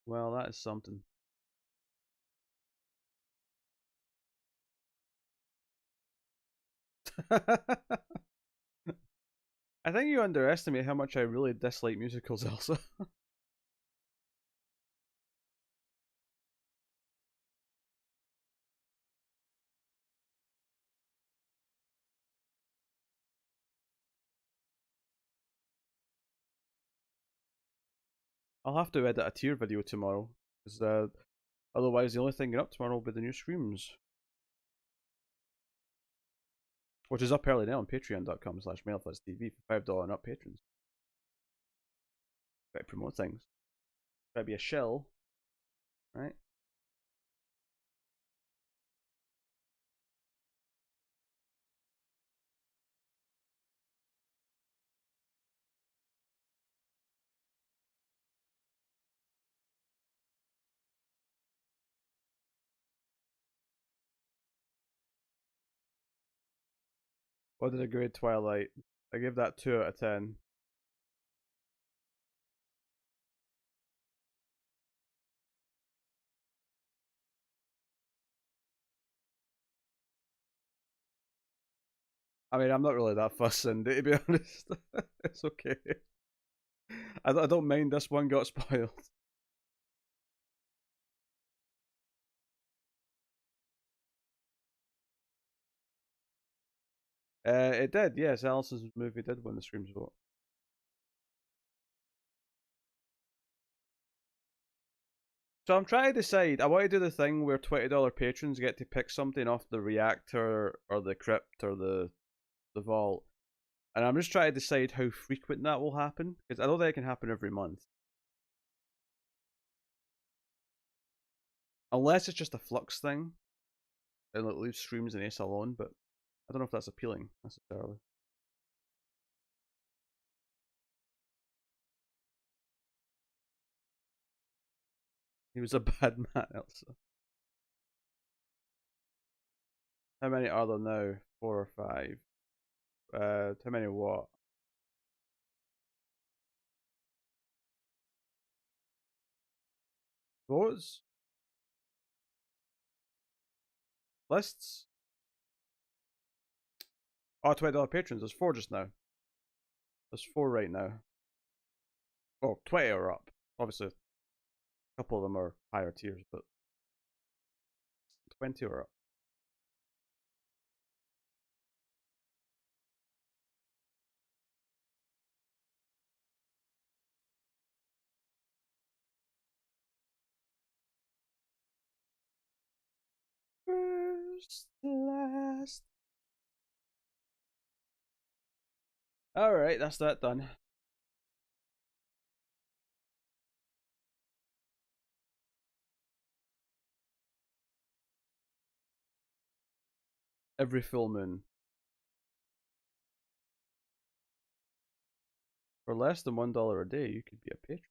Well, that is something. I think you underestimate how much I really dislike musicals, Elsa. I'll have to edit a tier video tomorrow, because otherwise the only thing up tomorrow will be the new streams. Which is up early now on patreon.com/mailfuzztv for $5 and up patrons. Better promote things. Better be a shell, right? What did I grade Twilight? I gave that 2 out of 10. I mean, I'm not really that fussed in it, to be honest. It's okay. I don't mind this one got spoiled. It did, yes. Alice's movie did win the Screams vote. So I'm trying to decide. I want to do the thing where $20 patrons get to pick something off the reactor or the crypt or the vault, and I'm just trying to decide how frequent that will happen, because I don't think it can happen every month, unless it's just a flux thing and it leaves Screams and Ace alone. But I don't know if that's appealing necessarily. He was a bad man, Elsa. How many are there now? 4 or 5. How many what? Votes? Lists? Oh, $20 patrons. There's 4 just now. There's 4 right now. Oh, 20 are up. Obviously, a couple of them are higher tiers, but 20 are up. First to last. Alright, that's that done. Every full moon. For less than $1 a day, you could be a patron.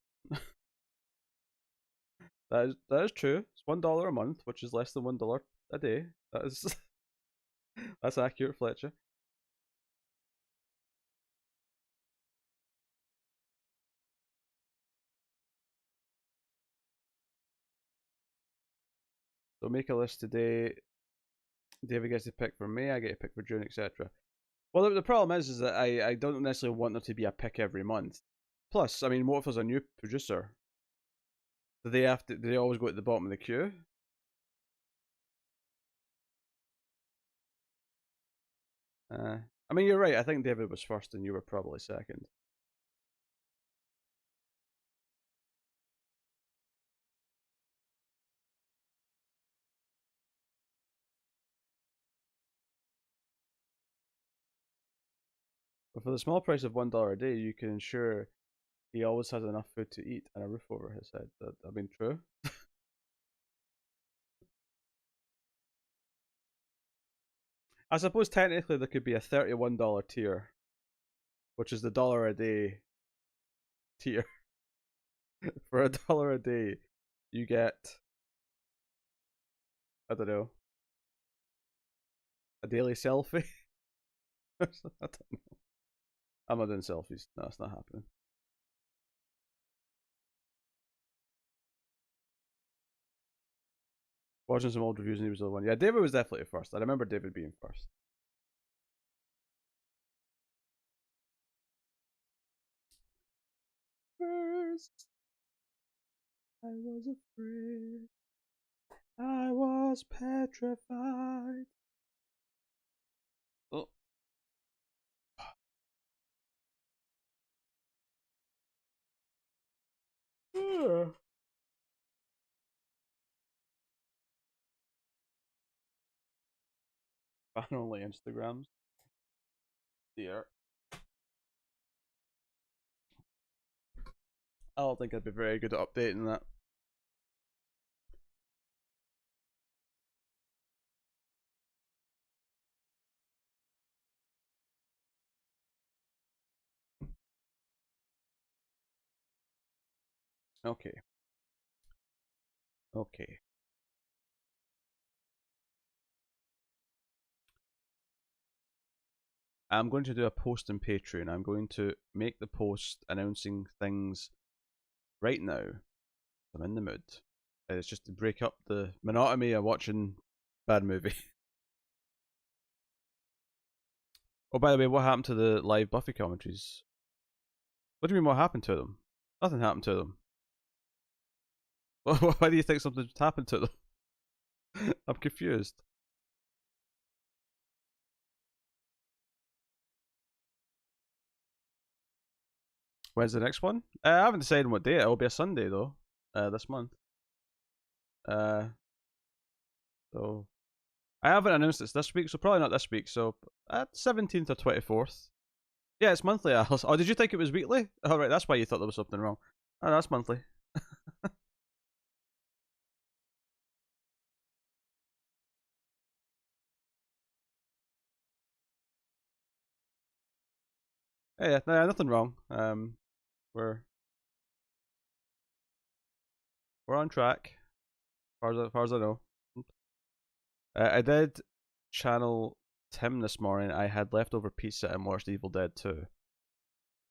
that is true. It's $1 a month, which is less than $1 a day. That is that's accurate, Fletcher. So make a list today. David gets to pick for May, I get to pick for June, etc. Well, the problem is that I don't necessarily want there to be a pick every month. Plus, I mean, what if there's a new producer? Do they have to? Do they always go at the bottom of the queue? I mean, you're right. I think David was first, and you were probably second. But for the small price of $1 a day, you can ensure he always has enough food to eat and a roof over his head. I mean, true. I suppose technically there could be a $31 tier, which is the dollar a day tier. For $1 a day, you get, I don't know, a daily selfie. I don't know. I'm not doing selfies. No, it's not happening. Watching some old reviews and he was the one. Yeah, David was definitely first. I remember David being first. First, I was afraid. I was petrified. Oh. Ban only Instagrams. Dear. I don't think I'd be very good at updating that. Okay. Okay. I'm going to do a post on Patreon. I'm going to make the post announcing things right now. I'm in the mood. It's just to break up the monotony of watching bad movie. Oh, by the way, what happened to the live Buffy commentaries? What do you mean, what happened to them? Nothing happened to them. Why do you think something happened to them? I'm confused. When's the next one? I haven't decided what day. It will be a Sunday though. This month. So I haven't announced it's this week, so probably not this week. So 17th or 24th. Yeah, it's monthly, Alice. Oh, did you think it was weekly? Oh, right, that's why you thought there was something wrong. Oh, that's monthly. Yeah, no, nothing wrong. We're on track, as far as I know. I did channel Tim this morning. I had leftover pizza and watched Evil Dead 2.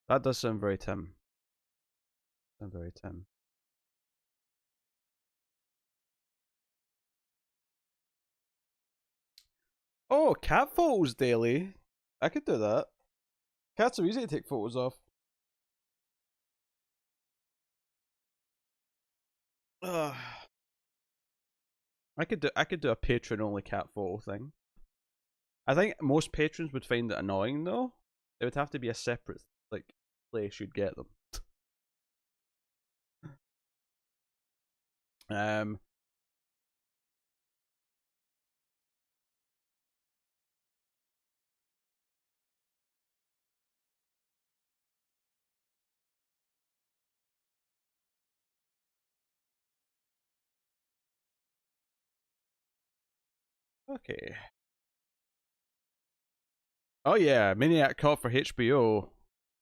That does sound very Tim. Sound very Tim. Oh, cat photos daily. I could do that. Cats are easy to take photos of. I could do a patron only cat photo thing. I think most patrons would find it annoying though. It would have to be a separate like place you'd get them. Okay. Oh yeah, Maniac Cop for HBO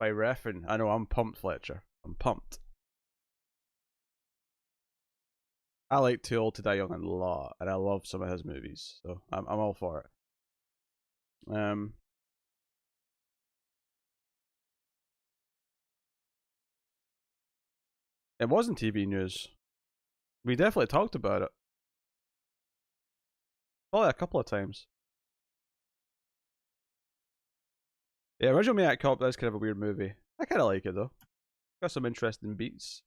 by Refn. I know, I'm pumped, Fletcher. I'm pumped. I like Too Old to Die Young a lot, and I love some of his movies, so I'm all for it. It wasn't TV news. We definitely talked about it. Probably a couple of times. Yeah, original Maniac Cop, that's kind of a weird movie. I kind of like it though. Got some interesting beats.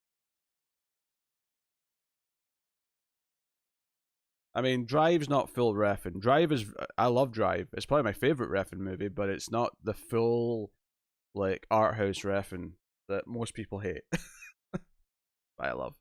I mean, Drive's not full Refn. Drive is, I love Drive. It's probably my favorite Refn movie, but it's not the full, like, art house Refn that most people hate. I love.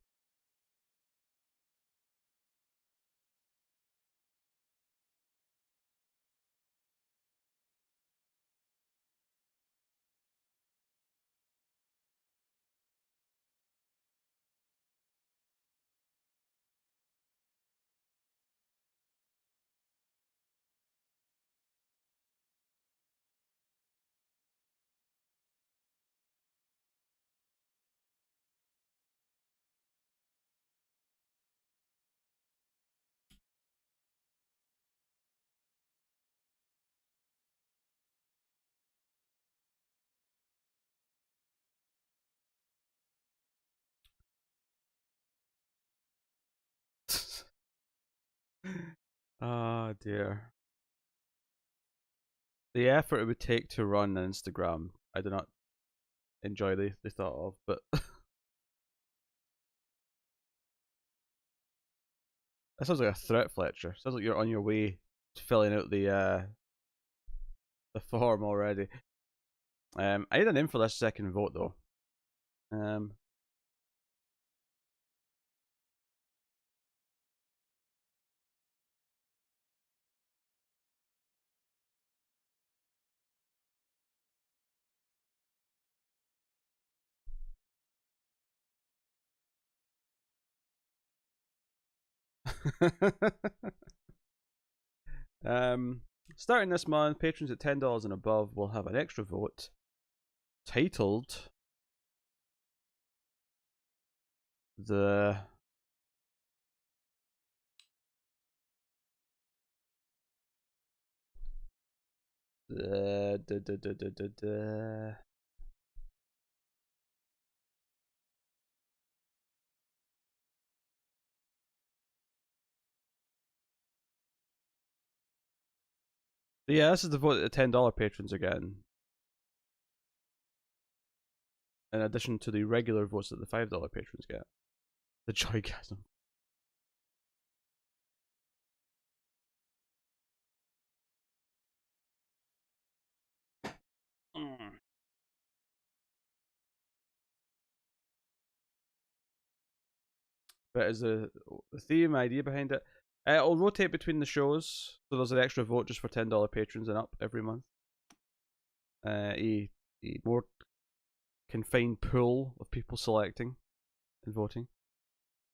Oh dear. The effort it would take to run an Instagram, I do not enjoy the thought of, but that sounds like a threat, Fletcher. Sounds like you're on your way to filling out the form already. I need a name for this second vote though. Um, um, starting this month, patrons at $10 and above will have an extra vote titled the the yeah, this is the vote that the $10 patrons are getting, in addition to the regular votes that the $5 patrons get. The joygasm. Mm. But as the theme idea behind it, it'll rotate between the shows, so there's an extra vote just for $10 patrons and up every month. A more confined pool of people selecting and voting.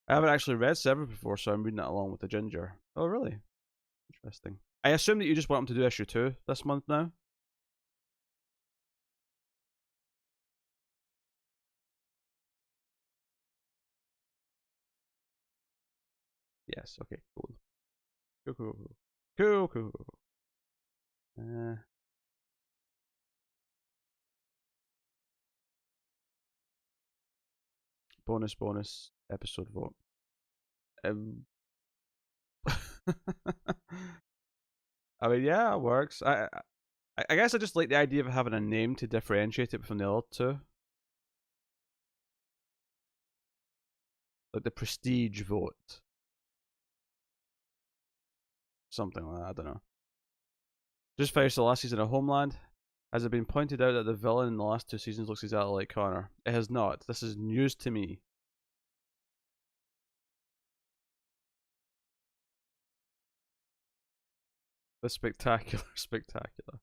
I haven't actually read Sever before, so I'm reading it along with the Ginger. Oh, really? Interesting. I assume that you just want him to do issue 2 this month now? Yes, okay, cool. Cool. Bonus episode vote. I mean, yeah, it works. I guess I just like the idea of having a name to differentiate it from the other two. Like the prestige vote. Something like that, I don't know. Just finished the last season of Homeland. Has it been pointed out that the villain in the last 2 seasons looks exactly like Connor? It has not. This is news to me. The spectacular, spectacular.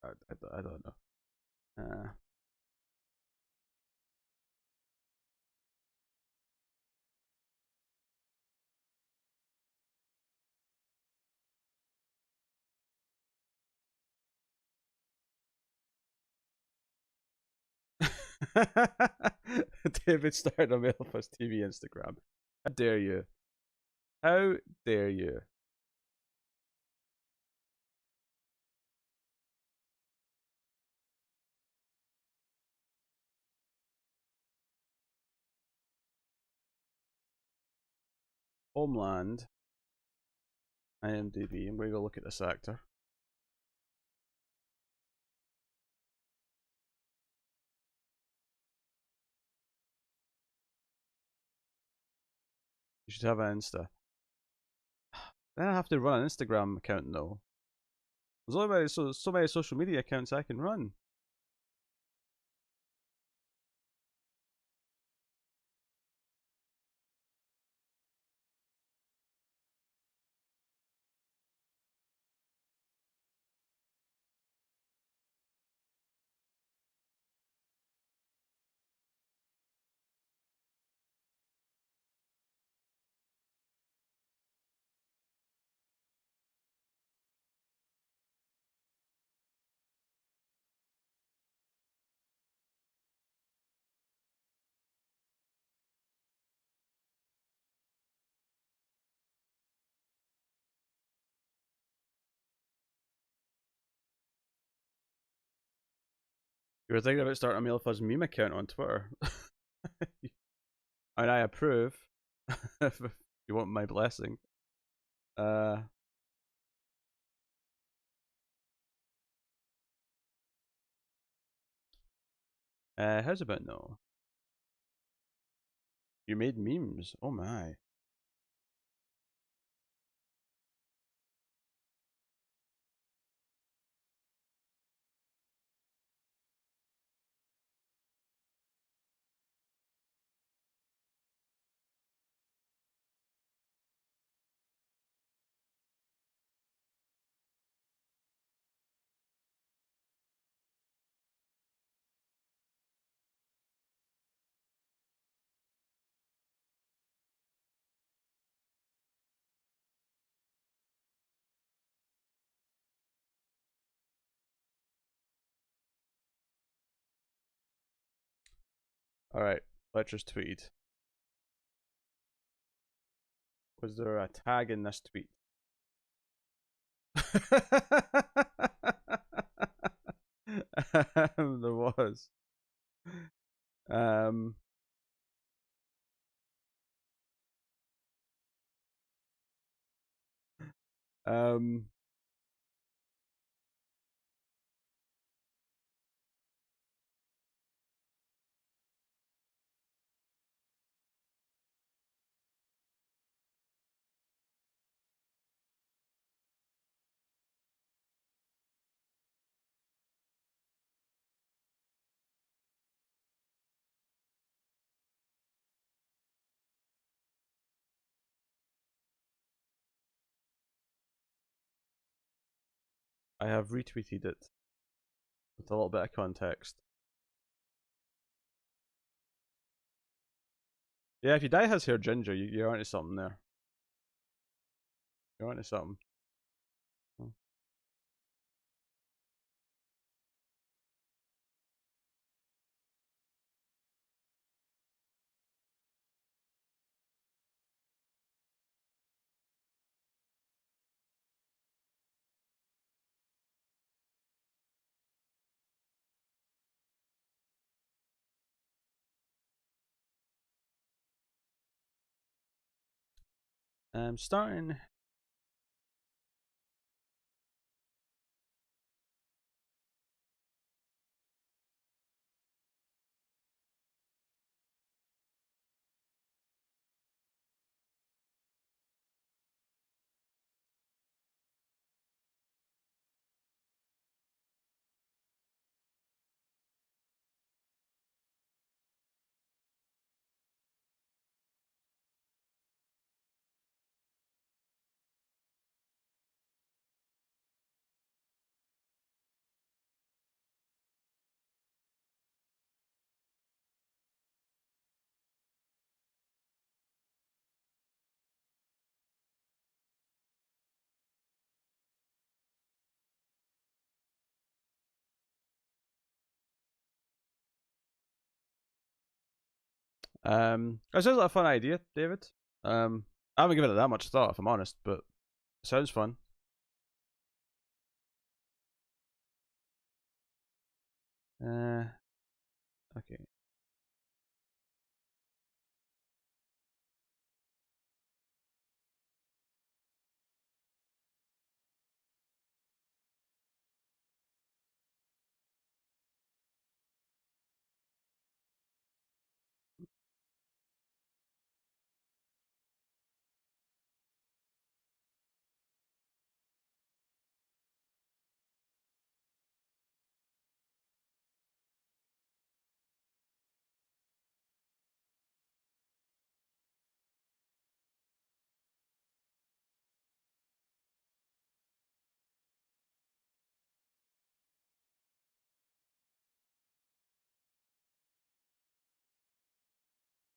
I don't know. David started a Mailfuss TV Instagram. How dare you? How dare you? Homeland. IMDb. I'm going to go look at this actor. You should have an Insta. Then I have to run an Instagram account though. There's only so many social media accounts I can run. You were thinking about starting a Mailfuss meme account on Twitter. And I approve. If you want my blessing. How's about no? You made memes. Oh my. Alright, Fletcher's tweet. Was there a tag in this tweet? There was. Um, um, I have retweeted it with a little bit of context. Yeah, if your dye has hair ginger, you're onto something there. You're onto something. Starting It sounds like a fun idea, David. I haven't given it that much thought, if I'm honest, but it sounds fun. Okay.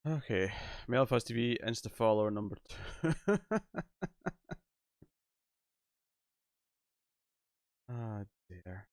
Okay. Male Fuzz TV, Insta follower number 2. Ah, dear.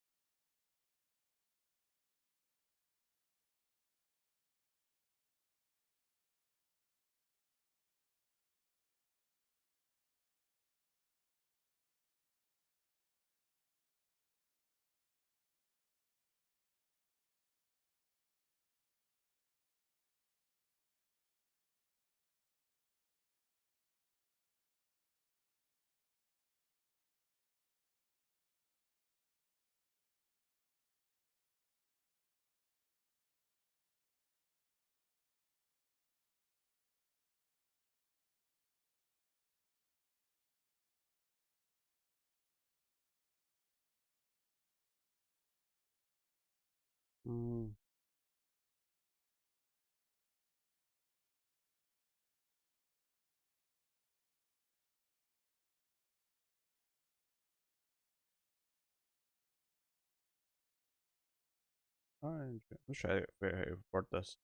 Mm. Let's try to figure out how to word this.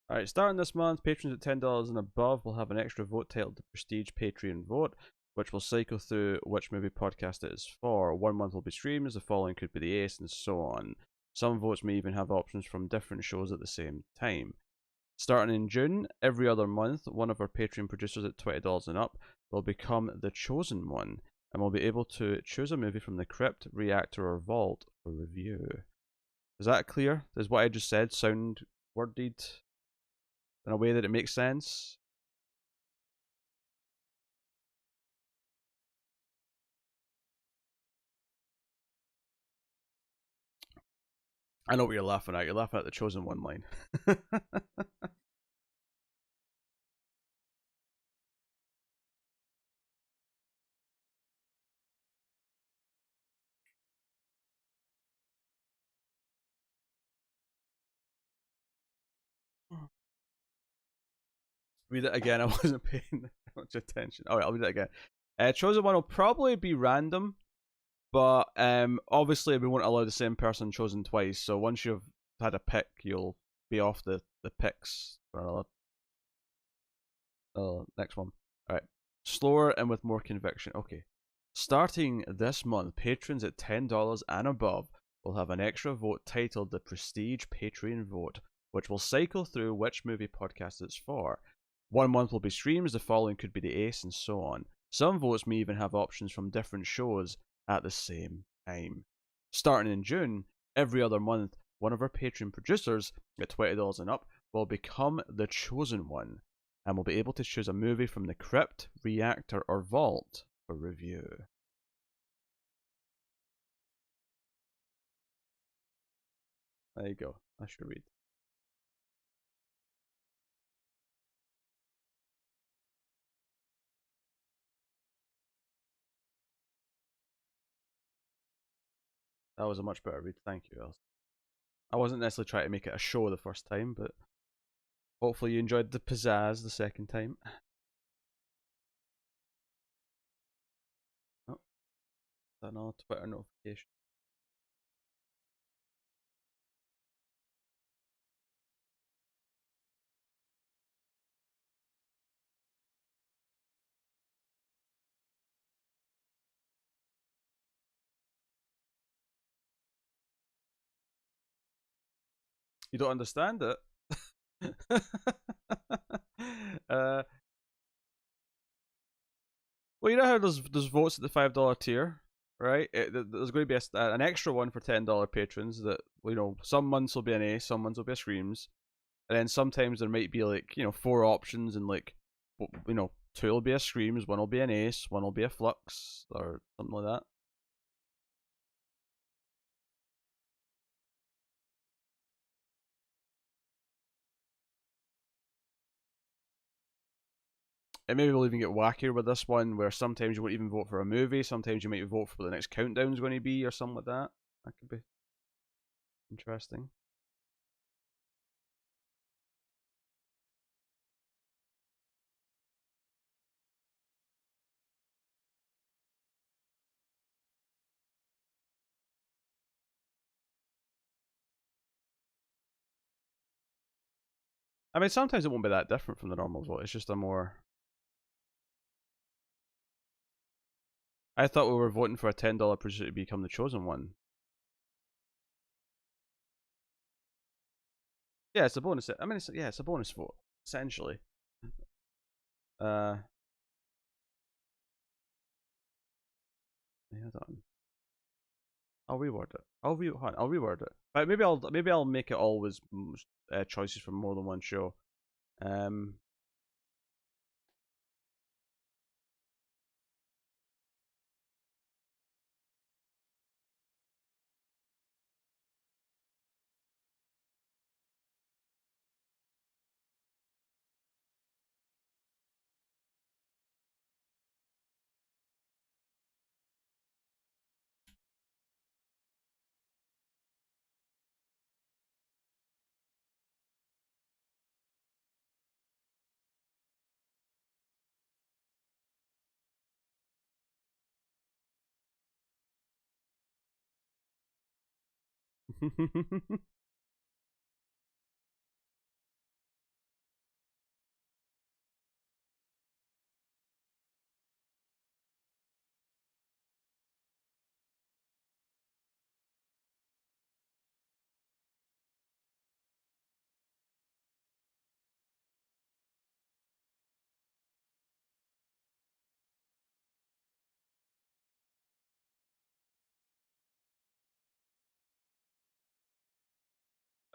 Alright, starting this month, patrons at $10 and above will have an extra vote titled the Prestige Patreon Vote, which will cycle through which movie podcast it is for. 1 month will be streams, the following could be the Ace, and so on. Some votes may even have options from different shows at the same time. Starting in June, every other month, one of our Patreon producers at $20 and up will become the chosen one, and will be able to choose a movie from the Crypt, Reactor, or Vault for review. Is that clear? Does what I just said sound worded in a way that it makes sense? I know what you're laughing at. You're laughing at the chosen one line. Read it again. I wasn't paying much attention. Alright, I'll read it again. Chosen one will probably be random, But obviously we won't allow the same person chosen twice. So once you've had a pick, you'll be off the picks for another. Next one. All right. Slower and with more conviction. Okay. Starting this month, patrons at $10 and above will have an extra vote titled the Prestige Patreon Vote, which will cycle through which movie podcast it's for. 1 month will be streams, the following could be the Ace, and so on. Some votes may even have options from different shows at the same time. Starting in June, every other month, one of our Patreon producers at $20 and up will become the chosen one and will be able to choose a movie from the Crypt, Reactor, or Vault for review. There you go. I should read. That was a much better read. Thank you, Els. I wasn't necessarily trying to make it a show the first time, but hopefully you enjoyed the pizzazz the second time. Oh, is that another Twitter notification? You don't understand it? Well, you know how there's votes at the $5 tier, right? There's going to be an extra one for $10 patrons. That some months will be an A, some months will be a Screams, and then sometimes there might be 4 options, and 2 will be a Screams, 1 will be an Ace, 1 will be a Flux, or something like that. And maybe we'll even get wackier with this one, where sometimes you won't even vote for a movie, sometimes you might vote for what the next countdown is going to be, or something like that. That could be interesting. I mean, sometimes it won't be that different from the normal vote. It's just a more. I thought we were voting for a $10 producer to become the chosen one. Yeah, it's a bonus. I mean, it's a bonus vote essentially. Hold on. I'll reword it. I'll reword it. But maybe I'll make it always choices from more than one show.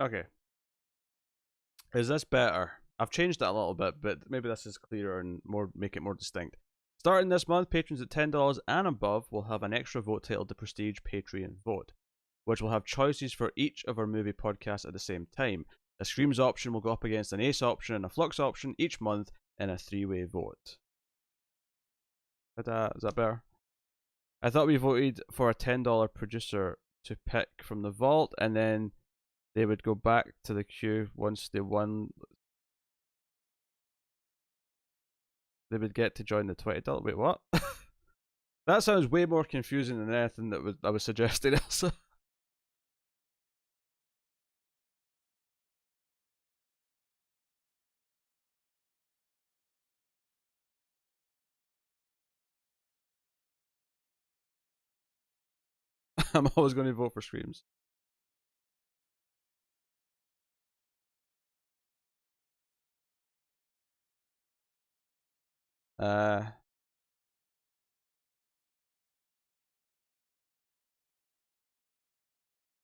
Okay. Is this better? I've changed it a little bit, but maybe this is clearer and make it more distinct. Starting this month, patrons at $10 and above will have an extra vote titled the Prestige Patreon Vote, which will have choices for each of our movie podcasts at the same time. A Screams option will go up against an Ace option and a Flux option each month in a 3-way vote. Is that better? I thought we voted for a $10 producer to pick from the vault, and then they would go back to the queue once they won. They would get to join the $20. Wait, what? That sounds way more confusing than anything that I was suggesting, Elsa. I'm always going to vote for Screams.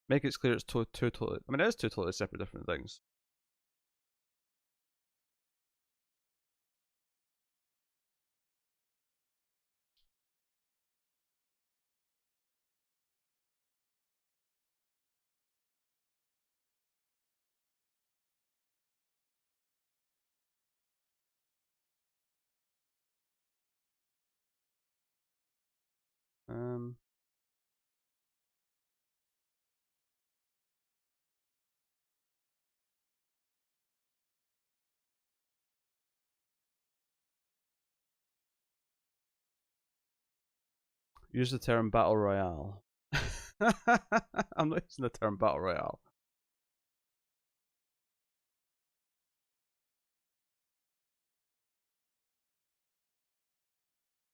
Make it clear it's two totally. I mean, it is two totally separate different things. Um. Use the term battle royale. I'm not using the term battle royale.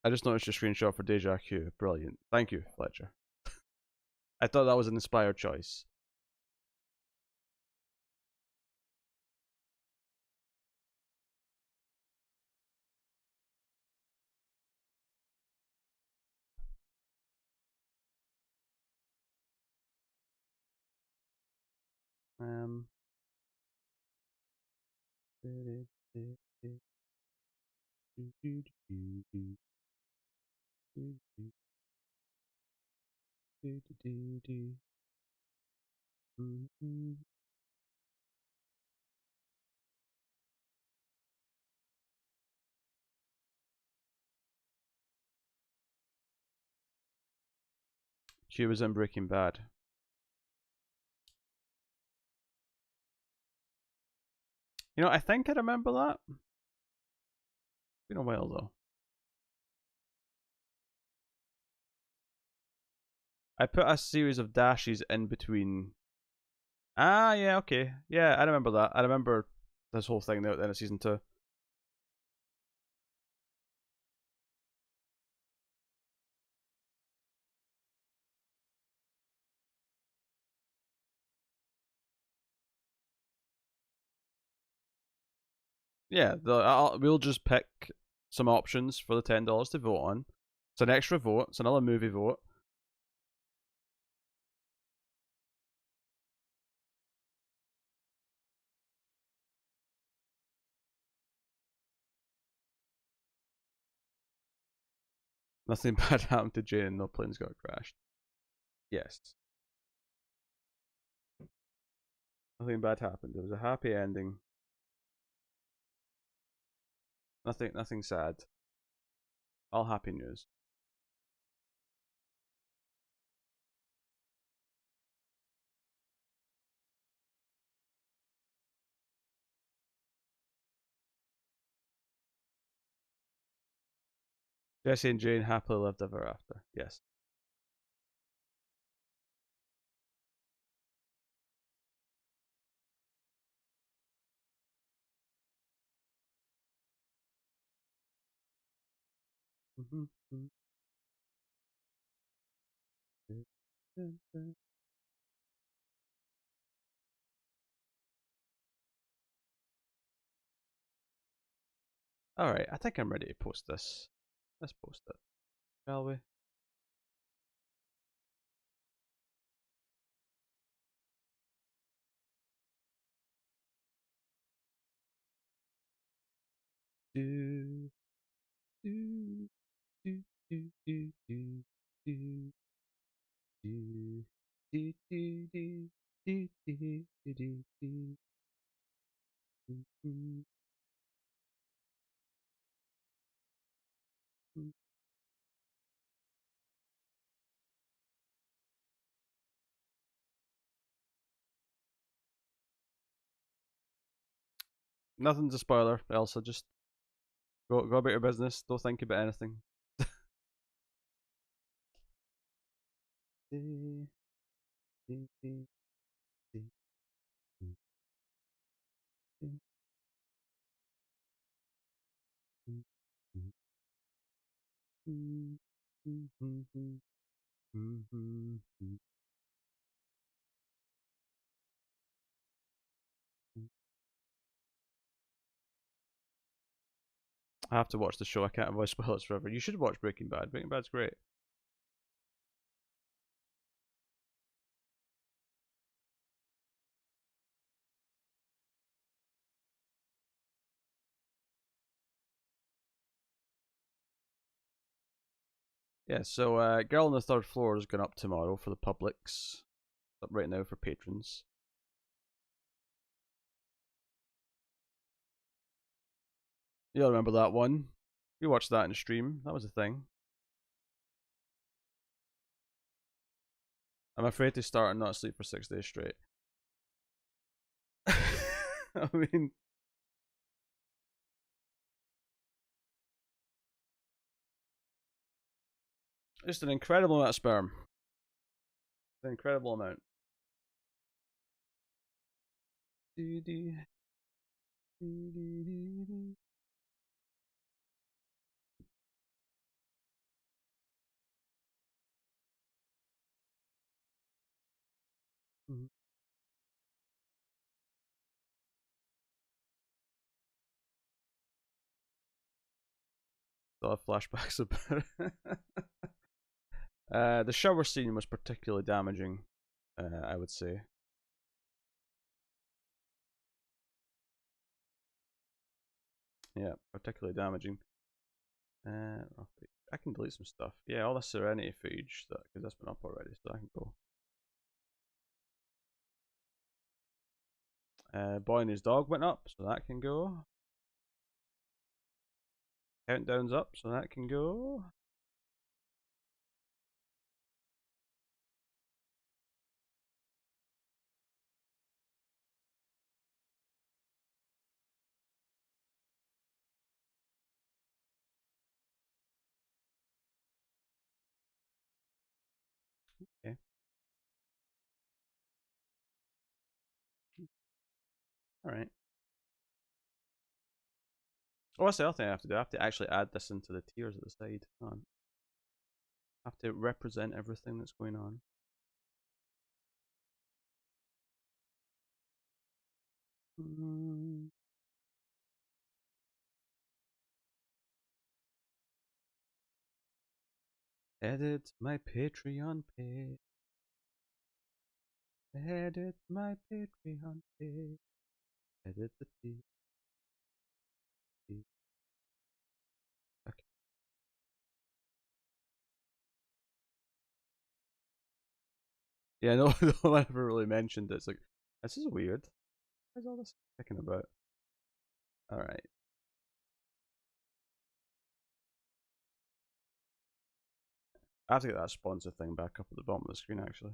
I just noticed your screenshot for Deja Q. Brilliant. Thank you, Fletcher. I thought that was an inspired choice. Um. Q was in Breaking Bad. You know, I think I remember that. It's been a while though. I put a series of dashes in between. Ah, yeah, okay. Yeah, I remember that. I remember this whole thing there at the end of season 2. Yeah, we'll just pick some options for the $10 to vote on. It's an extra vote. It's another movie vote. Nothing bad happened to Jane and no planes got crashed. Yes. Nothing bad happened. It was a happy ending. Nothing sad. All happy news. Jesse and Jane happily lived ever after. Yes. Alright, I think I'm ready to post this. Let's post it, shall we? Do, do, do, do, do, do, do, do, do, do, do, do, do, do, do, do. Nothing's a spoiler, Elsa. Just go about your business. Don't think about anything. I have to watch the show. I can't avoid spoilers forever. You should watch Breaking Bad. Breaking Bad's great. Yeah, so Girl on the Third Floor is going up tomorrow for the publics. Up right now for patrons. You'll remember that one. We watched that in stream. That was a thing. I'm afraid to start and not sleep for 6 days straight. I mean, just an incredible amount of sperm. An incredible amount. Still have flashbacks about it. The shower scene was particularly damaging, I would say. Yeah, particularly damaging. I can delete some stuff. Yeah, all the Serenity footage, because that's been up already, so I can go. Boy and his dog went up, so that can go. Countdown's up, so that can go. Okay. Alright. Oh, that's the other thing I have to do. I have to actually add this into the tiers at the side. I have to represent everything that's going on. Edit my Patreon page. Edit my Patreon page. Edit the feed. Okay. Yeah, no, no one ever really mentioned it. It's like, this is weird. What's all this thinking about? Alright. I have to get that sponsor thing back up at the bottom of the screen, actually.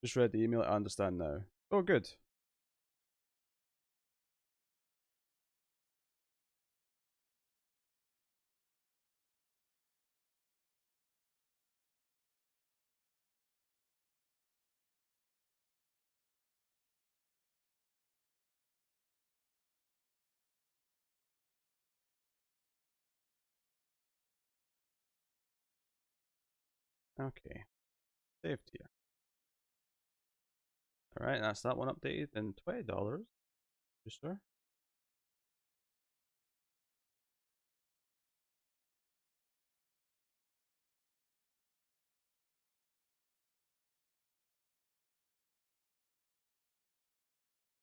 Just read the email. I understand now. Oh, good. Okay. Saved here. Alright, that's that one updated. And $20. Register.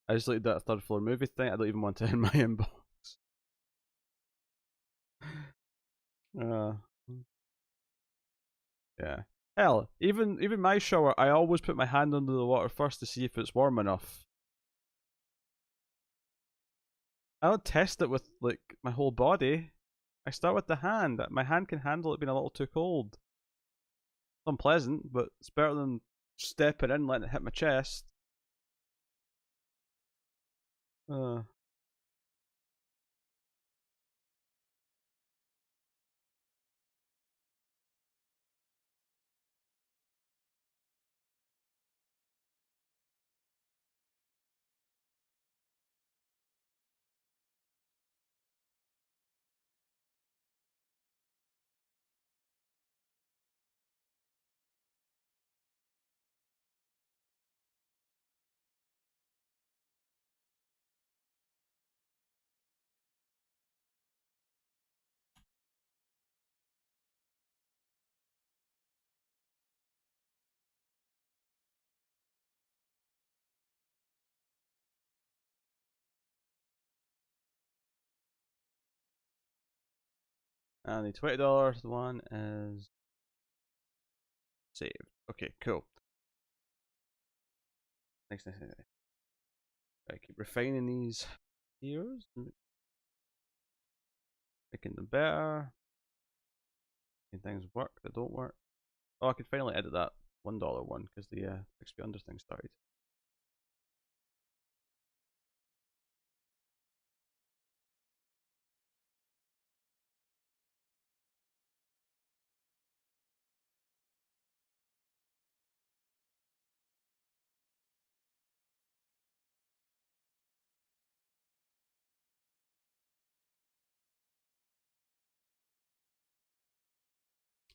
I just looked at that third floor movie thing. I don't even want it in my inbox. Yeah. Hell, even my shower, I always put my hand under the water first to see if it's warm enough. I don't test it with like my whole body. I start with the hand. My hand can handle it being a little too cold. It's unpleasant, but it's better than stepping in, letting it hit my chest. And the $20 one is saved. Okay, cool. Next. I keep refining these heroes, making them better, making things work that don't work. Oh, I could finally edit that $1 one because the XP under thing started.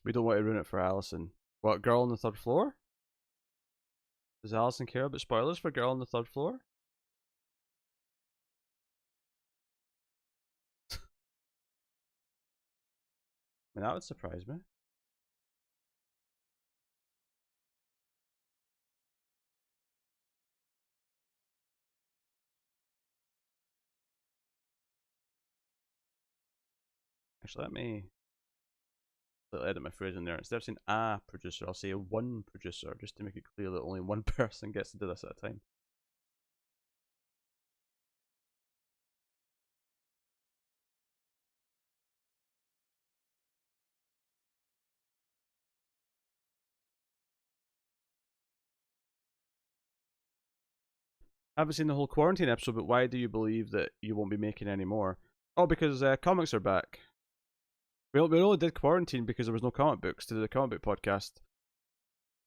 We don't want to ruin it for Allison. What, girl on the third floor? Does Allison care about spoilers for girl on the third floor? I mean, that would surprise me. Actually, let me edit my phrase in there. Instead of saying a producer, I'll say a one producer, just to make it clear that only one person gets to do this at a time. I haven't seen the whole quarantine episode, but why do you believe that you won't be making any more? Oh, because comics are back. We only did quarantine because there was no comic books to do the comic book podcast.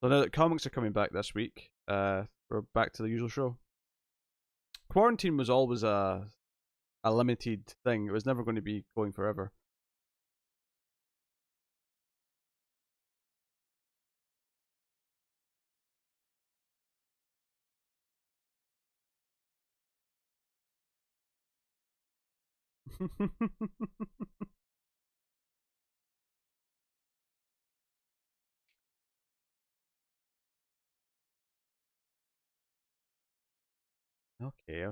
So now that comics are coming back this week, we're back to the usual show. Quarantine was always a limited thing. It was never going to be going forever. Okay.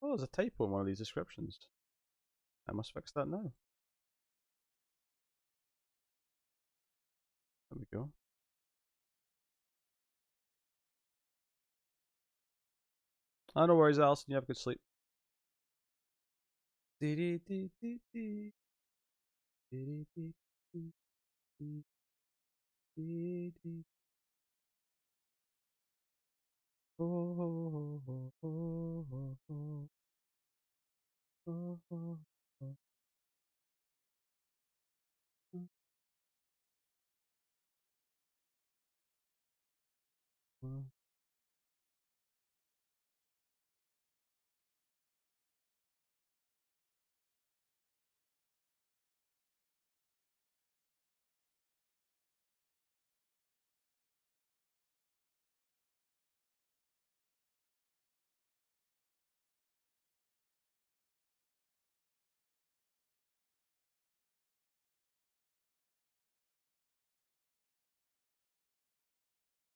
Oh, there's a typo in one of these descriptions. I must fix that now. There we go. Oh, no worries, Alison. You have a good sleep.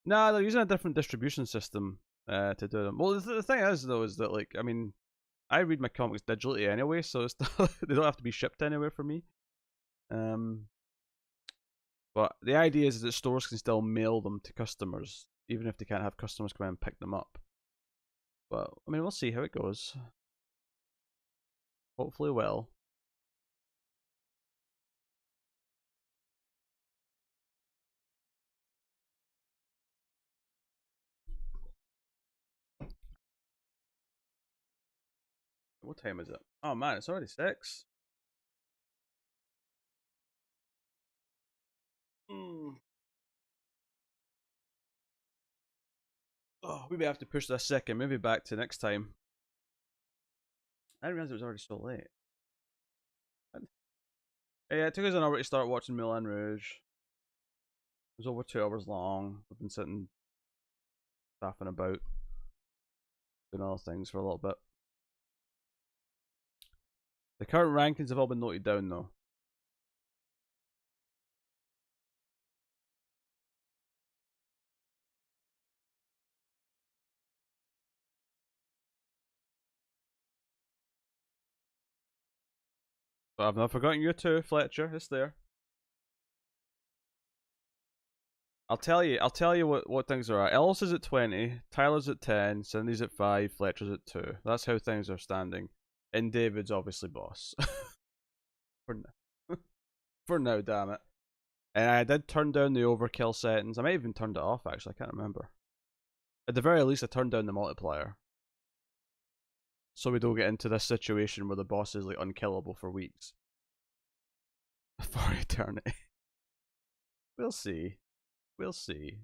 Nah, they're using a different distribution system to do them. Well, the thing is, though, is that, like, I mean, I read my comics digitally anyway, so it's they don't have to be shipped anywhere for me. But the idea is that stores can still mail them to customers, even if they can't have customers come in and pick them up. Well, I mean, we'll see how it goes. Hopefully well. What time is it? Oh man, it's already 6. Oh, we may have to push this second maybe back to next time. I didn't realize it was already so late. Yeah, it took us an hour to start watching Moulin Rouge. It was over 2 hours long. We've been sitting, faffing about, doing all things for a little bit. The current rankings have all been noted down though. But I've not forgotten you too, Fletcher. It's there. I'll tell you what things are at. Ellis is at 20, Tyler's at 10, Cindy's at 5, Fletcher's at 2. That's how things are standing. And David's obviously boss. For now. For now, damn it. And I did turn down the overkill settings. I might have even turned it off actually, I can't remember. At the very least I turned down the multiplier. So we don't get into this situation where the boss is like unkillable for weeks. For eternity. We'll see. We'll see.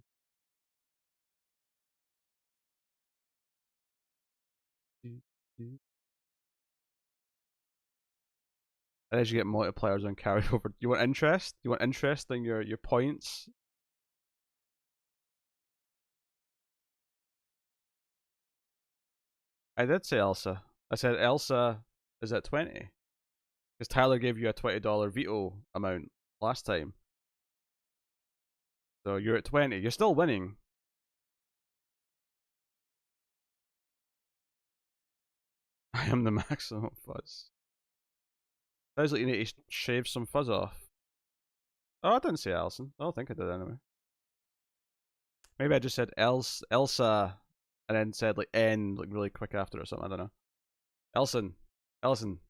And as you get multipliers on carryover, you want interest? You want interest in your points? I did say Elsa. I said Elsa is at 20. Because Tyler gave you a $20 veto amount last time. So you're at 20. You're still winning. I am the maximum fuzz. Sounds like you need to shave some fuzz off. Oh, I didn't say Alison. I don't think I did anyway. Maybe I just said Elsa, and then said like N like really quick after or something. I don't know. Elson.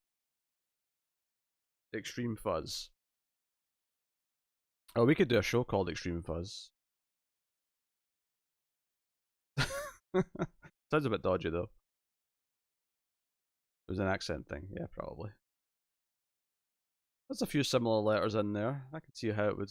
Extreme Fuzz. Oh, we could do a show called Extreme Fuzz. Sounds a bit dodgy though. It was an accent thing, yeah, probably. There's a few similar letters in there. I can see how it would.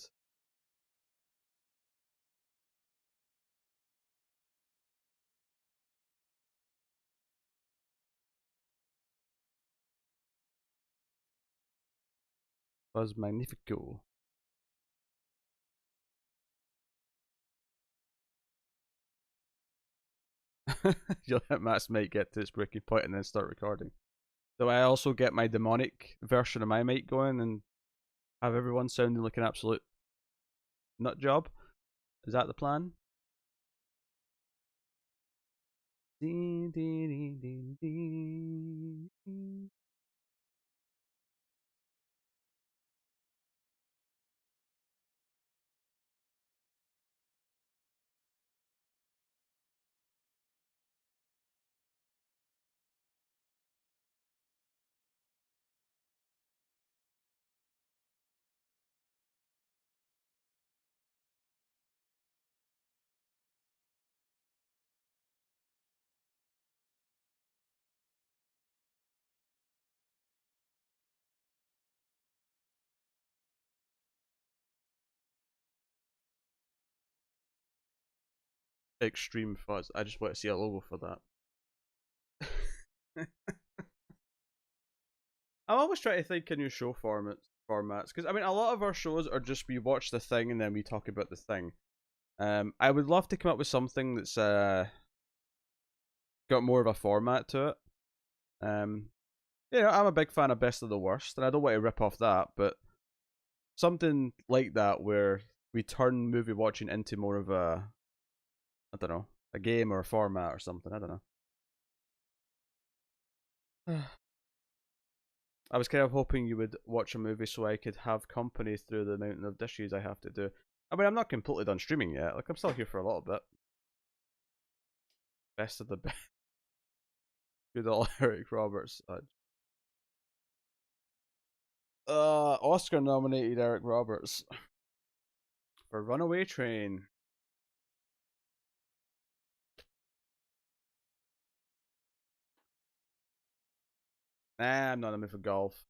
Fuzz Magnifico. You'll let Matt's mic get to its breaking point and then start recording. Do I also get my demonic version of my mic going and have everyone sounding like an absolute nut job? Is that the plan? Extreme Fuzz. I just want to see a logo for that. I'm always trying to think of new show formats because I mean a lot of our shows are just we watch the thing and then we talk about the thing. I would love to come up with something that's got more of a format to it. You know, I'm a big fan of Best of the Worst, and I don't want to rip off that, but something like that where we turn movie watching into more of a, I don't know, a game or a format or something. I don't know. I was kind of hoping you would watch a movie so I could have company through the mountain of dishes I have to do. I mean, I'm not completely done streaming yet. Like, I'm still here for a little bit. Best of the best. Good old Eric Roberts. Oscar nominated Eric Roberts for Runaway Train. Nah, I'm not in the mood for golf.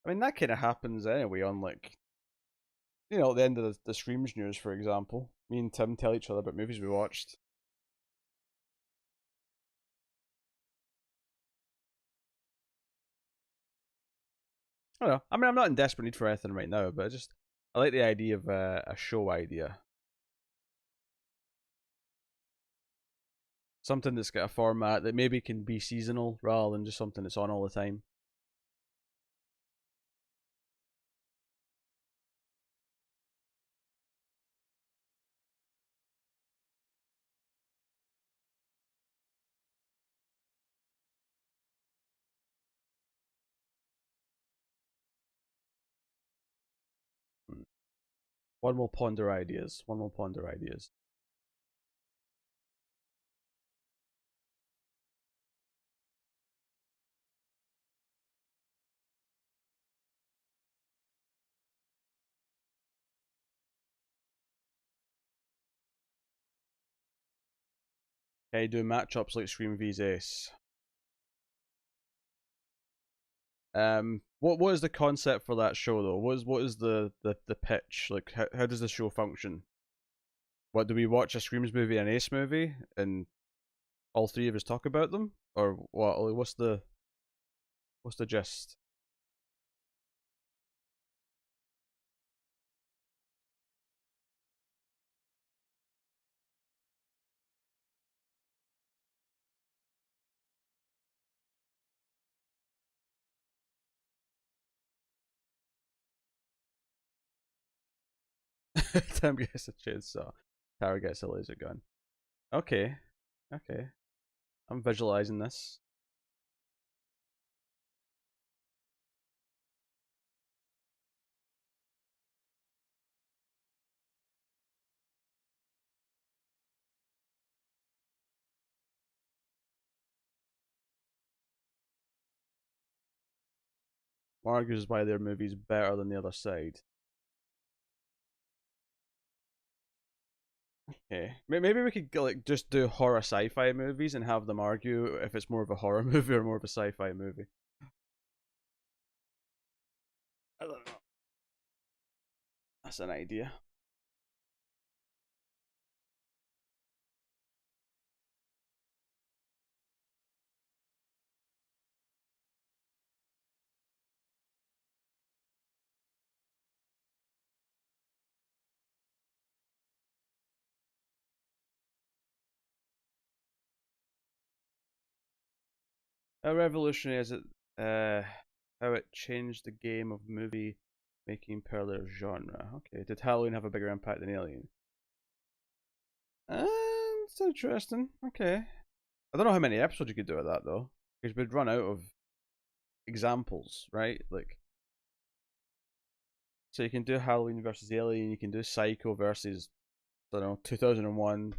I mean, that kind of happens anyway on, like, you know, at the end of the streams news, for example. Me and Tim tell each other about movies we watched. I don't know. I mean, I'm not in desperate need for anything right now, but I like the idea of a show idea. Something that's got a format that maybe can be seasonal rather than just something that's on all the time. One will ponder ideas. One will ponder ideas. Okay, do matchups like Scream vs Ace. What is the concept for that show though? What is the pitch? Like, how does the show function? What, do we watch a Screams movie and an Ace movie, and all three of us talk about them, or what? Like, what's the gist? Tim gets a chainsaw. Tara gets a laser gun. Okay, okay. I'm visualizing this. Argues why their movie's better than the other side. Okay, maybe we could like just do horror sci-fi movies and have them argue if it's more of a horror movie or more of a sci-fi movie. I don't know. That's an idea. How revolutionary is it? How it changed the game of movie making per their genre. Okay, did Halloween have a bigger impact than Alien? It's interesting. Okay, I don't know how many episodes you could do with that though, because we'd run out of examples, right? Like, so you can do Halloween versus Alien, you can do Psycho versus, I don't know, 2001.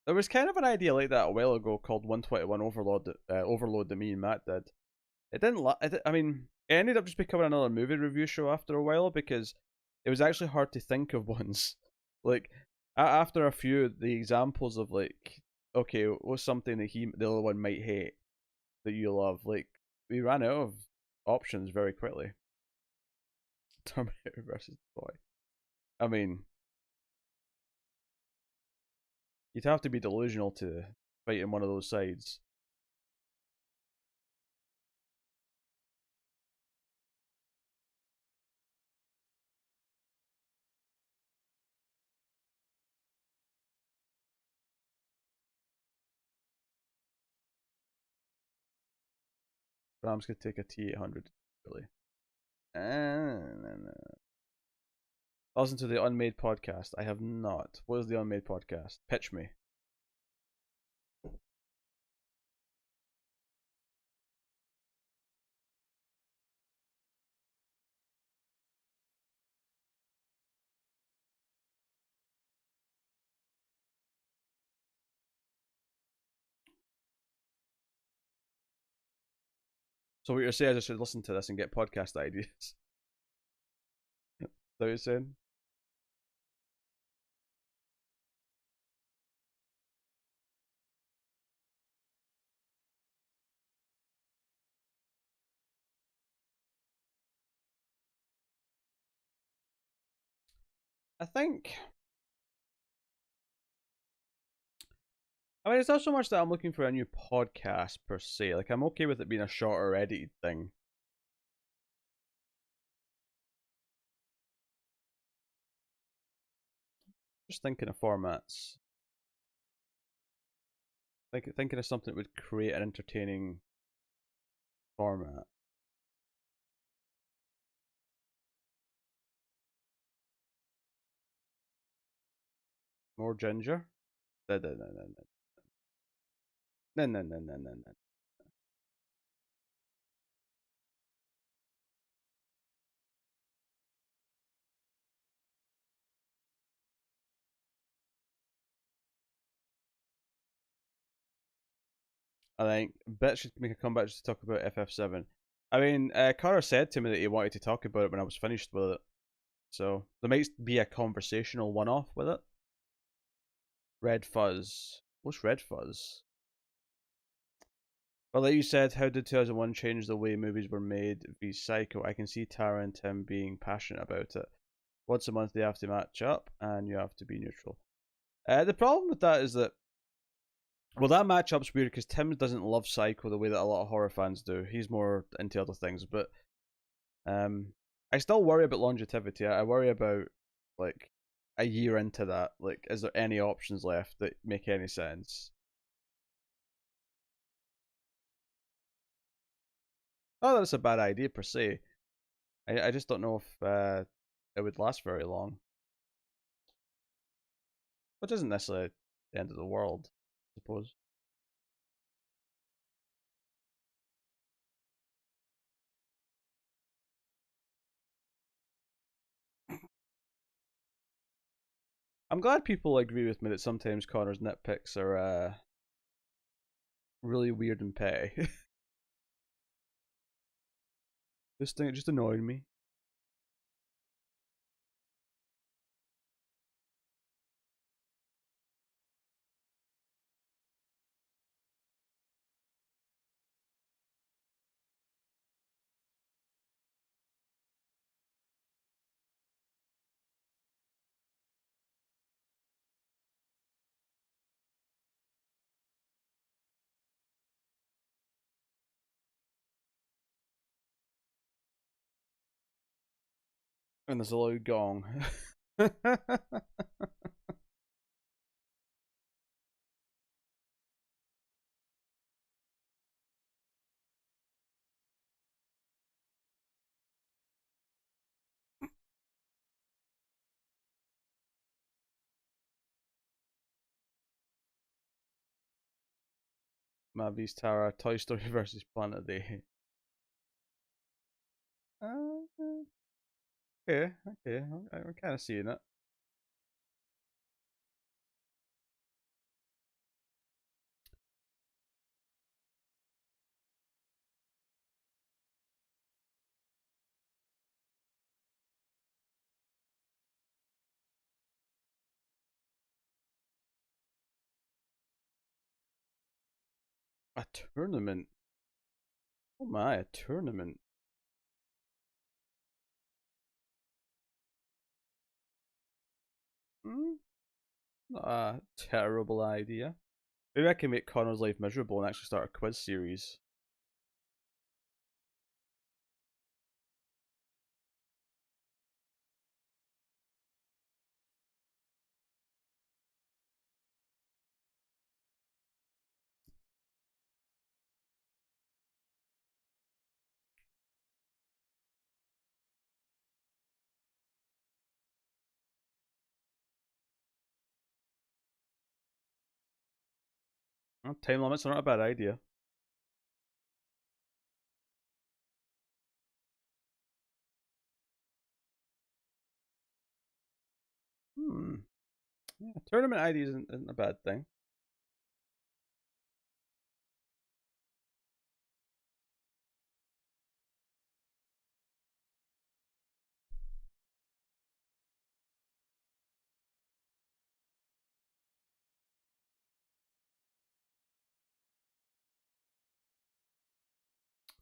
There was kind of an idea like that a while ago called 121 Overload that me and Matt did. It didn't. I mean, it ended up just becoming another movie review show after a while because it was actually hard to think of ones. Like, after a few, the examples of like, okay, what's something that the other one might hate that you love? Like, we ran out of options very quickly. Terminator versus Boy. I mean, you'd have to be delusional to fight in one of those sides. But I'm just gonna take a T800 really. And listen to the Unmade podcast. I have not. What is the Unmade podcast? Pitch me. So what you're saying is I should listen to this and get podcast ideas. Is that what you're saying? I think. I mean, it's not so much that I'm looking for a new podcast per se. Like, I'm okay with it being a shorter edited thing. Just thinking of formats. Like, thinking of something that would create an entertaining format. More ginger? No, no, no, no, no. No, no, no, no, no, no. I think Bet should make a comeback just to talk about FF7. I mean, Connor said to me that he wanted to talk about it when I was finished with it. So there might be a conversational one-off with it. Red Fuzz. What's Red Fuzz? Well, like you said, how did 2001 change the way movies were made v Psycho? I can see Tara and Tim being passionate about it. Once a month they have to match up, and you have to be neutral. The problem with that is that, well, that matchup's weird because Tim doesn't love Psycho the way that a lot of horror fans do. He's more into other things, but I still worry about longevity. I worry about, like, a year into that. Like, is there any options left that make any sense? Not that it's a bad idea per se. I just don't know if it would last very long. Which isn't necessarily the end of the world, I suppose. I'm glad people agree with me that sometimes Connor's nitpicks are really weird and petty. This thing just annoyed me. And there's a loud gong. Mavis Tara, Toy Story versus Planet of the Apes. Okay, okay, I'm kind of seeing it. A tournament. Oh my, a tournament. Hmm? Not a terrible idea. Maybe I can make Connor's life miserable and actually start a quiz series. Time limits are not a bad idea. Yeah, tournament ID isn't a bad thing.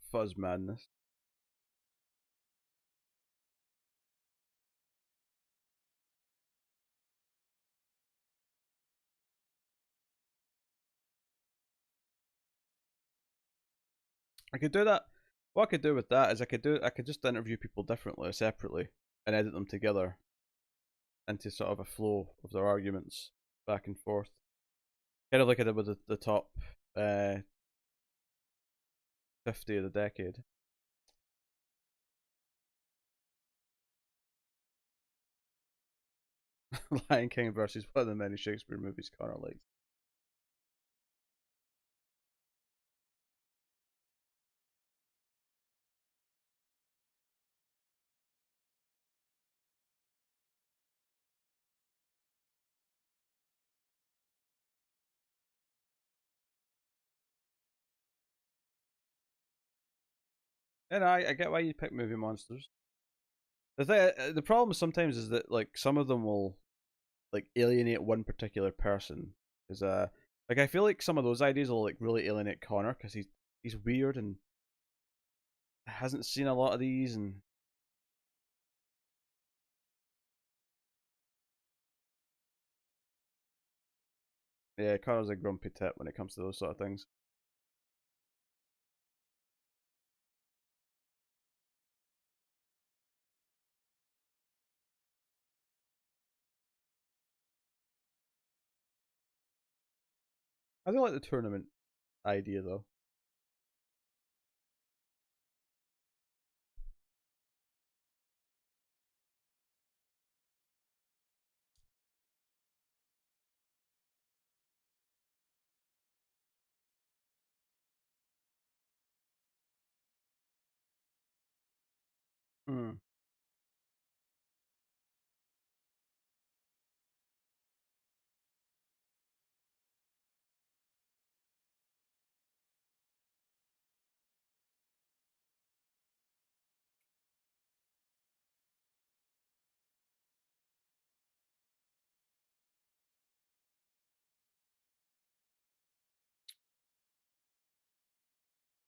Fuzz madness. I could do that. What I could do with that is I could just interview people differently, separately, and edit them together into sort of a flow of their arguments back and forth. Kind of like I did with the top 50 of the decade. Lion King versus one of the many Shakespeare movies Connor likes. And I get why you pick movie monsters. The problem sometimes is that like some of them will like alienate one particular person. Because like I feel like some of those ideas will like really alienate Connor because he's weird and hasn't seen a lot of these and yeah, Connor's a grumpy tit when it comes to those sort of things. I do like the tournament idea though. Hmm.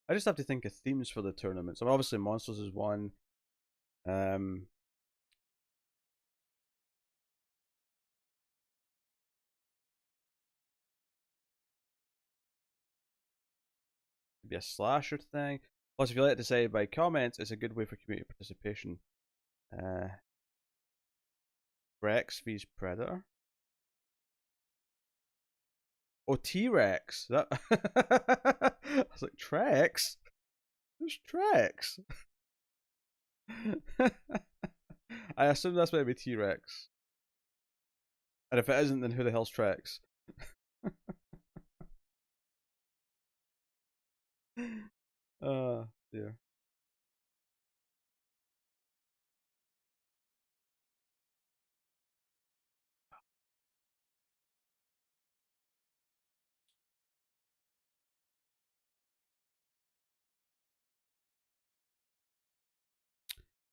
I just have to think of themes for the tournament. So obviously monsters is one. Um, Maybe a slasher thing. Plus, if you like to decide by comments, it's a good way for community participation. Rex vs Predator. Oh, T-Rex. That I was like, Trex? Who's Trex? I assume that's maybe T-Rex. And if it isn't, then who the hell's Trex? Dear.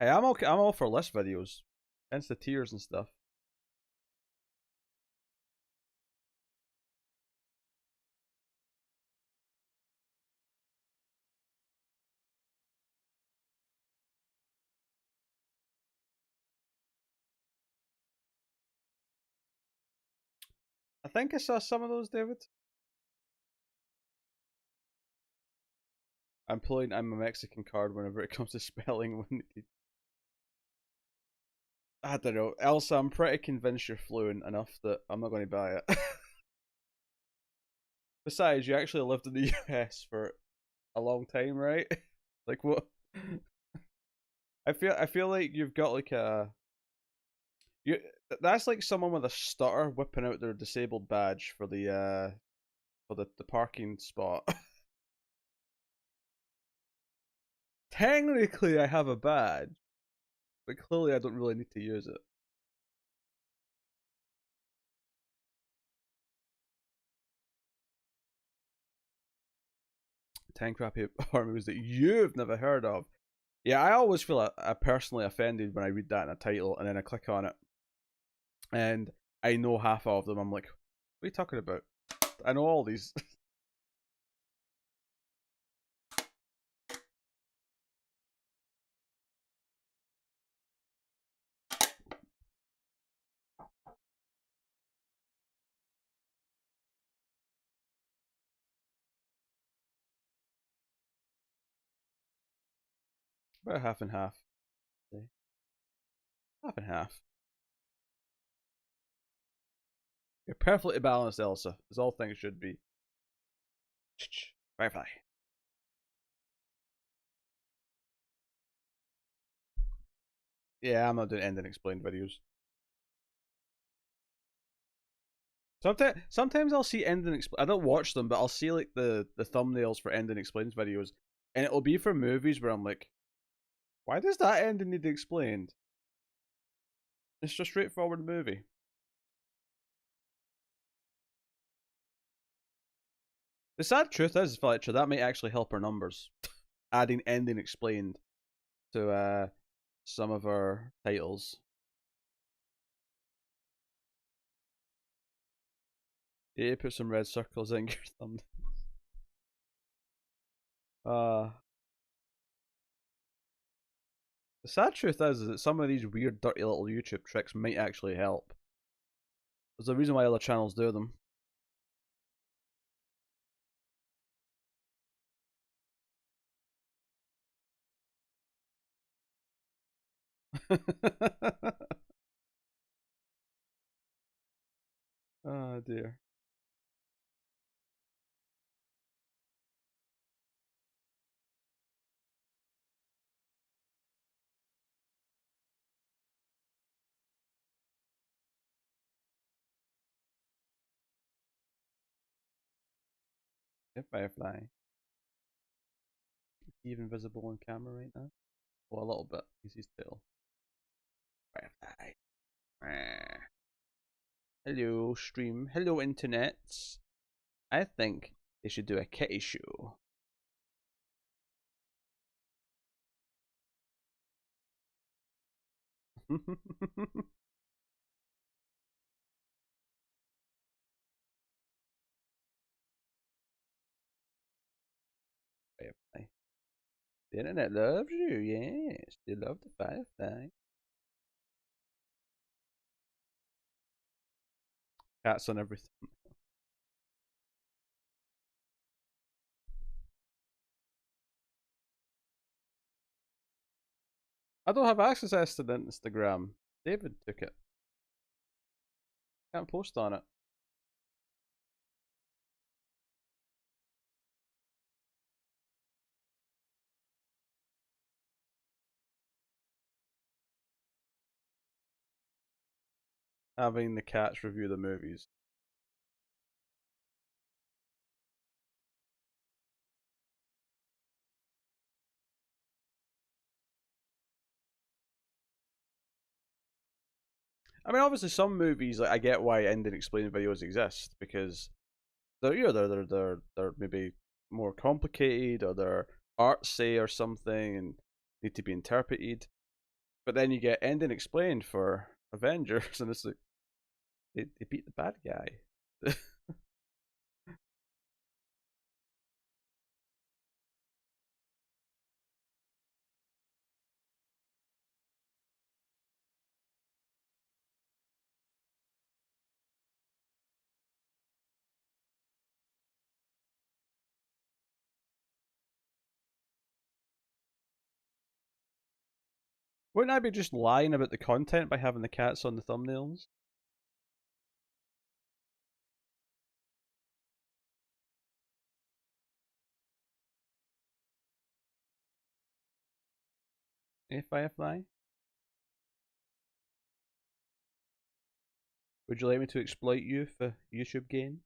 Hey, I'm okay. I'm all for list videos, hence the tiers and stuff. I think I saw some of those, David. I'm a Mexican card whenever it comes to spelling. I don't know, Elsa. I'm pretty convinced you're fluent enough that I'm not going to buy it. Besides, you actually lived in the US for a long time, right? Like what? I feel like you've got like a you. That's like someone with a stutter whipping out their disabled badge for the for the parking spot. Technically, I have a badge, but clearly I don't really need to use it. Ten crappy horror movies that you've never heard of. Yeah, I always feel personally offended when I read that in a title and then I click on it and I know half of them. I'm like, what are you talking about? I know all these. About half and half. Half and half. You're perfectly balanced, Elsa, as all things should be. Firefly. Yeah, I'm not doing end and explain videos. Sometimes I'll see end and explain. I don't watch them, but I'll see like the thumbnails for end and explains videos, and it'll be for movies where I'm like, why does that ending need explained? It's just a straightforward movie. The sad truth is, Fletcher, that might actually help our numbers. Adding ending explained to some of our titles. Yeah, put some red circles in your thumbnail. The sad truth is that some of these weird, dirty little YouTube tricks might actually help. There's a reason why other channels do them. Oh dear. Firefly. Is he even visible on camera right now? Well, a little bit. He's his tail. Firefly. Hello, stream. Hello, internets. I think they should do a kitty show. Firefly. The internet loves you, yes. They love the Firefly. Cats on everything. I don't have access to the Instagram. David took it. Can't post on it. Having the cats review the movies. I mean, obviously, some movies like I get why ending explained videos exist because they're maybe more complicated or they're artsy or something and need to be interpreted. But then you get ending explained for Avengers, and it's like they beat the bad guy. Wouldn't I be just lying about the content by having the cats on the thumbnails? Firefly? Would you like me to exploit you for YouTube gain?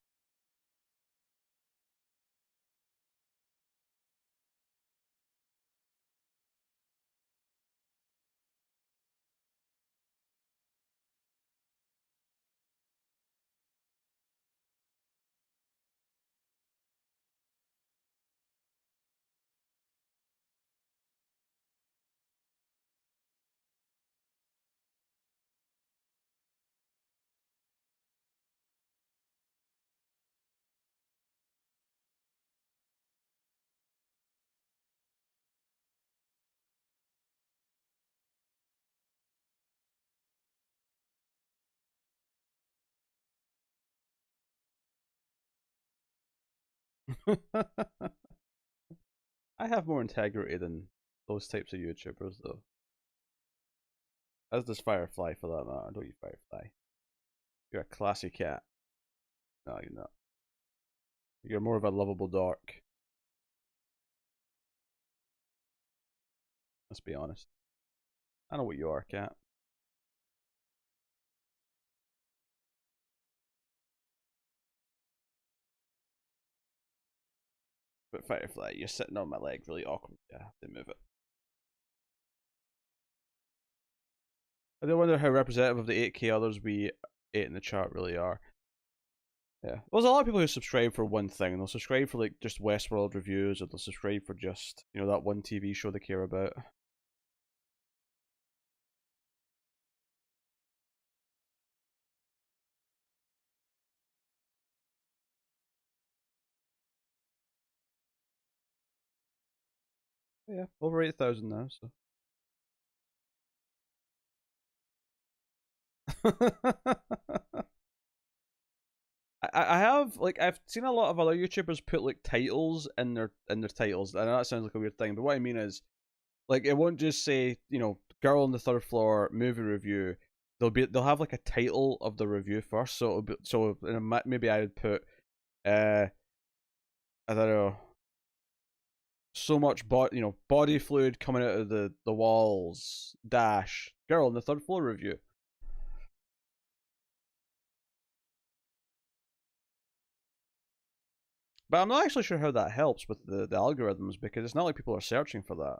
I have more integrity than those types of YouTubers, though. As does Firefly, for that matter. Don't you, Firefly? You're a classy cat. No, you're not. You're more of a lovable dork. Let's be honest. I know what you are, cat. But Firefly, you're sitting on my leg really awkward. Yeah, I have to move it. I do wonder how representative of the 8K others we ate in the chat really are. Yeah. Well, there's a lot of people who subscribe for one thing. They'll subscribe for like just Westworld reviews, or they'll subscribe for just, you know, that one TV show they care about. Yeah, over 8,000 now, so. I have like I've seen a lot of other YouTubers put like titles in their titles. I know that sounds like a weird thing, but what I mean is like it won't just say, you know, girl on the third floor movie review. They'll have like a title of the review first. So it'll be, so maybe I would put I don't know, so much body fluid coming out of the walls dash girl on the third floor review. But I'm not actually sure how that helps with the algorithms, because it's not like people are searching for that.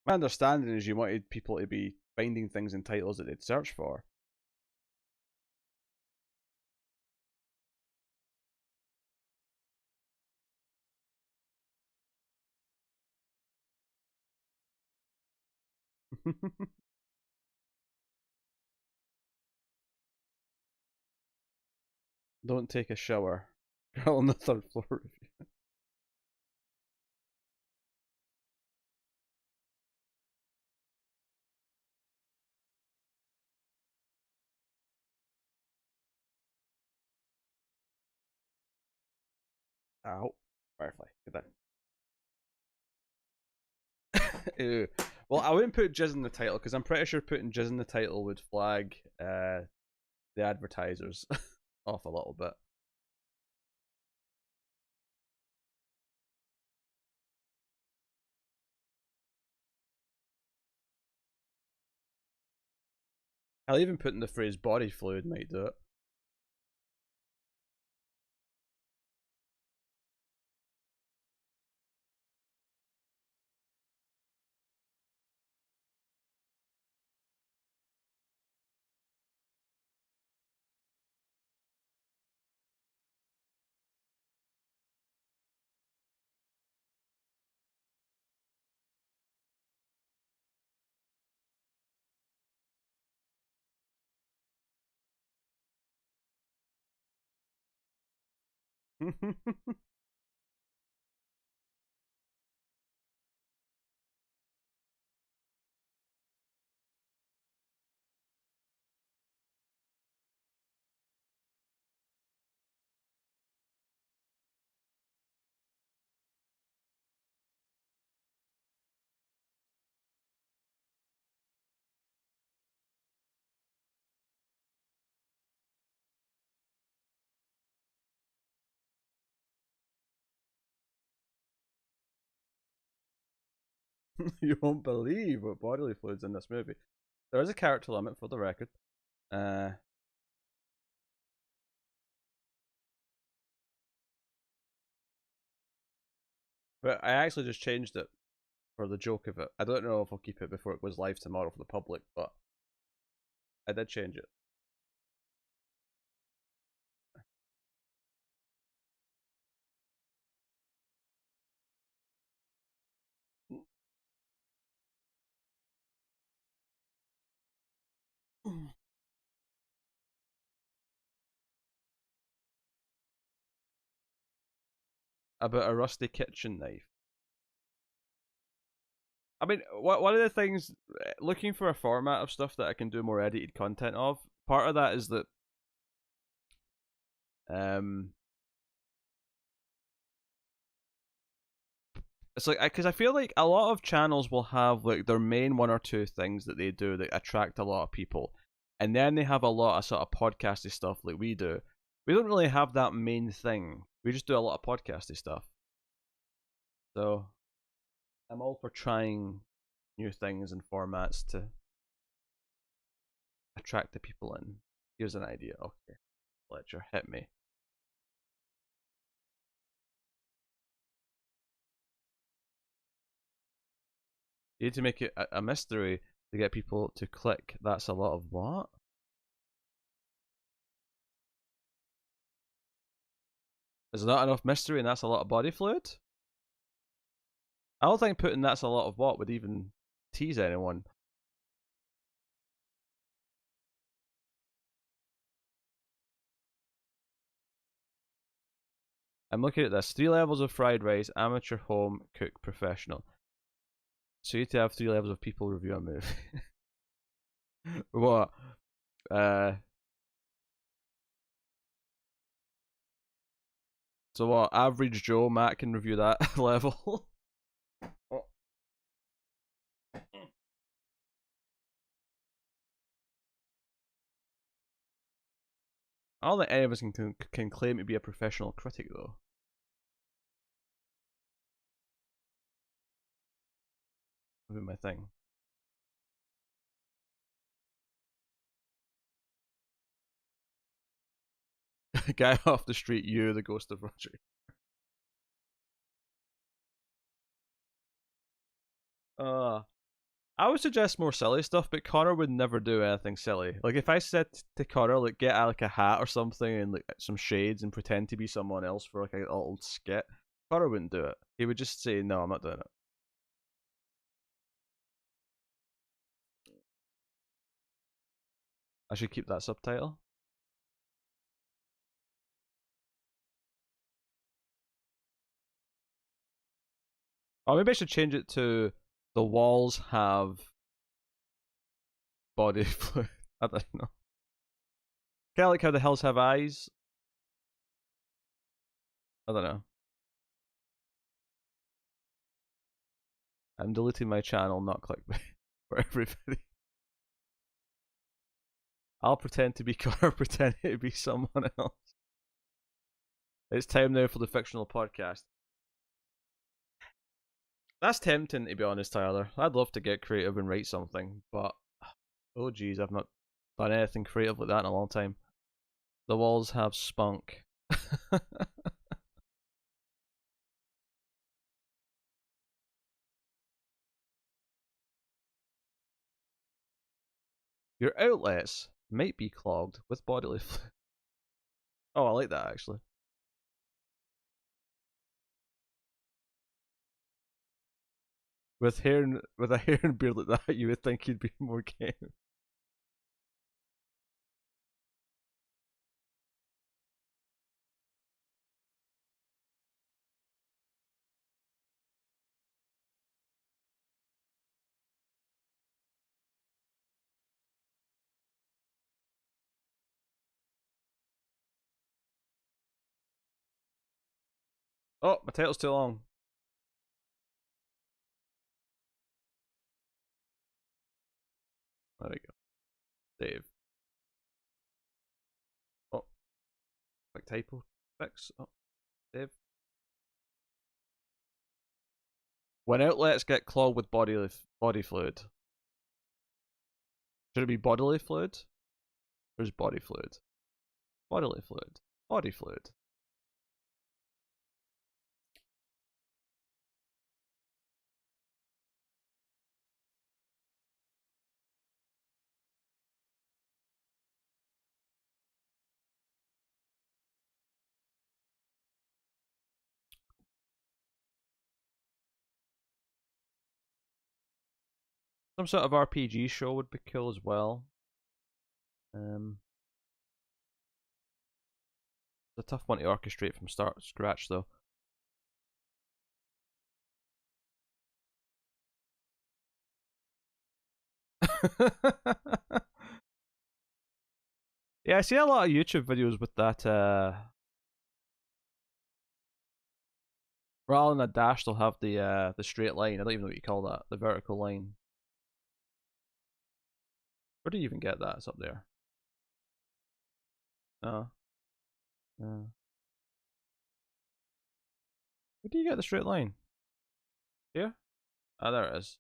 My understanding is you wanted people to be finding things in titles that they'd search for. Don't take a shower. Girl on the third floor review. Ow. Firefly. Get that. Ew. Well, I wouldn't put jizz in the title, because I'm pretty sure putting jizz in the title would flag the advertisers off a little bit. I'll even put in the phrase body fluid might do it. You won't believe what bodily fluids in this movie. There is a character limit, for the record. But I actually just changed it for the joke of it. I don't know if I'll keep it before it goes live tomorrow for the public, but I did change it. About a rusty kitchen knife. I mean, one of the things, looking for a format of stuff that I can do more edited content of, part of that is that It's like, because I feel like a lot of channels will have like their main one or two things that they do that attract a lot of people, and then they have a lot of sort of podcasty stuff like we do. We don't really have that main thing. We just do a lot of podcasty stuff. So I'm all for trying new things and formats to attract the people in. Here's an idea. Okay, Fletcher, hit me. You need to make it a mystery to get people to click. That's a lot of what? Is there not enough mystery and that's a lot of body fluid? I don't think putting that's a lot of what would even tease anyone. I'm looking at this. 3 levels of fried rice, amateur, home, cook, professional. So you need to have 3 levels of people review a movie. What? So what? Average Joe Matt can review that level. Oh. I don't think any of us can claim to be a professional critic though. Would be my thing. Guy off the street, you, the ghost of Roger. I would suggest more silly stuff, but Connor would never do anything silly. Like if I said to Connor, like get like a hat or something and like some shades and pretend to be someone else for like a little skit, Connor wouldn't do it. He would just say, "No, I'm not doing it." I should keep that subtitle. Or maybe I should change it to the walls have body fluid. I don't know. Kinda like how the hills have eyes. I don't know. I'm deleting my channel, not clickbait for everybody. I'll pretend to be Connor, pretend to be someone else. It's time now for the fictional podcast. That's tempting, to be honest, Tyler. I'd love to get creative and write something, but oh geez, I've not done anything creative like that in a long time. The walls have spunk. Your outlets might be clogged with bodily fluid. Oh, I like that actually. With a hair and beard like that, you would think he'd be more game. Oh, my title's too long. There we go. Save. Oh, quick typo fix. Oh, save. When outlets get clogged with body fluid. Should it be bodily fluid? Or is body fluid? Bodily fluid. Body fluid. Some sort of RPG show would be cool as well. It's a tough one to orchestrate from start to scratch though. Yeah, I see a lot of YouTube videos with that Rather than a dash, they'll have the straight line. I don't even know what you call that. The vertical line. Where do you even get that? It's up there. Oh. Where do you get the straight line? Here? Ah, there it is.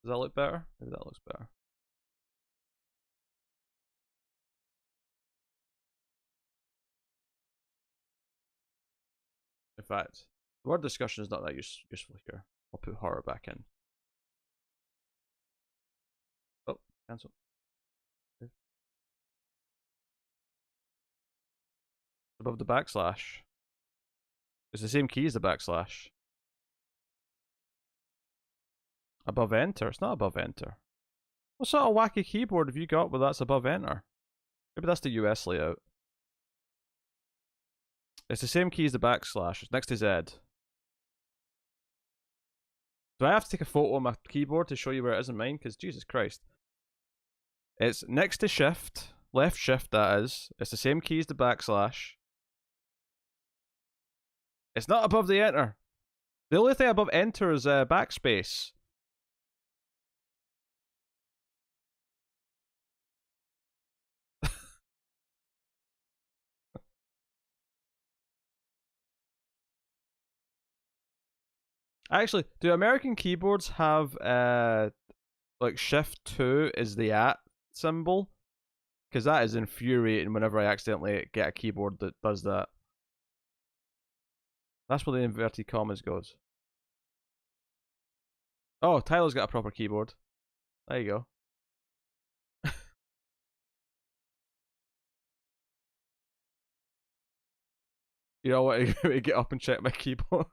Does that look better? Maybe that looks better. In fact, the word discussion is not that useful here. I'll put horror back in. Oh, cancel. Above the backslash. It's the same key as the backslash. Above enter? It's not above enter. What sort of wacky keyboard have you got where that's above enter? Maybe that's the US layout. It's the same key as the backslash. It's next to Z. Do I have to take a photo of my keyboard to show you where it is in mine? Because Jesus Christ. It's next to shift. Left shift, that is. It's the same key as the backslash. It's not above the enter. The only thing above enter is backspace. Actually, do American keyboards have like shift 2 is the at symbol? Because that is infuriating whenever I accidentally get a keyboard that does that. That's where the inverted commas goes. Oh, Tyler's got a proper keyboard. There you go. You know what? Get up and check my keyboard.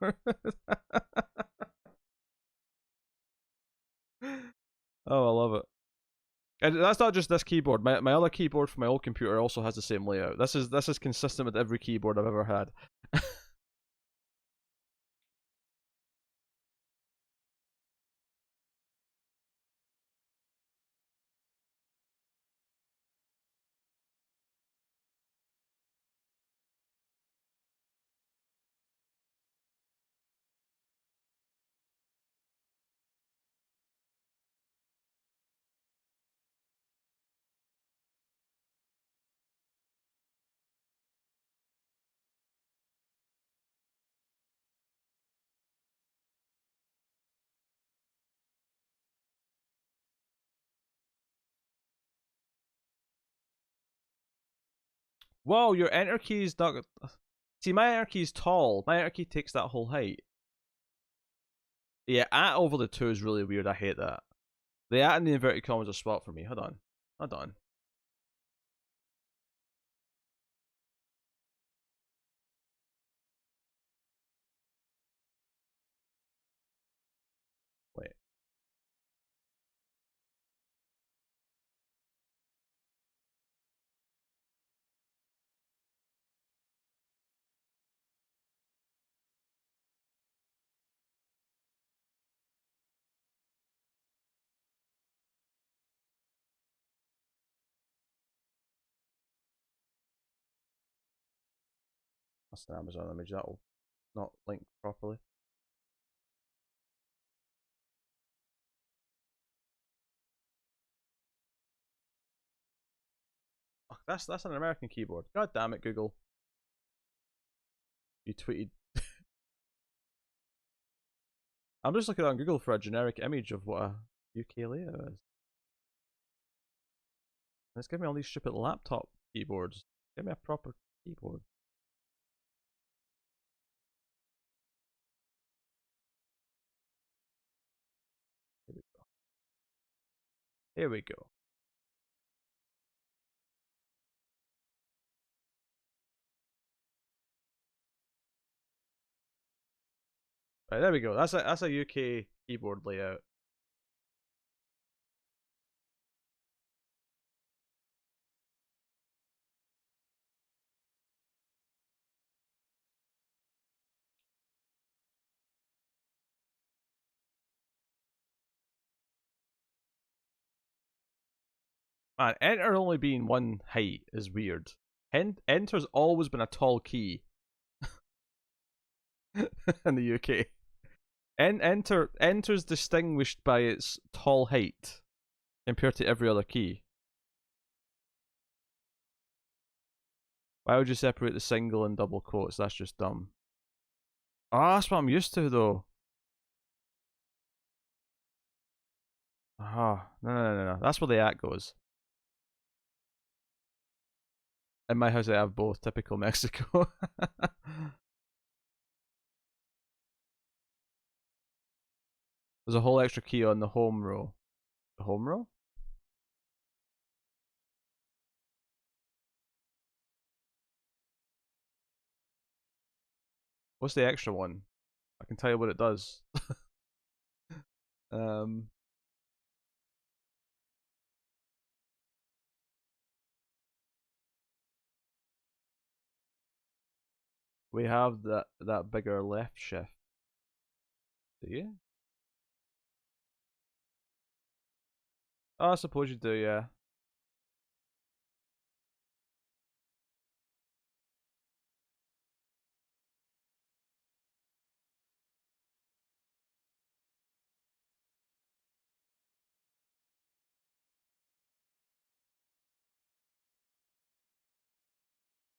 Oh, I love it. And that's not just this keyboard. My other keyboard from my old computer also has the same layout. This is consistent with every keyboard I've ever had. Whoa, your enter key is not. See, my enter key is tall. My enter key takes that whole height. Yeah, at over the 2 is really weird. I hate that. The at and the inverted commas are spot for me. Hold on. Hold on. Wait. That's an Amazon image. That'll not link properly. Oh, that's an American keyboard. God damn it, Google. You tweeted. I'm just looking on Google for a generic image of what a UK layout is. And it's giving me all these stupid laptop keyboards. Give me a proper keyboard. Here we go. Here we go. Right, there we go. That's a UK keyboard layout. Man, enter only being one height is weird. Enter's always been a tall key. in the UK. Enter's distinguished by its tall height compared to every other key. Why would you separate the single and double quotes? That's just dumb. Oh, that's what I'm used to though. Ah, no. That's where the at goes. In my house, I have both. Typical Mexico. There's a whole extra key on the home row. The home row? What's the extra one? I can tell you what it does. um, we have that bigger left shift. Do you? Oh, I suppose you do, yeah.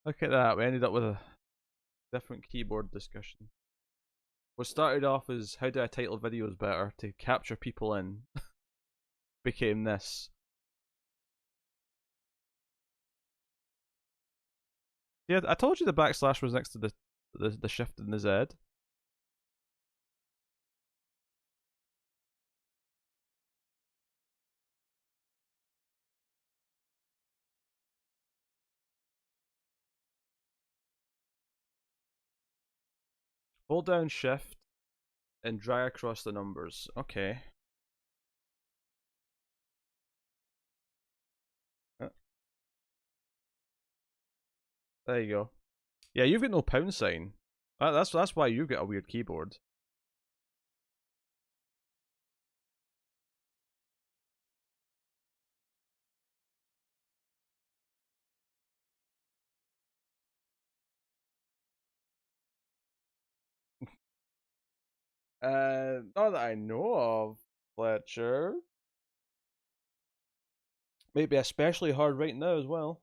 Look at that. We ended up with a different keyboard discussion. What started off as how do I title videos better to capture people in became this. Yeah, I told you the backslash was next to the shift and the Z. Hold down shift and drag across the numbers. Okay. There you go. Yeah, you've got no pound sign. That's why you've got a weird keyboard. Not that I know of, Fletcher. Maybe especially hard right now as well.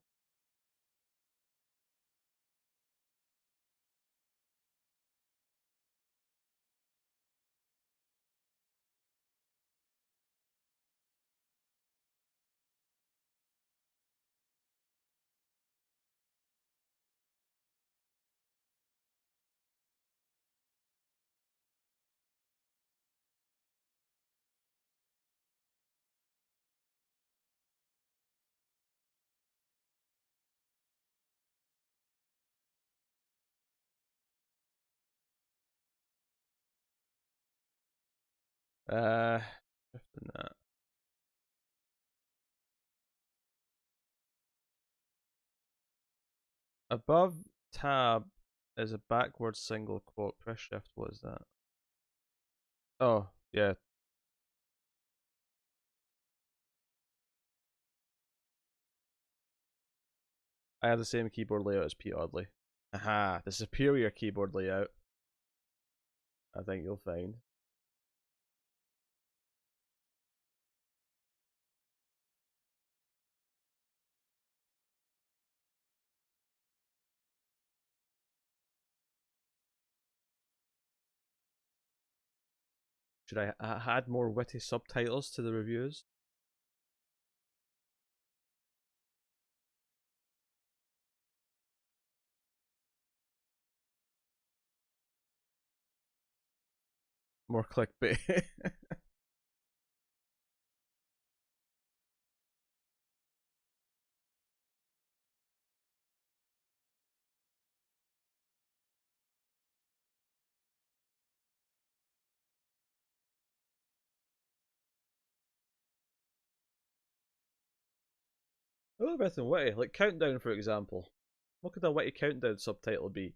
Shifting that. Above tab is a backward single quote. Press shift. What is that? Oh, yeah. I have the same keyboard layout as Pete Oddly. Aha, the superior keyboard layout. I think you'll find. Should I add more witty subtitles to the reviews? More clickbait. A little bit witty, like Countdown for example. What could a witty Countdown subtitle be?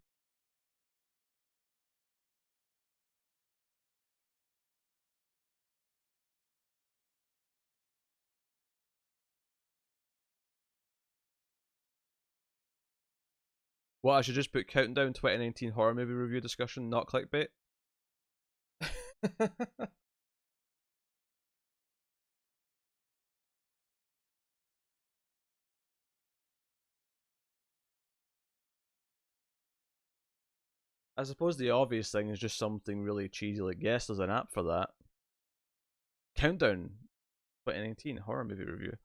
What, I should just put Countdown 2019 horror movie review discussion, not clickbait? I suppose the obvious thing is just something really cheesy like, yes, there's an app for that. Countdown 2019 horror movie review.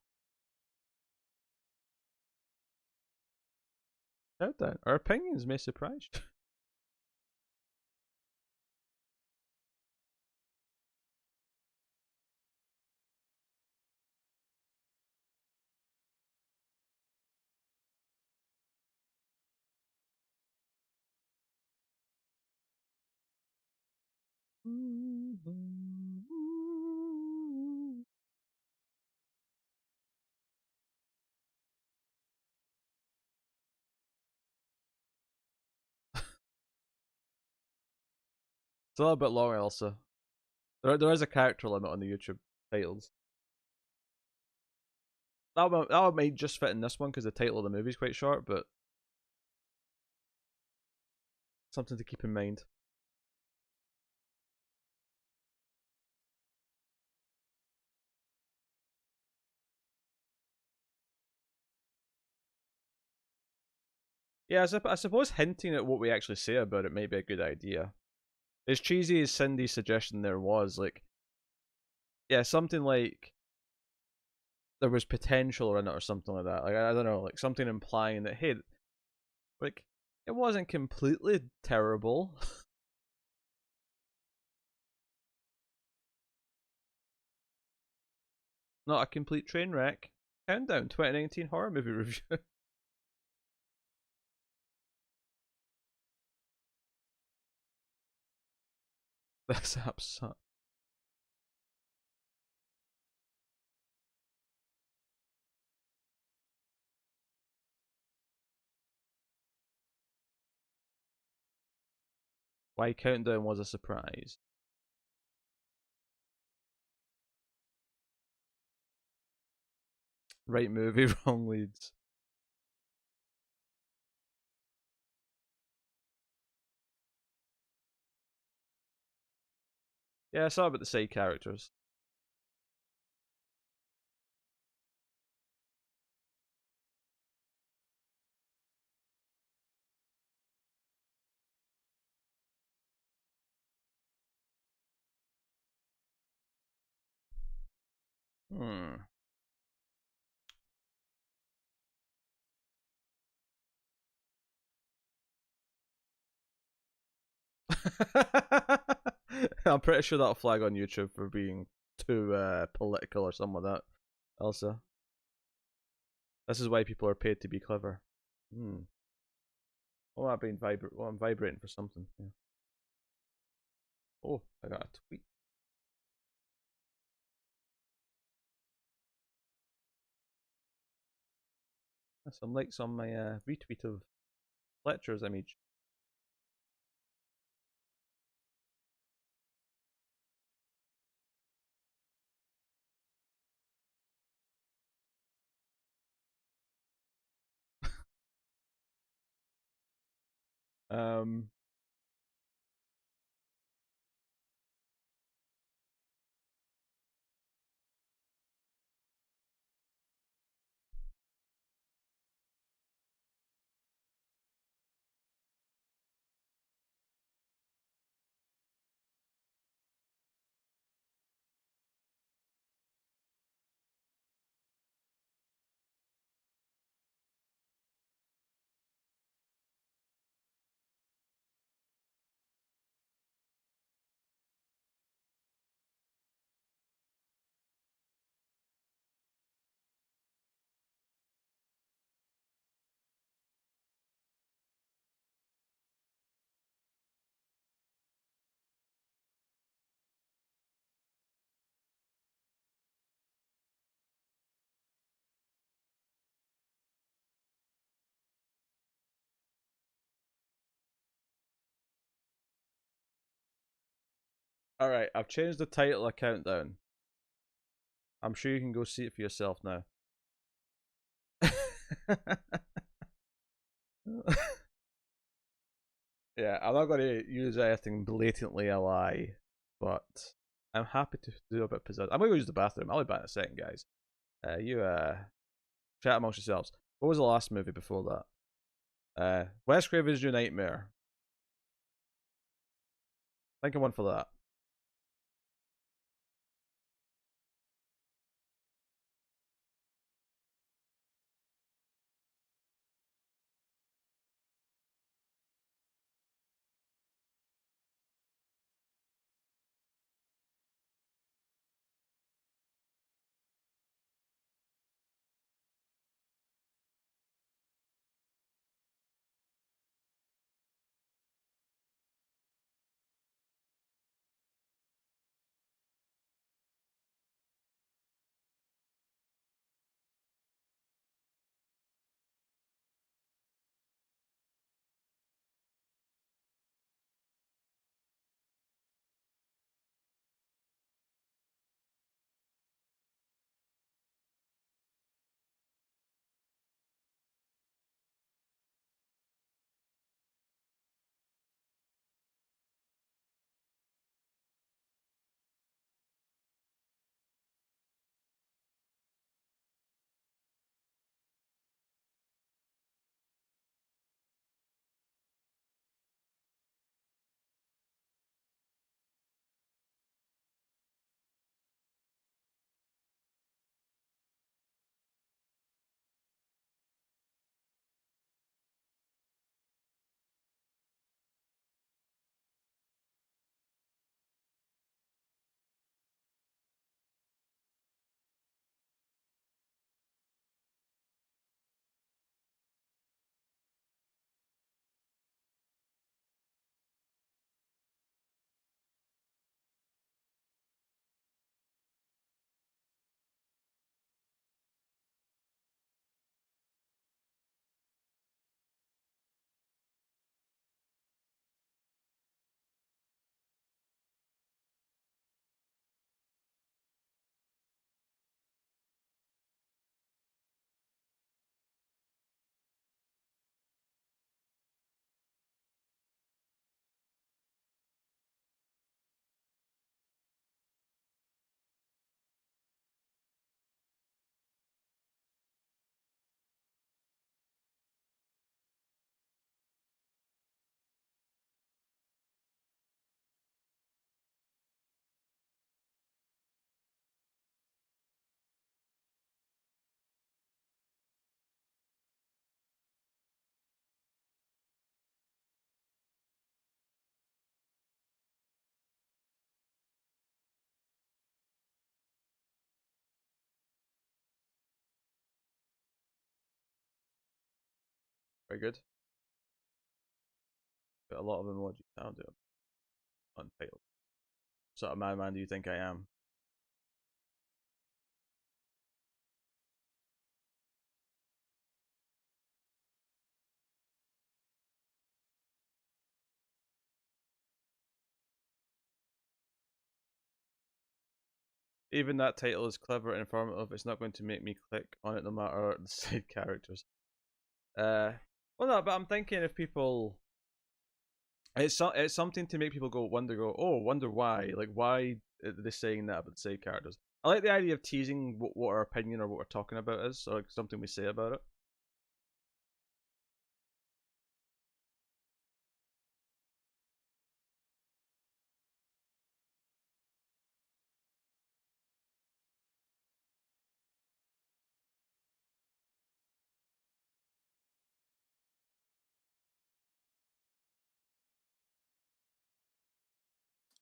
Countdown. Our opinions may surprise you. It's a little bit long, Elsa. There is a character limit on the YouTube titles. That one might just fit in this one because the title of the movie is quite short, but something to keep in mind. Yeah, I suppose hinting at what we actually say about it may be a good idea. As cheesy as Cindy's suggestion there was, like, yeah, something like there was potential in it or something like that. Like, I don't know, like something implying that, hey, like, it wasn't completely terrible. Not a complete train wreck. Countdown 2019 horror movie review. This app sucks. Why Countdown was a surprise. Right movie, wrong leads. Yeah, I saw about the side characters. Hmm. I'm pretty sure that'll flag on YouTube for being too political or something like that. Elsa. This is why people are paid to be clever. Hmm. Oh, I'm vibrating for something. Yeah. Oh, I got a tweet. Some likes on my retweet of Fletcher's image. Um. All right, I've changed the title of Countdown. I'm sure you can go see it for yourself now. Yeah, I'm not going to use anything blatantly a lie, but I'm happy to do a bit of possession. I'm going to go use the bathroom. I'll be back in a second, guys. You chat amongst yourselves. What was the last movie before that? Wes Craven's New Nightmare. Think of one for that. Very good. Got a lot of emojis. I'll do it. Untitled. What sort of madman do you think I am? Even that title is clever and informative. It's not going to make me click on it no matter the side characters. Well, no, but I'm thinking if people, it's something to make people wonder why, like why are they saying that about the side characters? I like the idea of teasing what our opinion or what we're talking about is, or like something we say about it.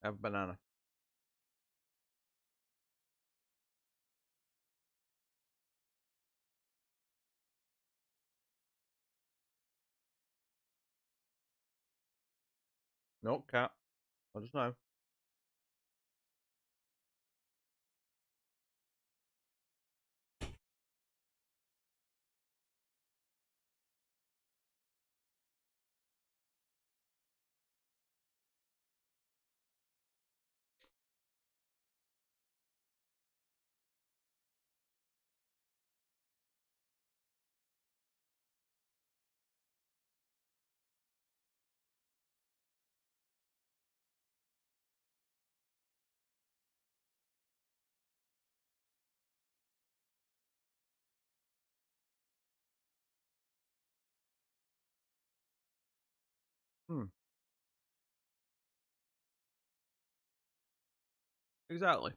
I have a banana. No cat. I just know. Exactly.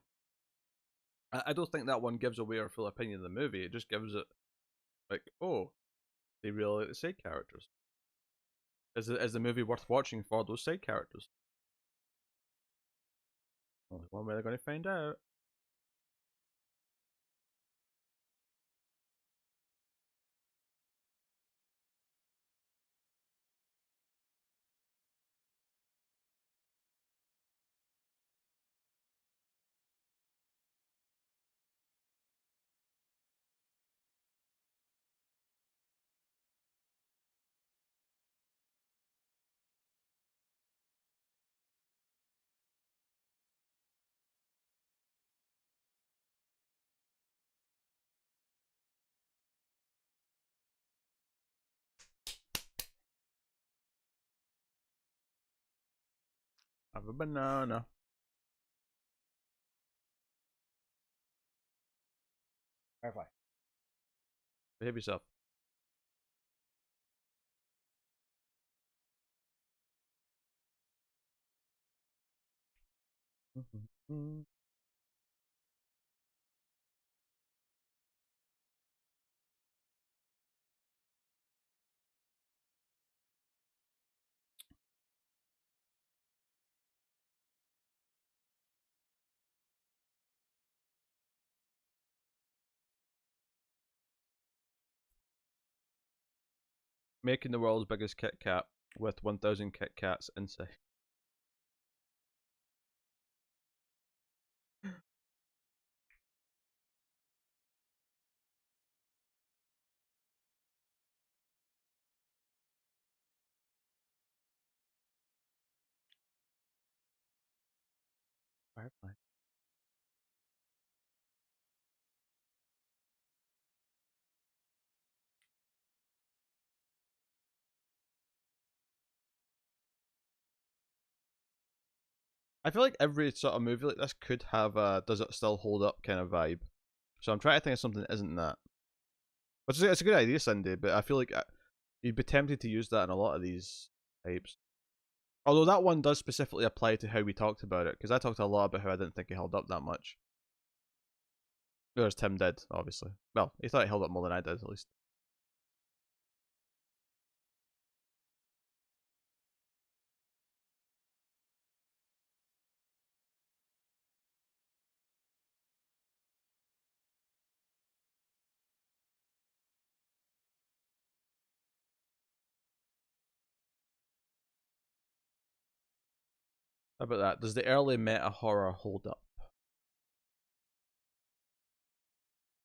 I don't think that one gives away our full opinion of the movie. It just gives it like, oh, they really like the side characters. Is the movie worth watching for those side characters? Only one way they're going to find out. Have a banana. Firefly. Behave yourself. Making the world's biggest Kit Kat with 1,000 Kit Kats inside. Firefly. I feel like every sort of movie like this could have a does it still hold up kind of vibe. So I'm trying to think of something that isn't that. Which is it's a good idea, Cindy, but I feel like you'd be tempted to use that in a lot of these types. Although that one does specifically apply to how we talked about it, because I talked a lot about how I didn't think it held up that much. Whereas Tim did, obviously. Well, he thought it held up more than I did, at least. How about that? Does the early meta horror hold up?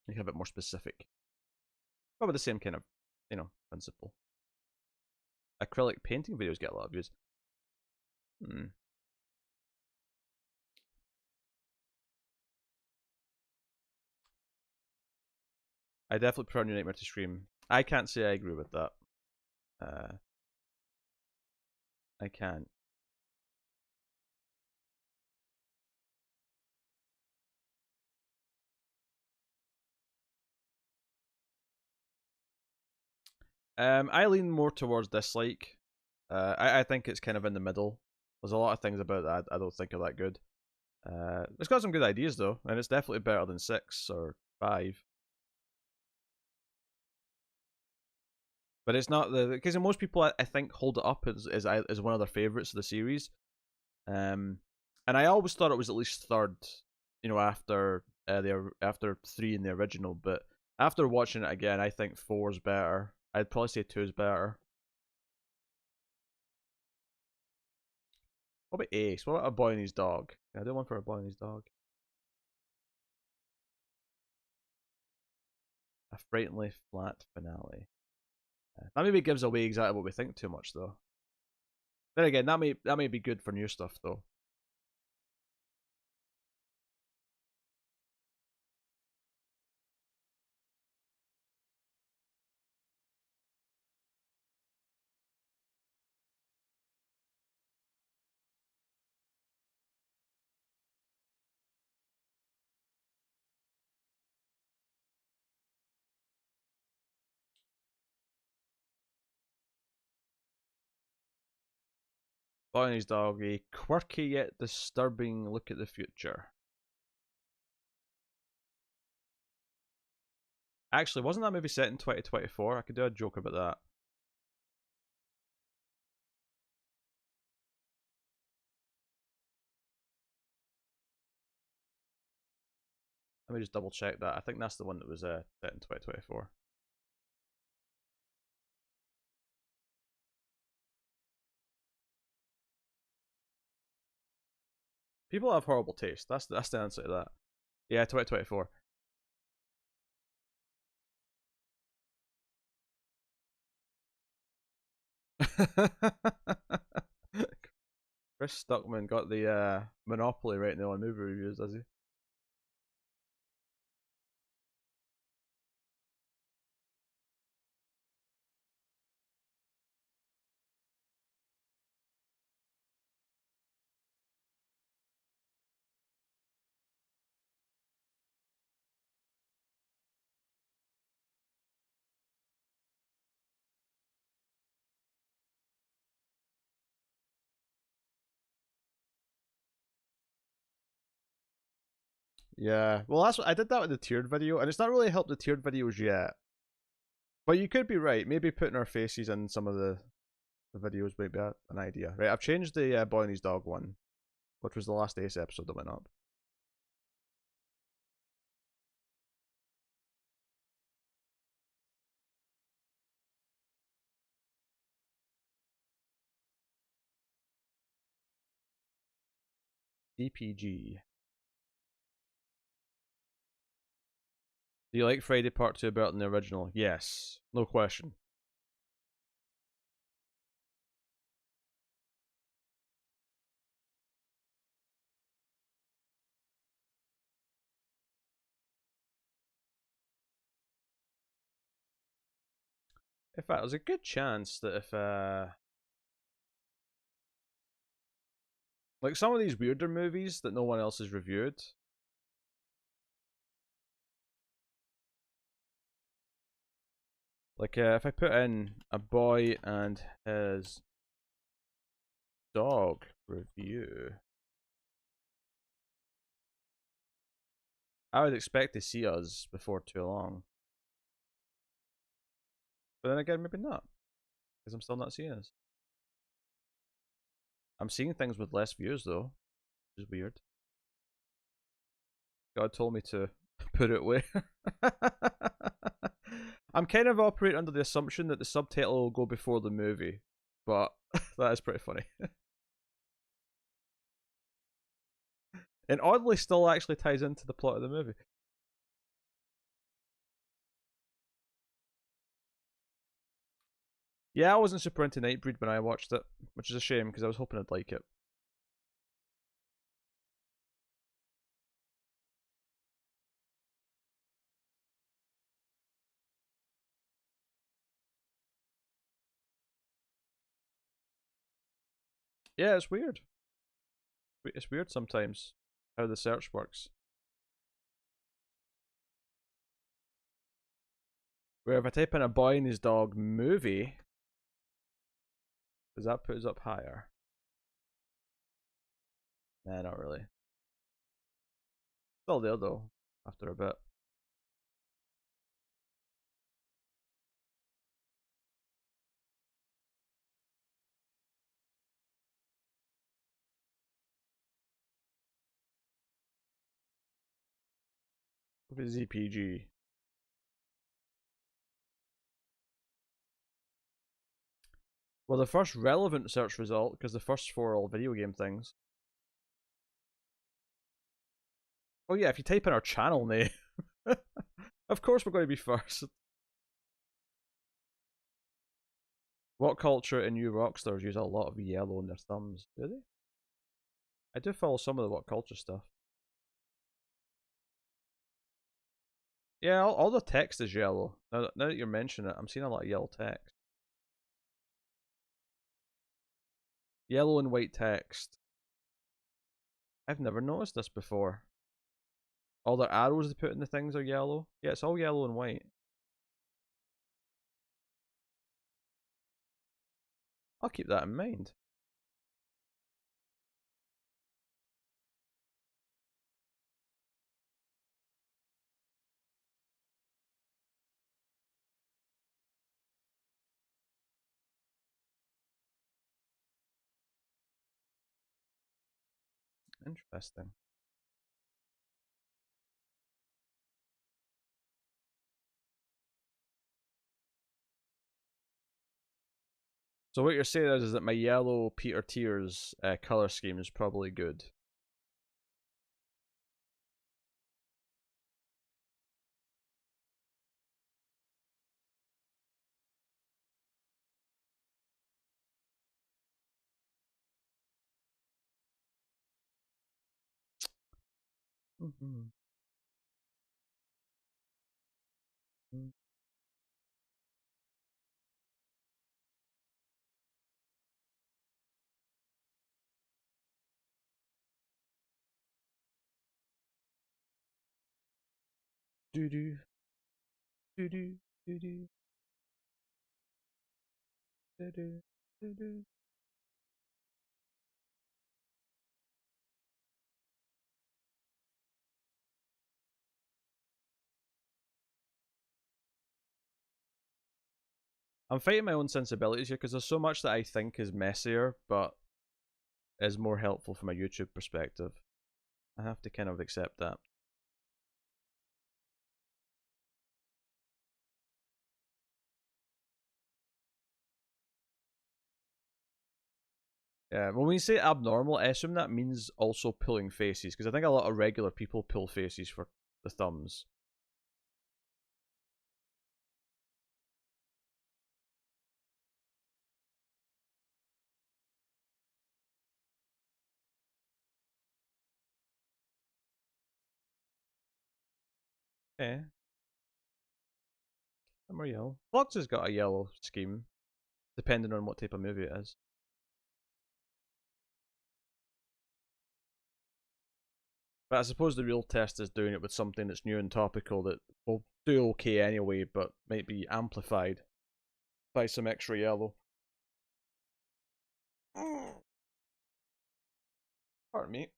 Make it a bit more specific. Probably the same kind of, principle. Acrylic painting videos get a lot of views. I definitely prefer New Nightmare to Scream. I can't say I agree with that. I can't. I lean more towards dislike. I think it's kind of in the middle. There's a lot of things about that I don't think are that good. It's got some good ideas though, and it's definitely better than 6 or 5. But it's not because most people I think hold it up as one of their favorites of the series. And I always thought it was at least third, after after 3 in the original. But after watching it again, I think 4 is better. I'd probably say 2 is better. What about Ace? What about A Boy and His Dog? I do one for A Boy and His Dog. A frighteningly flat finale. That maybe gives away exactly what we think too much, though. Then again, that may be good for new stuff, though. Boy and His Dog, a quirky yet disturbing look at the future. Actually, wasn't that movie set in 2024? I could do a joke about that. Let me just double check that. I think that's the one that was set in 2024. People have horrible taste. That's the answer to that. Yeah, 2024. Chris Stuckman got the monopoly right now on movie reviews, does he? Yeah, well, that's what I did that with the tiered video, and it's not really helped the tiered videos yet. But you could be right. Maybe putting our faces in some of the videos might be an idea. Right, I've changed the Boy and His Dog one, which was the last Ace episode that went up. DPG. Do you like Friday Part 2 better than the original? Yes, no question. In fact, there's a good chance that if like some of these weirder movies that no one else has reviewed, like if I put in a Boy and His Dog review, I would expect to see us before too long. But then again, maybe not, because I'm still not seeing us. I'm seeing things with less views though, which is weird. God told me to put it where. I'm kind of operating under the assumption that the subtitle will go before the movie, but that is pretty funny. And oddly still actually ties into the plot of the movie. Yeah, I wasn't super into Nightbreed when I watched it, which is a shame because I was hoping I'd like it. Yeah, it's weird. It's weird sometimes how the search works. Where if I type in a Boy and His Dog movie, does that put us up higher? Nah, not really. Still there though, after a bit. Look at ZPG. Well, the first relevant search result, because the first four are all video game things. Oh yeah, if you type in our channel name, of course we're going to be first. What culture and new rockstars use a lot of yellow in their thumbs? Do they? I do follow some of the what culture stuff. Yeah, all the text is yellow. Now that you're mentioning it, I'm seeing a lot of yellow text. Yellow and white text. I've never noticed this before. All the arrows they put in the things are yellow. Yeah, it's all yellow and white. I'll keep that in mind. Interesting. So what you're saying is that my yellow Peter Tears color scheme is probably good. Mm-hmm. Do do do do do do do do do do. I'm fighting my own sensibilities here because there's so much that I think is messier, but is more helpful from a YouTube perspective. I have to kind of accept that. Yeah, when we say abnormal, I assume that means also pulling faces, because I think a lot of regular people pull faces for the thumbs. Okay. Some are yellow. Fox has got a yellow scheme, depending on what type of movie it is. But I suppose the real test is doing it with something that's new and topical that will do okay anyway, but might be amplified by some extra yellow. Pardon me.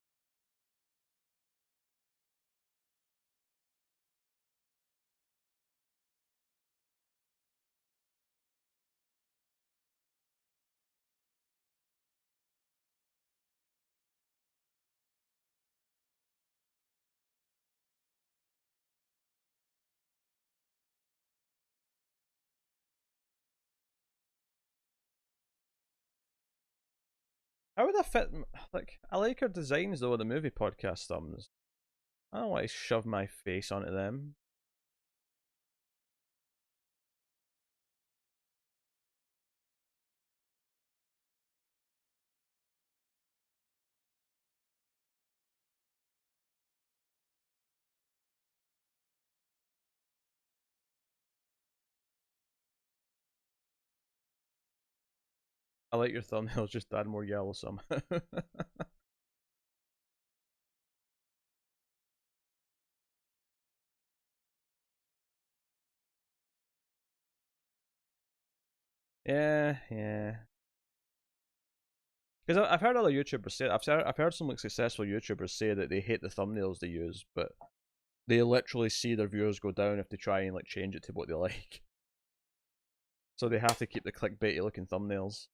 How would I fit? Like, I like her designs though. The movie podcast thumbs. I don't want to shove my face onto them. I like your thumbnails. Just add more yellow somehow. Yeah, yeah. Because I've heard other YouTubers say, I've heard some like successful YouTubers say that they hate the thumbnails they use, but they literally see their viewers go down if they try and like change it to what they like. So they have to keep the clickbaity looking thumbnails.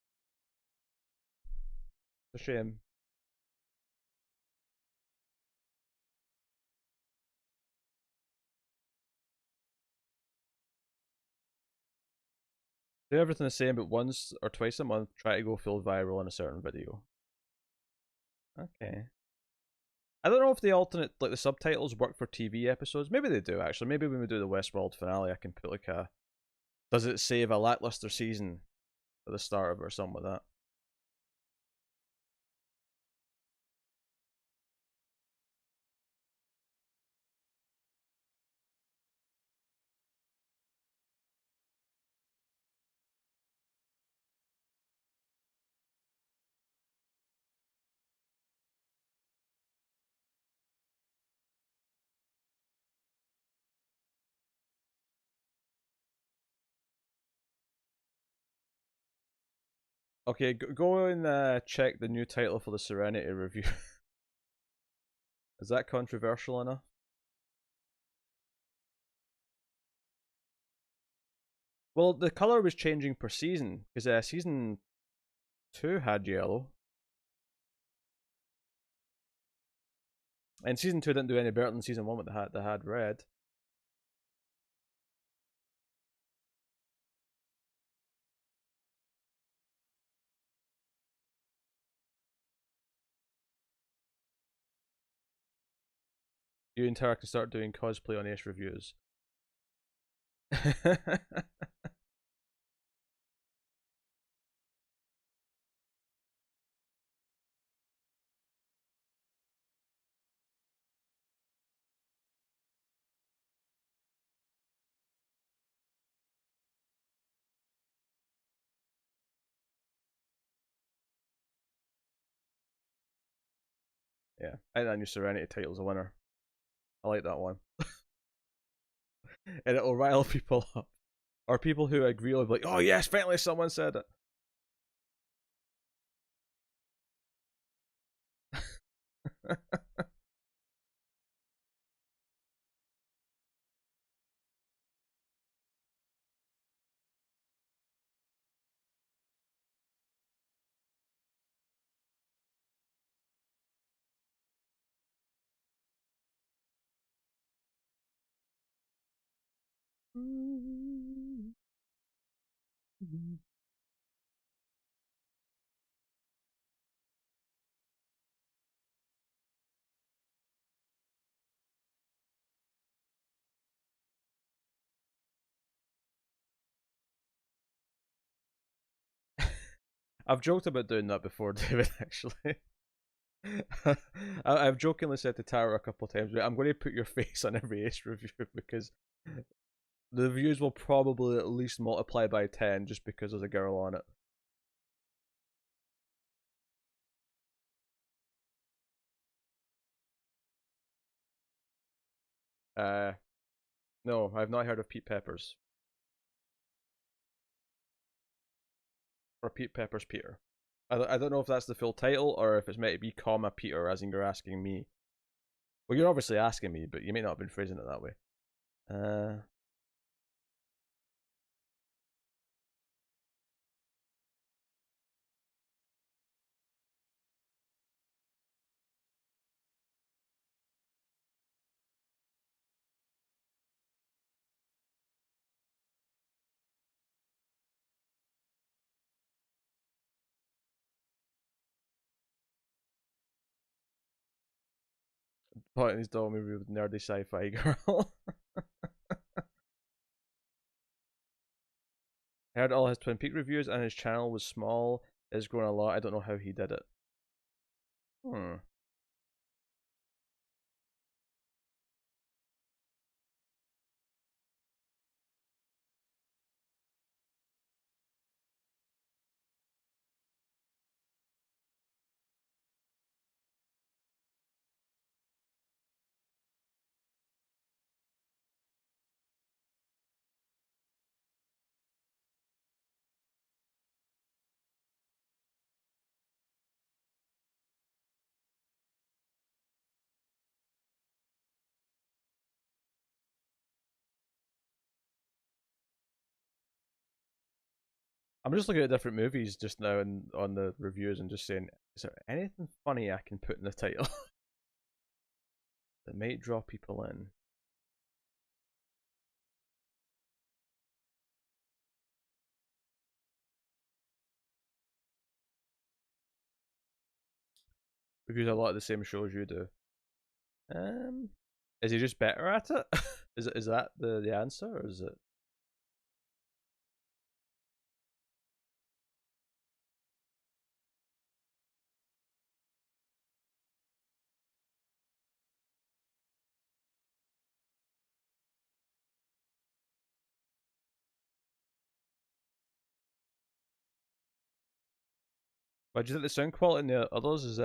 It's a shame. Do everything the same, but once or twice a month, try to go full viral on a certain video. Okay. I don't know if the alternate, like the subtitles, work for TV episodes. Maybe they do actually. Maybe when we do the Westworld finale, I can put like a. Does it save a lackluster season at the start of it or something like that? Okay, go and check the new title for the Serenity review. Is that controversial enough? Well, the color was changing per season because season 2 had yellow. And season 2 didn't do any better than season 1 with the had red. You and Tara can start doing cosplay on Ace reviews. Yeah, I think that new Serenity title's a winner. I like that one. And it'll rile people up. Or people who agree will be like, oh yes, finally someone said it. I've joked about doing that before, David, actually. I've jokingly said to Tara a couple of times, I'm going to put your face on every Ace review because the views will probably at least multiply by 10 just because there's a girl on it. No, I've not heard of Pete Peppers. Or Pete Peppers Peter. I don't know if that's the full title or if it's meant to be comma Peter, as in you're asking me. Well, you're obviously asking me, but you may not have been phrasing it that way. Putting his dog movie with nerdy sci-fi girl. I heard all his Twin Peaks reviews and his channel was small. It's grown a lot. I don't know how he did it. I'm just looking at different movies just now and on the reviews and just saying, is there anything funny I can put in the title that might draw people in? Reviews a lot of the same shows you do. Is he just better at it? Is that the answer, or is it? But do you think the sound quality in the others is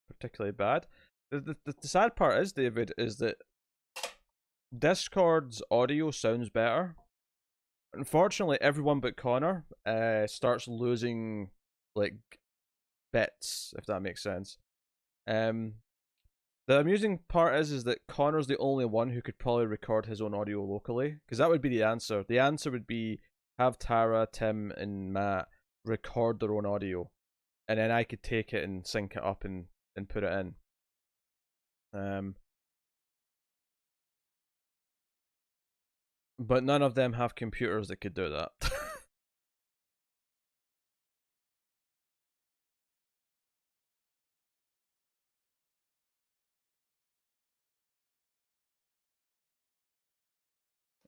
particularly bad? The sad part is, David, is that Discord's audio sounds better. Unfortunately, everyone but Connor starts losing like bits, if that makes sense. The amusing part is that Connor's the only one who could probably record his own audio locally, because that would be the answer. The answer would be have Tara, Tim, and Matt record their own audio, and then I could take it and sync it up and put it in. But none of them have computers that could do that.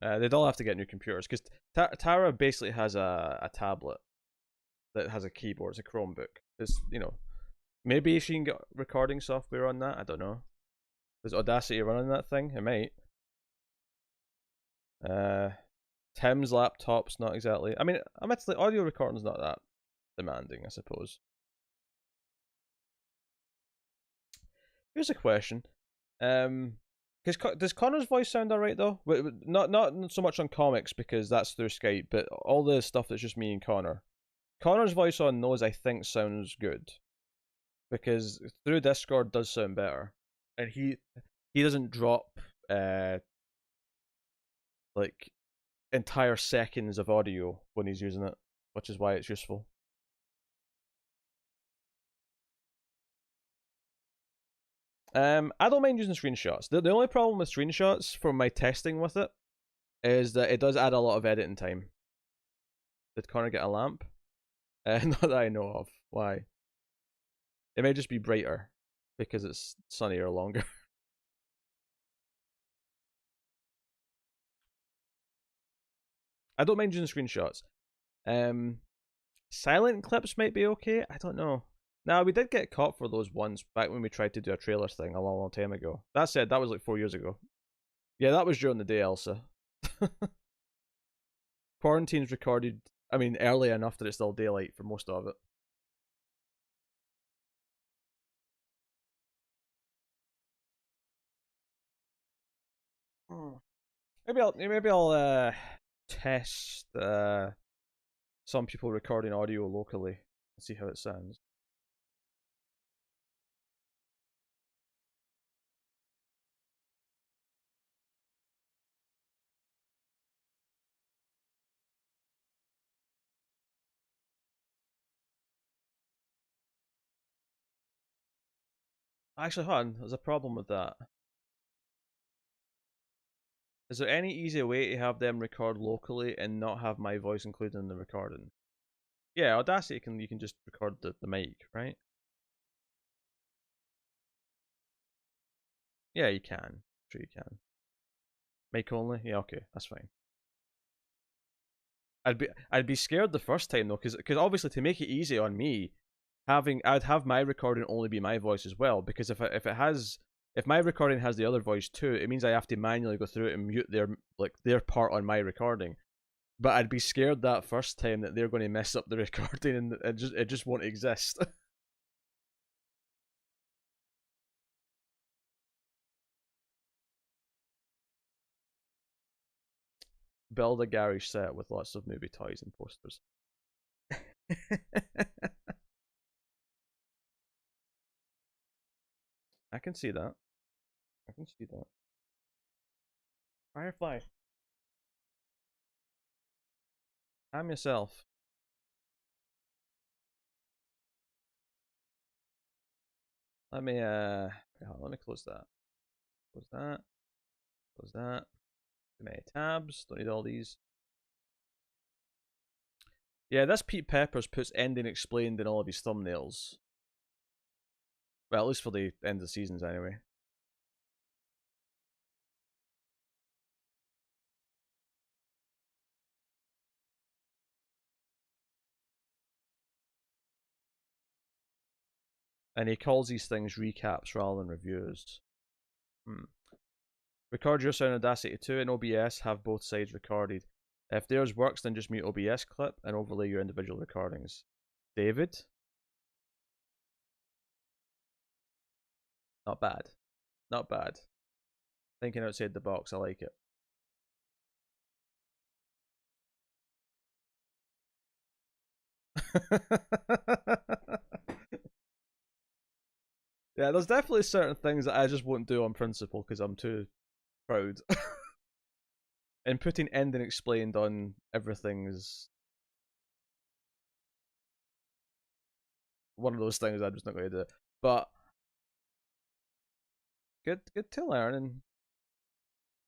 They'd all have to get new computers because Tara basically has a tablet that has a keyboard. It's a Chromebook. It's, you know, maybe she can get recording software on that. I don't know. Does Audacity run on that thing? It might. Tim's laptop's not exactly. I mean, admittedly, audio recording's not that demanding, I suppose. Here's a question. Does Connor's voice sound alright though? Not so much on comics because that's through Skype, but all the stuff that's just me and Connor. Connor's voice on those I think sounds good, because through Discord does sound better, and he doesn't drop like entire seconds of audio when he's using it, which is why it's useful. I don't mind using screenshots. The only problem with screenshots from my testing with it is that it does add a lot of editing time. Did Connor get a lamp? Not that I know of. Why? It may just be brighter because it's sunnier longer. I don't mind using screenshots. Silent clips might be okay. I don't know. Now, we did get caught for those once back when we tried to do a trailers thing a long, long time ago. That said, that was like 4 years ago. Yeah, that was during the day, Elsa. Quarantine's recorded, I mean, early enough that it's still daylight for most of it. Maybe I'll test some people recording audio locally and see how it sounds. Actually, hold on. There's a problem with that. Is there any easy way to have them record locally and not have my voice included in the recording? Yeah, Audacity you can just record the mic, right? Yeah, you can. Sure you can. Mic only? Yeah, okay, that's fine. I'd be scared the first time though, because obviously to make it easy on me, I'd have my recording only be my voice as well, because if my recording has the other voice too, it means I have to manually go through it and mute their part on my recording. But I'd be scared that first time that they're going to mess up the recording and it just won't exist. Build a garage set with lots of movie toys and posters. I can see that. I can see that. Firefly. Calm yourself. Let me close that. Close that. Close that. Too many tabs. Don't need all these. Yeah, this Pete Peppers puts ending explained in all of his thumbnails. Well, at least for the end of the seasons, anyway. And he calls these things recaps rather than reviews. Record your sound Audacity 2 and OBS, have both sides recorded. If theirs works, then just mute OBS clip and overlay your individual recordings. David? Not bad. Not bad. Thinking outside the box, I like it. Yeah, there's definitely certain things that I just won't do on principle because I'm too proud. And putting ending explained on everything is one of those things I'm just not going to do. But good to learn and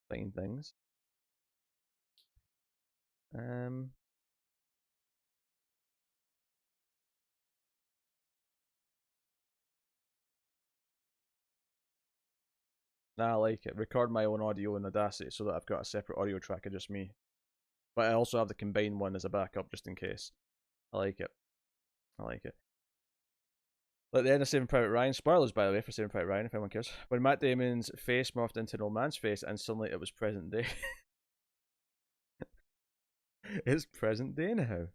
find things. Nah, I like it. Record my own audio in Audacity so that I've got a separate audio track of just me. But I also have the combined one as a backup just in case. I like it. I like it. Like the end of Saving Private Ryan, spoilers by the way for Saving Private Ryan if anyone cares. When Matt Damon's face morphed into an old man's face and suddenly it was present day. It's present day now.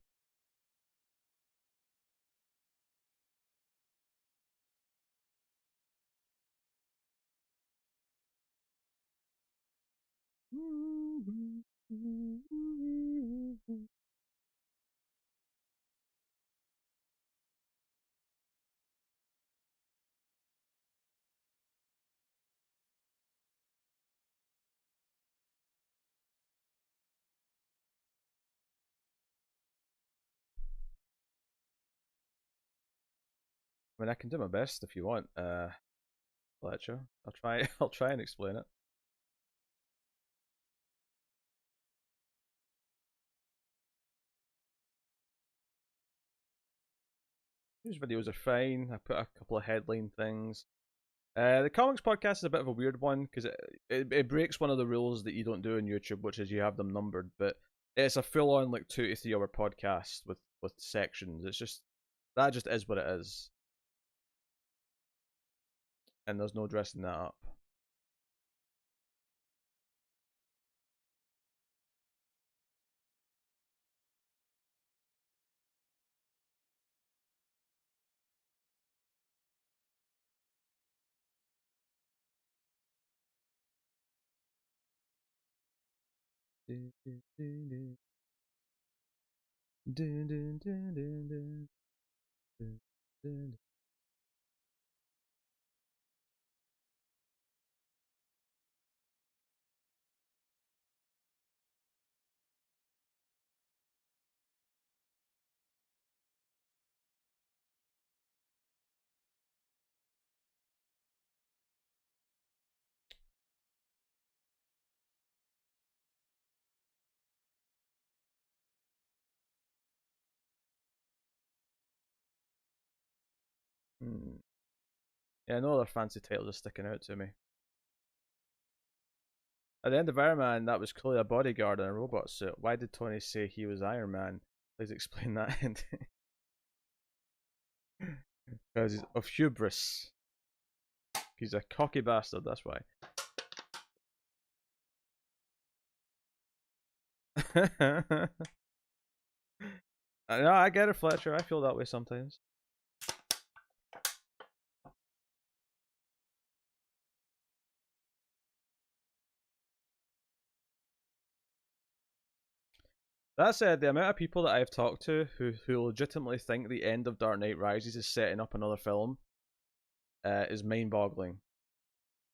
I mean, I can do my best if you want, Fletcher. I'll try. I'll try and explain it. News videos are fine. I put a couple of headline things. The comics podcast is a bit of a weird one because it breaks one of the rules that you don't do on YouTube, which is you have them numbered. But it's a full on like 2 to 3 hour podcast with sections. It's just that just is what it is, and there's no dressing that up. Yeah, no other fancy titles are sticking out to me. At the end of Iron Man, that was clearly a bodyguard in a robot suit. Why did Tony say he was Iron Man? Please explain that. Because he's of hubris. He's a cocky bastard, that's why. No, I get it, Fletcher. I feel that way sometimes. That said, the amount of people that I've talked to who legitimately think the end of Dark Knight Rises is setting up another film is mind-boggling.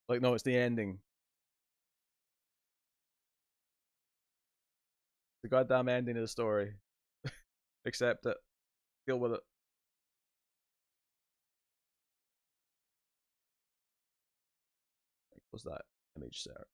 Like, no, it's the ending. The goddamn ending of the story. Accept it. Deal with it. What's that image there?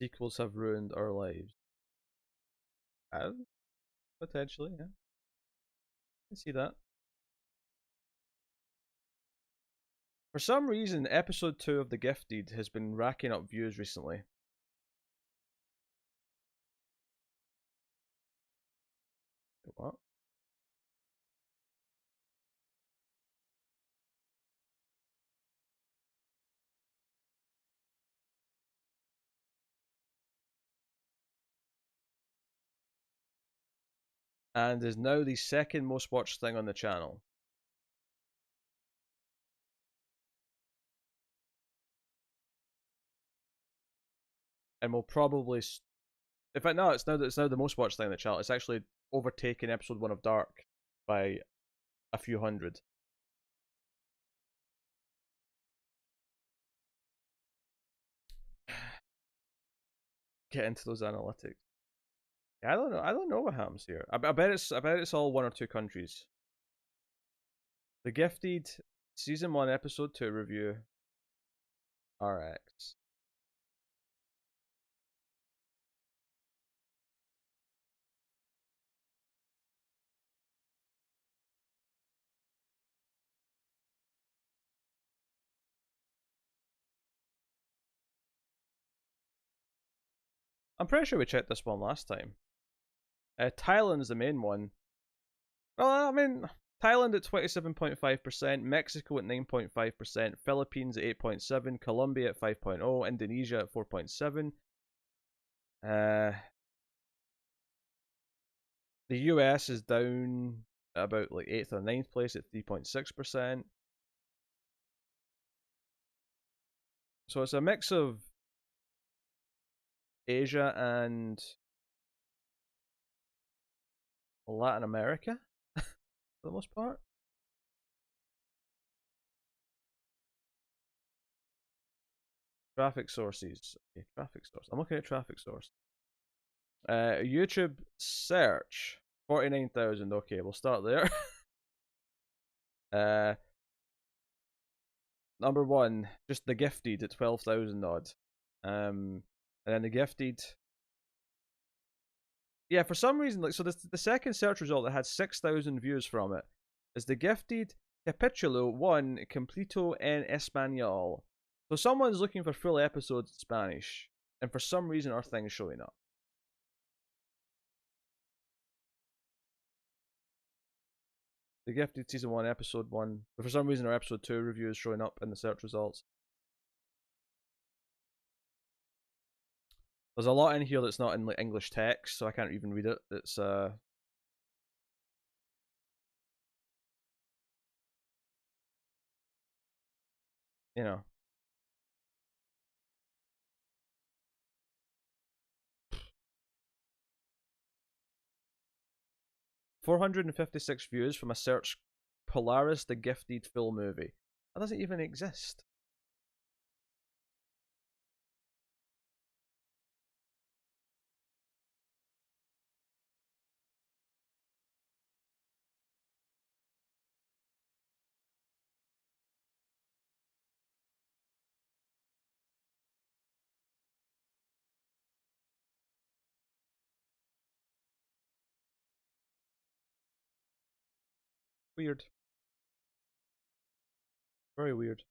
Sequels have ruined our lives. Have? Potentially, yeah. I see that. For some reason, episode 2 of The Gifted has been racking up views recently. What? And is now the second most watched thing on the channel. And will probably, in fact, no, it's now the most watched thing on the channel. It's actually overtaken episode 1 of Dark by a few hundred. get into those analytics. Yeah, I don't know. I don't know what happens here. I bet it's all one or two countries. The Gifted season 1 episode 2 review. RX. I'm pretty sure we checked this one last time. Thailand's the main one. Well, I mean, Thailand at 27.5%, Mexico at 9.5%, Philippines at 8.7%, Colombia at 5.0%, Indonesia at 4.7%. The US is down about like 8th or 9th place at 3.6%. So it's a mix of Asia and Latin America for the most part. Traffic sources. Okay, traffic source. I'm looking at traffic source. YouTube search 49,000. Okay, we'll start there. Number 1, just the Gifted at 12,000 odd. And then the Gifted. Yeah, for some reason, like, so the second search result that had 6,000 views from it is the Gifted Capítulo 1 Completo en Español. So someone's looking for full episodes in Spanish, and for some reason our thing's showing up. The Gifted season 1 episode 1, but for some reason our episode 2 review is showing up in the search results. There's a lot in here that's not in like English text, so I can't even read it. It's you know. $456 views from a search Polaris the Gifted full movie. That doesn't even exist. Weird. Very weird.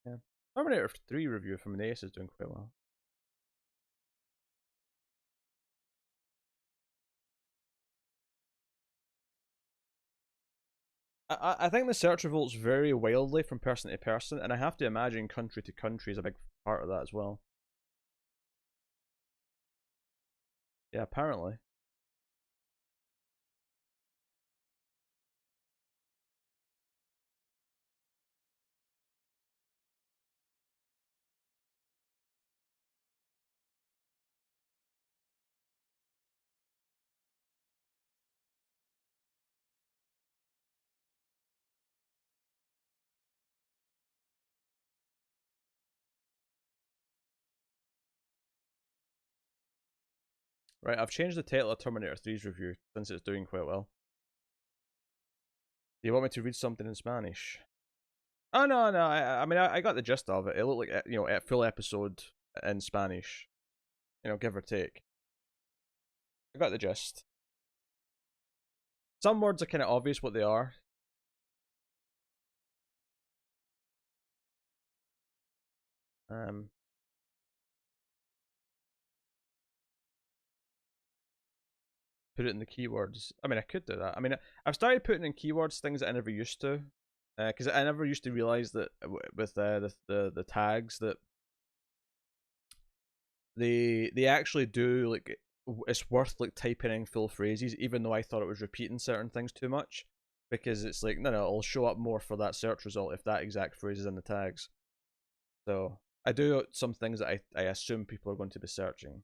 Yeah. Terminator 3 review from Nace is doing quite well. I think the search results vary wildly from person to person, and I have to imagine country to country is a big part of that as well. Yeah, apparently. Right, I've changed the title of Terminator 3's review since it's doing quite well. Do you want me to read something in Spanish? Oh no, no. I mean, I got the gist of it. It looked like a full episode in Spanish, give or take. I got the gist. Some words are kind of obvious what they are. Put it in the keywords. I mean, I could do that. I mean, I've started putting in keywords things that I never used to, because I never used to realize that with the tags that they actually do, like, it's worth like typing in full phrases, even though I thought it was repeating certain things too much, because it's like no, it'll show up more for that search result if that exact phrase is in the tags. So I do some things that I assume people are going to be searching.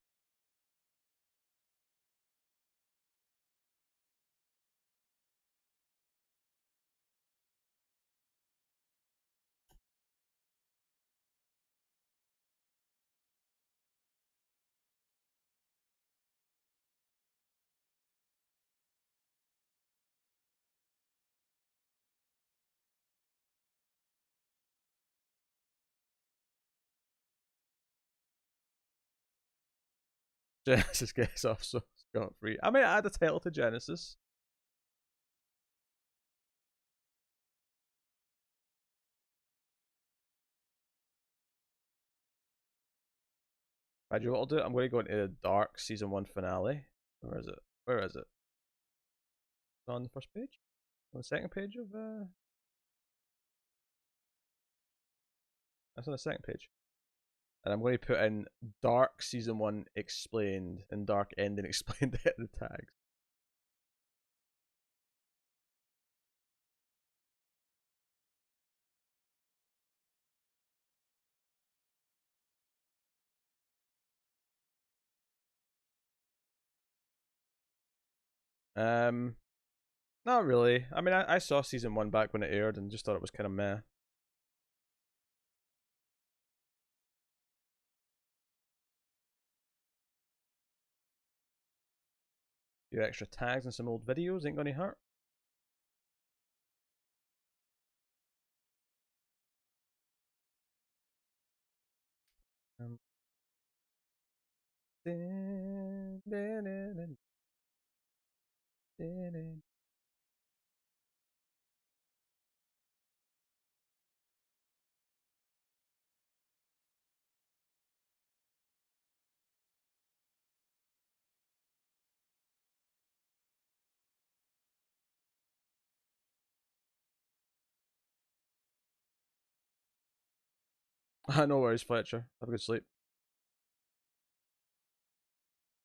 Genesis gets off so scot free. I might add a title to Genesis. Right, you know what I'll do? I'm going to go into the Dark Season 1 finale. Where is it? Where is it? On the first page? On the second page of that's on the second page. And I'm going to put in Dark Season 1 explained and Dark Ending explained at the tags. Not really. I mean, I saw Season 1 back when it aired and just thought it was kind of meh. Your extra tags and some old videos ain't gonna hurt. Um, no worries, Fletcher. Have a good sleep.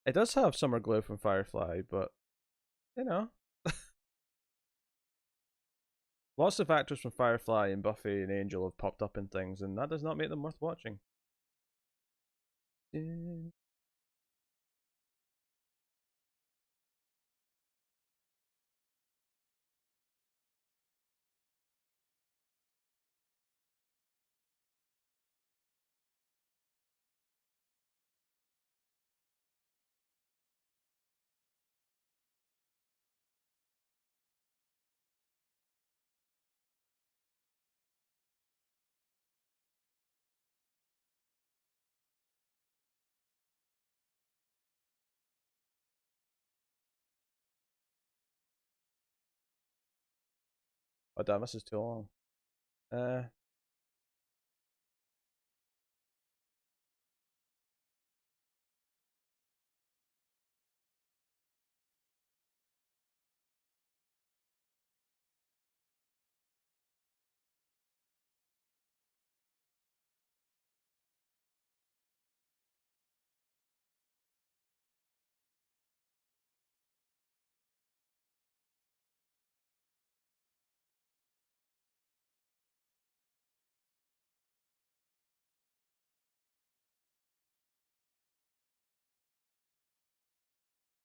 It does have Summer Glow from Firefly, but you know, lots of actors from Firefly and Buffy and Angel have popped up in things, and that does not make them worth watching. Oh damn, this is too long.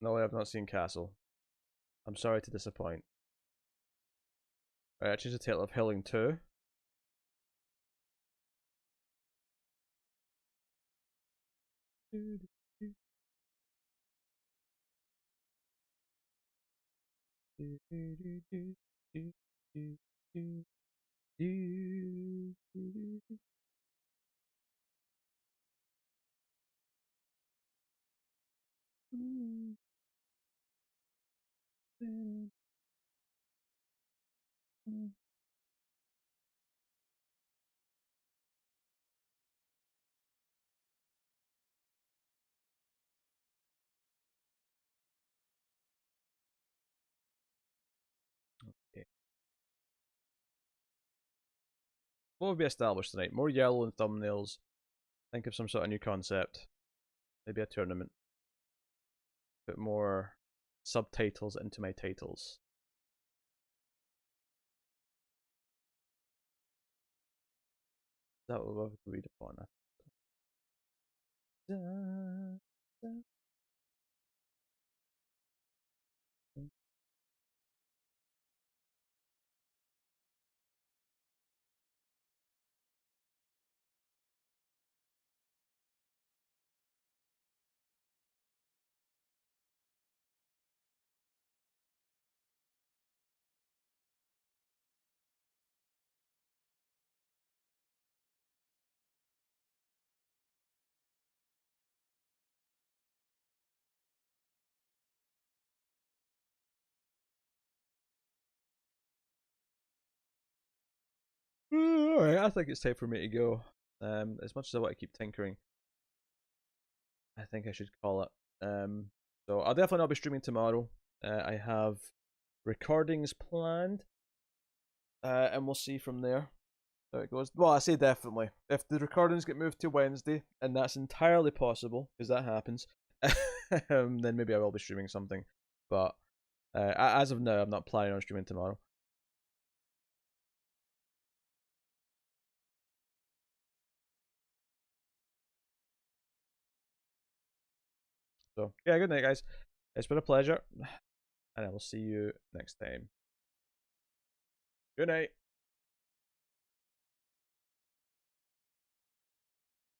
No, I have not seen Castle. I'm sorry to disappoint. Right, I choose a Tale of Healing 2. Okay. What will be established tonight? More yellow in thumbnails. Think of some sort of new concept. Maybe a tournament. Put more subtitles into my titles. That will have agreed upon. Alright, I think it's time for me to go. As much as I want to keep tinkering, I think I should call it. So I'll definitely not be streaming tomorrow. I have recordings planned, and we'll see from there how it goes. Well, I say definitely. If the recordings get moved to Wednesday, and that's entirely possible because that happens, then maybe I will be streaming something. But as of now, I'm not planning on streaming tomorrow. So yeah, good night, guys. It's been a pleasure, and I will see you next time. Good night.